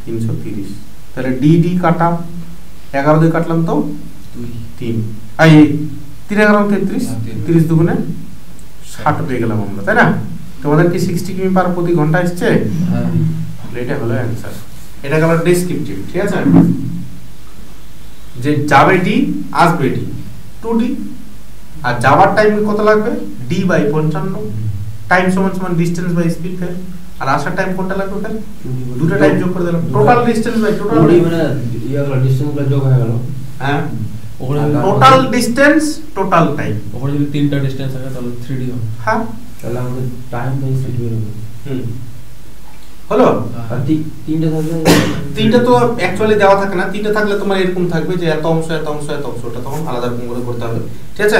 330 তাহলে dd কাটা 11 দিয়ে কাটলাম তো 3 আই 3 11 33 30 দুগুণে 60 পেয়ে গেলাম আমরা তাই না তোমাদের কি 60 কিমি পার প্রতি ঘন্টা আসছে হ্যাঁ এটা হলো অ্যানসার এটা হলো ডেসক্রিপটিভ ঠিক আছে যে যাবে d আসবে d 2d আর যাওয়ার টাইম কত লাগবে d বাই 55 টাইম সমান সমান ডিসটেন্স বাই স্পিড ফের আর আসার টাইম কোনটা লাগবে ফের দুটো টাইম যোগ করে দিলাম টোটাল ডিসটেন্স বাই টোটাল মানে ইয়াগুলো ডিসটেন্সগুলো যোগ হয়ে গেল হ্যাঁ ওখানে টোটাল ডিসটেন্স টোটাল টাইম ওখানে যদি তিনটা ডিসটেন্স থাকে তাহলে 3d হবে হ্যাঁ তাহলে আমাদের টাইম বাই স্পিড বের হবে হলো আর তিনটা থাকলে তিনটা তো অ্যাকচুয়ালি দেওয়া থাকে না তিনটা থাকলে তোমার এরকম থাকবে যে এত অংশ এত অংশ এত অংশটা তখন আলাদা রকম করে করতে হবে ঠিক আছে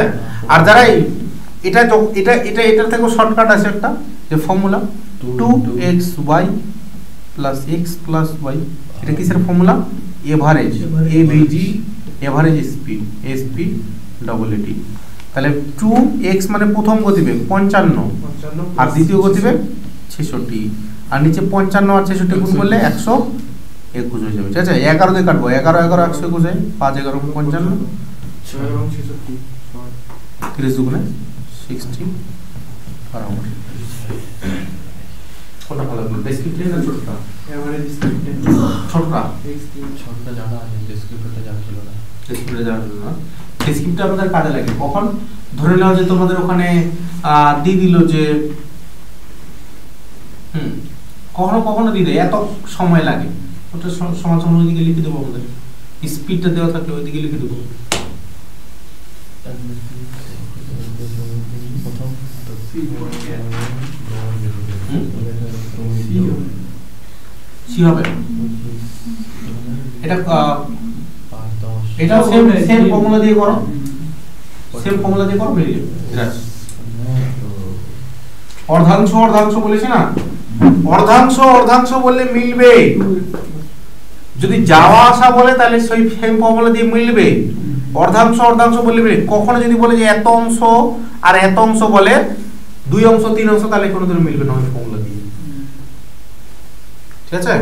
আর যারা এটা এটার থেকে শর্টকাট আছে একটা যে ফর্মুলা 2xy + x + y এটা কিসের formula average avg average speed sp double এটি তাহলে 2x মানে প্রথম গতিবেগ 55 আর দ্বিতীয় গতিবেগ 66 আর নিচে 55 আর 66 গুণ করলে 121 হয়ে যাবে ঠিক আছে 11 দিয়ে কাটবো 11 11 121 হয় 5 11 55 6 এবং 66 30 দুগুণে 60 আর আমার কোনটা ভালো লাগলো ডেসক্রিপটিভ না ছোটটা এভারেজ স্পিড ছোটটা ছোটটা জানা আছে ডেসক্রিপটরটা জানা ছিল না ডেসক্রিপটিভ জানা ছিল না ডেসক্রিপটিভ আমাদের কাজে লাগে কখন ধরে নাও যে তোমাদের ওখানে দিয়ে দিল যে কখনো দিয়ে দেয় এত সময় লাগে ওটা সমান সমান ওইদিকে লিখে দেবো আমাদের স্পিডটা দেওয়া থাকলে ওইদিকে লিখে দেবো সি হবে এটা এটাও সেম ফর্মুলা দিয়ে করো মিলে যাবে অর্ধাংশ বলেছে না অর্ধাংশ বললে মিলবে যদি যাওয়া আসা বলে তাহলে সেই সেম ফর্মুলা দিয়ে মিলবে অর্ধাংশ বললে মিলবে কখনো যদি বলে যে এত অংশ আর এত অংশ বলে 2 অংশ 3 অংশ তাহলে কোনোদিন মিলবে না ফর্মুলা দিয়ে ঠিক আছে?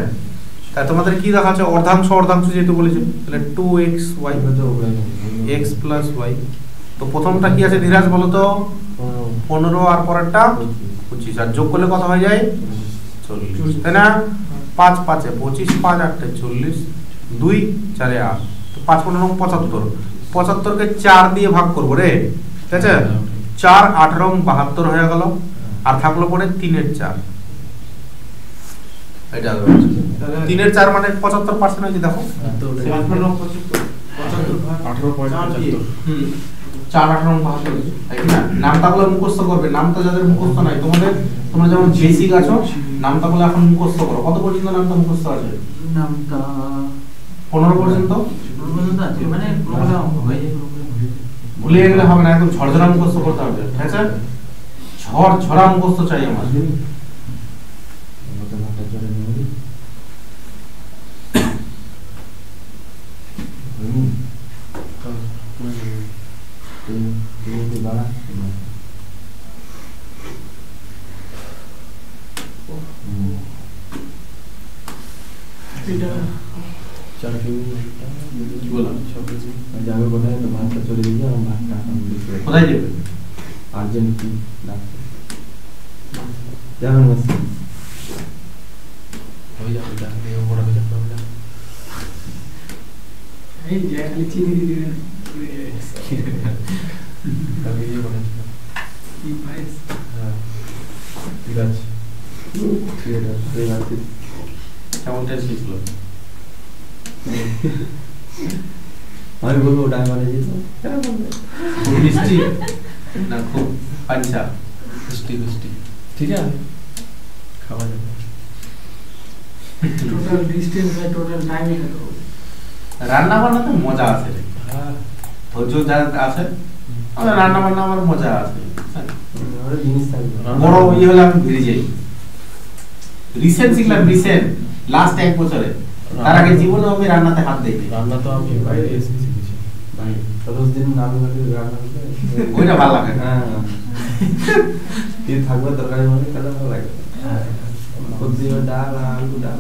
তাই তোমাদের কি দেখা আছে, অর্ধাংশ অর্ধাংশ যেহেতু বলেছে, তাহলে 2xy x প্লাস y। তো প্রথমটা কি আছে ধীরাজ বলো তো? 15 আর পরেরটা 25, আর যোগ করলে কত হয়ে যায়? 40, তাই না? 5 5 25, 5 8 40, 2 4 8, তো 5 15 75, 75 কে 4 দিয়ে ভাগ করবো রে, ঠিক আছে? 4 8 72 হয়ে গেল, আর থাকলো পরে 3 এর 4, এটা 3 এর 4 মানে 75% হয়েছে। দেখো 4 8 72, তাই না? নামটাগুলো মুখস্থ করবে, নামটা যাদের মুখস্থ নাই, তোমরা যেমন বেসিক আছো, নামটাগুলো এখন মুখস্থ করো। কত পর্যন্ত নামটা মুখস্থ আছে? নামটা 15 পর্যন্ত আছে, মানে ভুলে গেলে হবে না, একদম ঝরঝরা মুখস্থ করতে হবে, ঠিক আছে? ঝরঝরা মুখস্থ চাই আমার। কোথায় যাবে? আর্জেন্টিনা এই যে খালি চিনি দিয়ে দিবেন কি পাইস। ঠিক আছে, কেমন টেস্ট ছিল? আমি বলবো ওটা মানে যেত খুব মিষ্টি না খুব আচ্ছা? মিষ্টি ঠিক আছে, খাওয়া যাবে। Total distance by total timing কত? রান্না বান্নাতে মজা আছে রে, হ্যাঁ ধৈর্য যা আছে, আমার রান্না বান্না আমার মজা আছে। জিনিস থাকবে বড় ইয়ে হলে আমি ঘুরে যাই। রিসেন্ট শিখলাম, রিসেন্ট লাস্ট 1 বছরে, তার আগে জীবনে আমি রান্নাতে হাত দেইনি। রান্না তো আমি বাইরে এসে শিখেছি। রোজ দিন নামি বাড়ি রান্না করতে ওইটা ভালো লাগে। হ্যাঁ থাকবে তরকারি মানে খেতে ভালো লাগে। সবজি ডাল আলু ডাল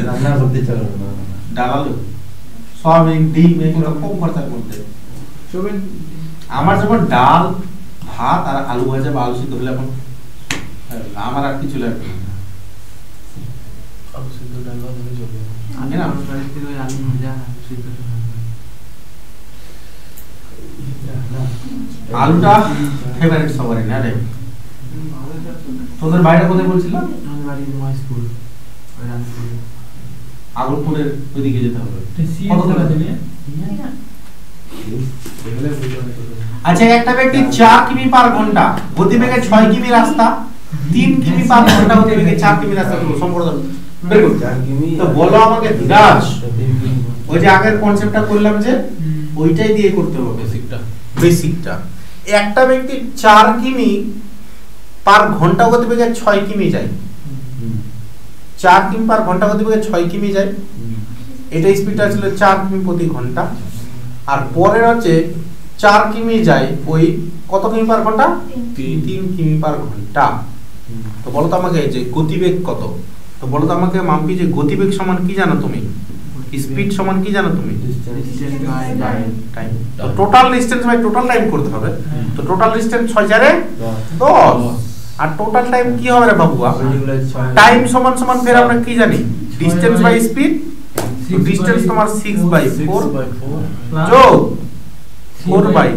রান্না করতে চলো না, ডাল আলু সয়াবিন ডিম এগুলো কম খরচার মধ্যে। আমার যেমন ডাল ভাত আর আলু ভাজা বা আলু সিদ্ধ হলে এখন আমার আর কিছু লাগবে না। আলু সিদ্ধ ডাল ভাত হলে চলবে। আমি না বাড়িতে ওই আলু ভাজা সিদ্ধ আলুটা ফেভারিট সবারই না রে। তোদের বাইরে কোথায় বলছিলাম? আমার বাড়ি মহেশপুর, ওই রামপুর। আগরপুরের ওইদিকে যেতে হবে। কত টাকা দিলে? আচ্ছা, একটা ব্যক্তি 4 কিমি পার ঘন্টা গতিবেগে 6 কিমি রাস্তা, 3 কিমি পার ঘন্টা গতিবেগে 4 কিমি রাস্তা সম্পূর্ণ বের করতে। তো বলো আমাকে ধীরাজ, ওই যে আগের কনসেপ্টটা করলাম যে ওইটাই দিয়ে করতে হবে বেসিকটা। একটা ব্যক্তি 4 কিমি পার ঘন্টা গতিবেগে 6 কিমি যায়, 4 কিমি পার ঘন্টা গতিবেগে 6 কিমি যায়, এটা স্পিডটা ছিল 4 কিমি প্রতি ঘন্টা। আর পরের হচ্ছে 4 কিমি যায় ওই কত কিমি পার ঘন্টা? 3 কিমি পার ঘন্টা। তো বলো তো আমাকে যে গতিবেগ কত? তো বলো তো আমাকে মাম্পি যে গতিবেগ সমান কি জানো তুমি? স্পিড সমান কি জানো তুমি? টাইম। তো total distance by total time করতে হবে। তো টোটাল ডিসটেন্স 6 4 10, আর টোটাল টাইম কি হবে রে বাবুয়া? টাইম সমান সমান ফের আমরা কি জানি? Distance by speed. তো ডিসটেন্স তোমার 6/4 যোগ 4/3।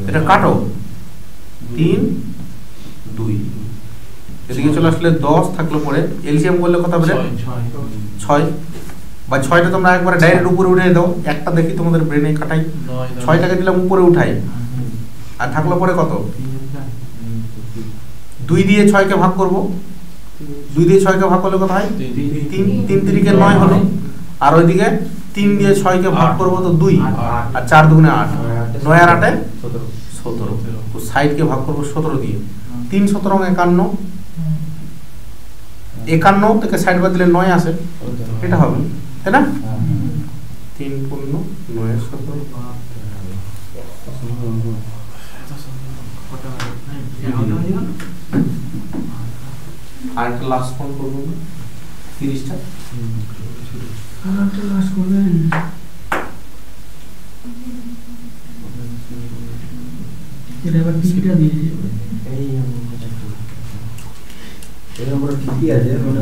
এটা কাটো 3 2, এদিকে চলে আসলে 10 থাকলো পরে এলসিএম করলে কত হবে? 6 বা 6টা তোমরা একবারে ডাইরেক্ট উপরে উঠিয়ে দাও। একটা দেখি তোমাদের ব্রেনে কাটাই। 6টাকে দিলাম উপরে উঠাই, আর থাকলো পরে কত? 2 দিয়ে 6 কে ভাগ করব। 2 দিয়ে 6 কে ভাগ করলে কত হয়? 3 3 3 কে 9 হলো। আর ওইদিকে 3 দিয়ে 6 কে ভাগ করব তো 2, আর 4 দুগুণে 8, 9 আর 8 17। তো সাইড কে ভাগ করব 17 দিয়ে। 3 17 51, 51 থেকে সাইড বাদ দিলে 9 আসে, এটা হবে তাই না? 3 পূর্ণ 9 17। আর একটা লাস্ট ফোন করবো না 30টা আর একটা লাস্ট করবেন এটা আবার তিনটা দিয়ে যাবে এই এই নম্বরটা ঠিকই আছে মানে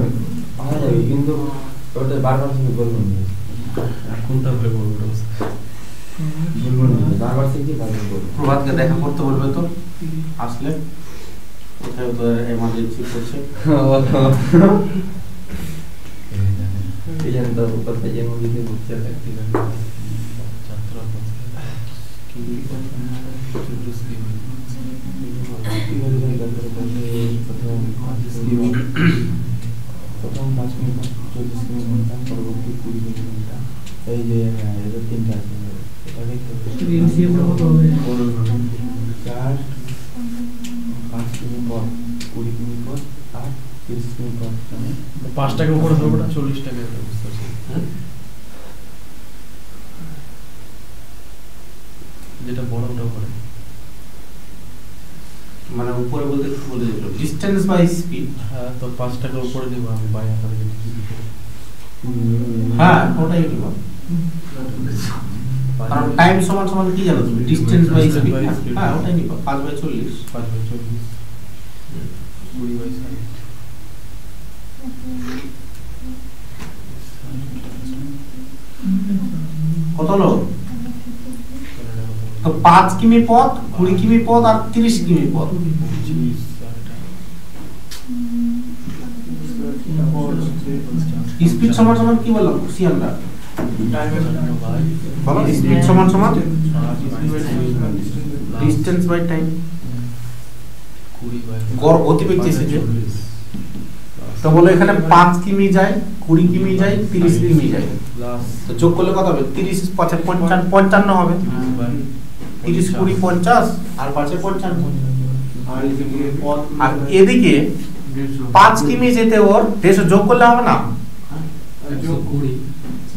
পাওয়া যাবে কিন্তু ওটা বারবার তুমি বলবো না কোনটা করে বলবো বলবো না বারবার থেকে বারবার বলবো প্রভাতকে দেখা করতে বলবে তো আসলে কোথায় তো এমার্জেন্সি করছে এই জানেন তো কোথায় যেন দিতে বুঝতে থাকতে ছাত্র প্রথম 5 মিনিট 40 মিনিট পরবর্তী 20 মিনিট এই যে এর তিনটা আছে এটা দেখতে এমসিএম কত হবে 4 5 মিনিট পর 20 মিনিট পর আর 30 মিনিট পর 5 টাকা উপরে ধরবো না 40 টাকা বুঝতে পারছি যেটা বড় ওটা করে মানে উপরে বলতে কি বলে দিল ডিসটেন্স বাই স্পিড হ্যাঁ তো 5 টাকা উপরে দেব আমি বাই আকারে দিতে হ্যাঁ ওটাই দিব কারণ টাইম সমান সমান কি জানো তুমি ডিসটেন্স বাই স্পিড হ্যাঁ ওটাই নিবা 5/40 5/40 20/60 কত হলো তো 5 কিমি পথ 20 কিমি পথ আর 30 কিমি পথ স্পিড সমান সমান কি বললাম খুশি আমরা বলো স্পিড সমান সমান ডিসটেন্স বাই টাইম গড় গতিবেগ এসেছে তো বলো এখানে 5 কিমি যায় 20 কিমি যায় 30 কিমি যায় তো যোগ করলে কত হবে 30 55 হবে 30 20 50 আর 5 55 আর এদিকে 5 কিমি যেতে ওর 150 যোগ করলে হবে না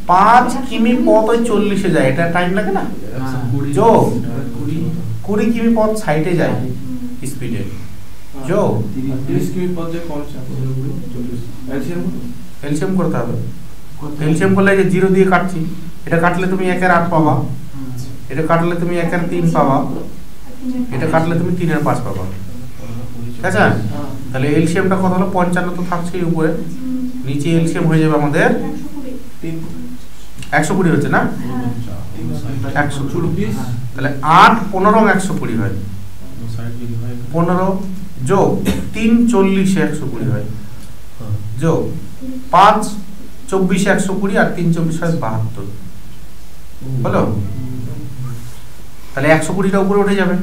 5 কিমি পথ ওই 40 এ যায় এটা টাইম লাগে না যোগ 20 কিমি পথ সাইডে যায় স্পিডে যোগ 30 কিমি পথে 50 এলসিএম করতে হবে এলসিএম করলে যে 0 দিয়ে কাটছি এটা কাটলে তুমি 1 এর 8 পাবা এটা কাটলে তুমি 1 এর 3 পাবা এটা কাটলে তুমি 3 এর 5 পাবা ঠিক আছে তাহলে এলসিএমটা কত হলো 55 তো থাকছেই উপরে নিচে এলসিএম হয়ে যাবে আমাদের 120 হচ্ছে না 120 তাহলে 8 15 120 হয় 15 যোগ 3 40 120 হয় যোগ 5 24 120 আর 3 24 হয় 72 হলো তাহলে 120টা উপরে উঠে যাবে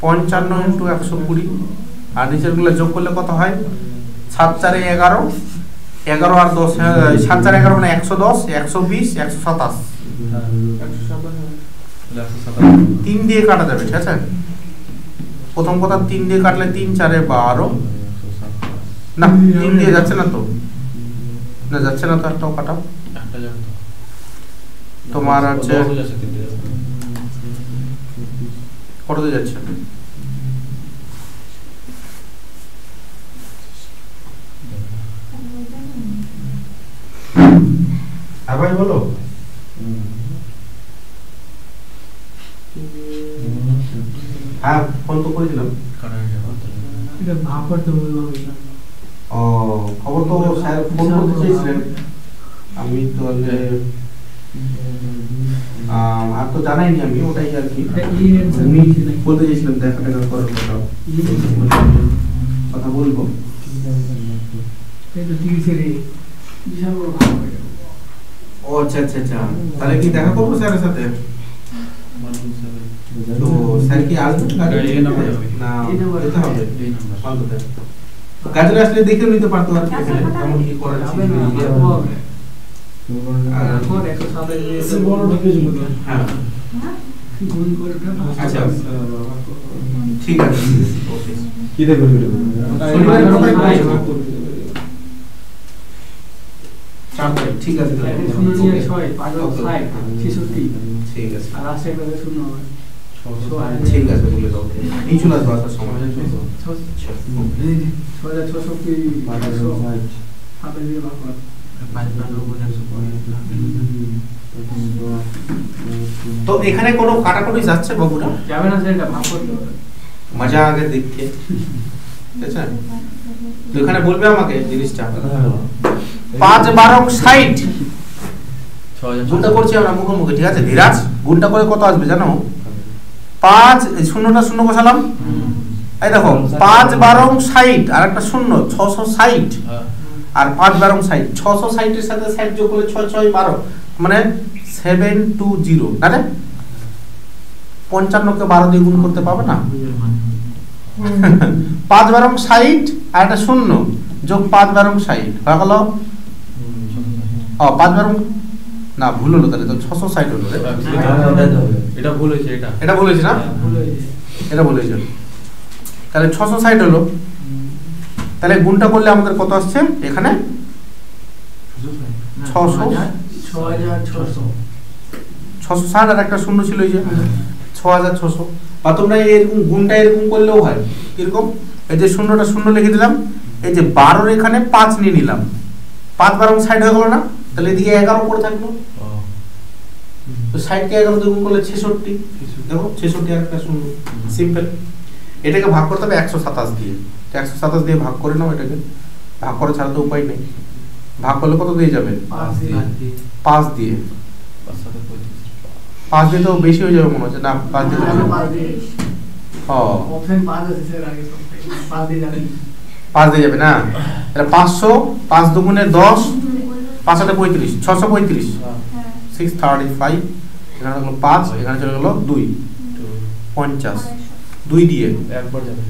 55 ইনটু 120 আর নিচের গুলো যোগ করলে কত হয় 7 4 11 11 আর 10 7 4 11 মানে 110 120 127 3 দিয়ে কাটা যাবে ঠিক আছে প্রথম কথা 3 দিয়ে কাটলে 3 4 12 না 3 দিয়ে যাচ্ছে না তো না যাচ্ছে না তো একটাও কাটাও একটা যাবে তোমার আছে কত দিয়ে যাচ্ছে আবার বলো হ্যাঁ ফোন তো করেছিলাম এটা ভাপর তো বলবো ও খবর তো স্যার ফোন করতে চেয়েছিলেন আমি তো আর তো জানাইনি আমি ওটাই আর কি উনি বলতে চেয়েছিলাম দেখা টাকা করার কথা বলবো এই তো 30 এর বিশাল বড় ভাব হয়ে গেল ও আচ্ছা আচ্ছা আচ্ছা তাহলে কি দেখা করবো স্যারের সাথে তো স্যার কি আসবে গাড়ি না যেতে হবে পাল্টাতে গাজরে আসলে দেখে নিতে পারতো আর কি কেমন কি করা যাবে এখন 107 এর বড় ঢুকে যাবে হ্যাঁ গুণ করে আচ্ছা ঠিক আছে ওকে কি দেখো ঠিক আছে শুনুন 6 5 6 66 ঠিক আছে আর আসে গেলে শূন্য হবে ঠিক আছে বলে দাও, এই চলে আসবে আসার সময়। 6,600 কি 500 হাফের দিয়ে ভাগ কর। তো এখানে কোনো কাটাকুটি যাচ্ছে বাবুরা? যাবে না, সেটা ভাগ করতে হবে। মজা আগে দেখতে, ঠিক আছে? তো এখানে বলবে আমাকে জিনিসটা 5 12 60 গুণটা করছি আমরা মুখোমুখি, ঠিক আছে? ধীরাজ গুণটা করে কত আসবে জানো? 5 শূন্যটা শূন্য বসালাম, এই দেখো 5 12 60 আর একটা শূন্য 660, আর 5 12 60 660 এর সাথে 60 যোগ করলে 6 6 12 মানে 720, না রে? 55 কে 12 দিয়ে গুণ করতে পাবে না? 5 12 60 আর একটা শূন্য যোগ 5 12 60 হয়ে গেল 5 12 না ভুল হলো, তাহলে তো 660 হলো রে। এটা ভুল হয়েছে, এটা ভুল হয়েছে না? এটা ভুল হয়েছে, তাহলে 660 হলো। তাহলে গুণটা করলে আমাদের কত আসছে এখানে? 660 আর একটা শূন্য ছিল, এই যে 6600। বা তোমরা এরকম গুণটা এরকম করলেও হয়, এরকম এই যে শূন্যটা শূন্য লিখে দিলাম, এই যে 12 এখানে 5 নিয়ে নিলাম, 5 12 60 হয়ে গেল না? তাহলে এদিকে 11 পড়ে থাকলো, তো 60 কে 11 দিয়ে গুণ করলে 66, দেখো 66 আর একটা শূন্য, সিম্পল। এটাকে ভাগ করতে হবে 127 দিয়ে, 127 দিয়ে ভাগ করে নাও, এটাকে ভাগ করা ছাড়া তো উপায় নেই। ভাগ করলে কত দিয়ে যাবে? 5 দিয়ে। 5 দিয়ে তো বেশি হয়ে যাবে মনে হচ্ছে না? 5 দিয়ে অপশন 5 আছে স্যার, আগে 5 দিয়ে যাবে, 5 দিয়ে যাবে না? তাহলে 500 5 দুগুণে 10, 5 হাতে 35, 635, 635, এখানে হলো 5, এখানে চলে গেল 2, 50, 2 দিয়ে একবার যাবে,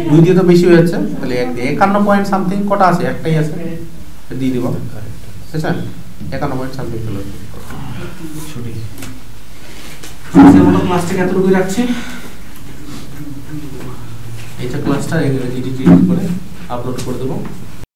2 দিয়ে তো বেশি হয়ে যাচ্ছে, তাহলে 1 দিয়ে 51 পয়েন্ট সামথিং কটা আছে? একটাই আছে, দিয়ে দিব, ঠিক আছে? 51 পয়েন্ট সামথিং চলে আসবে। ছুটি আজকের মতো ক্লাসটাকে এতটুকুই রাখছি। এইটা ক্লাসটা এডিট করে আপলোড করে দেবো।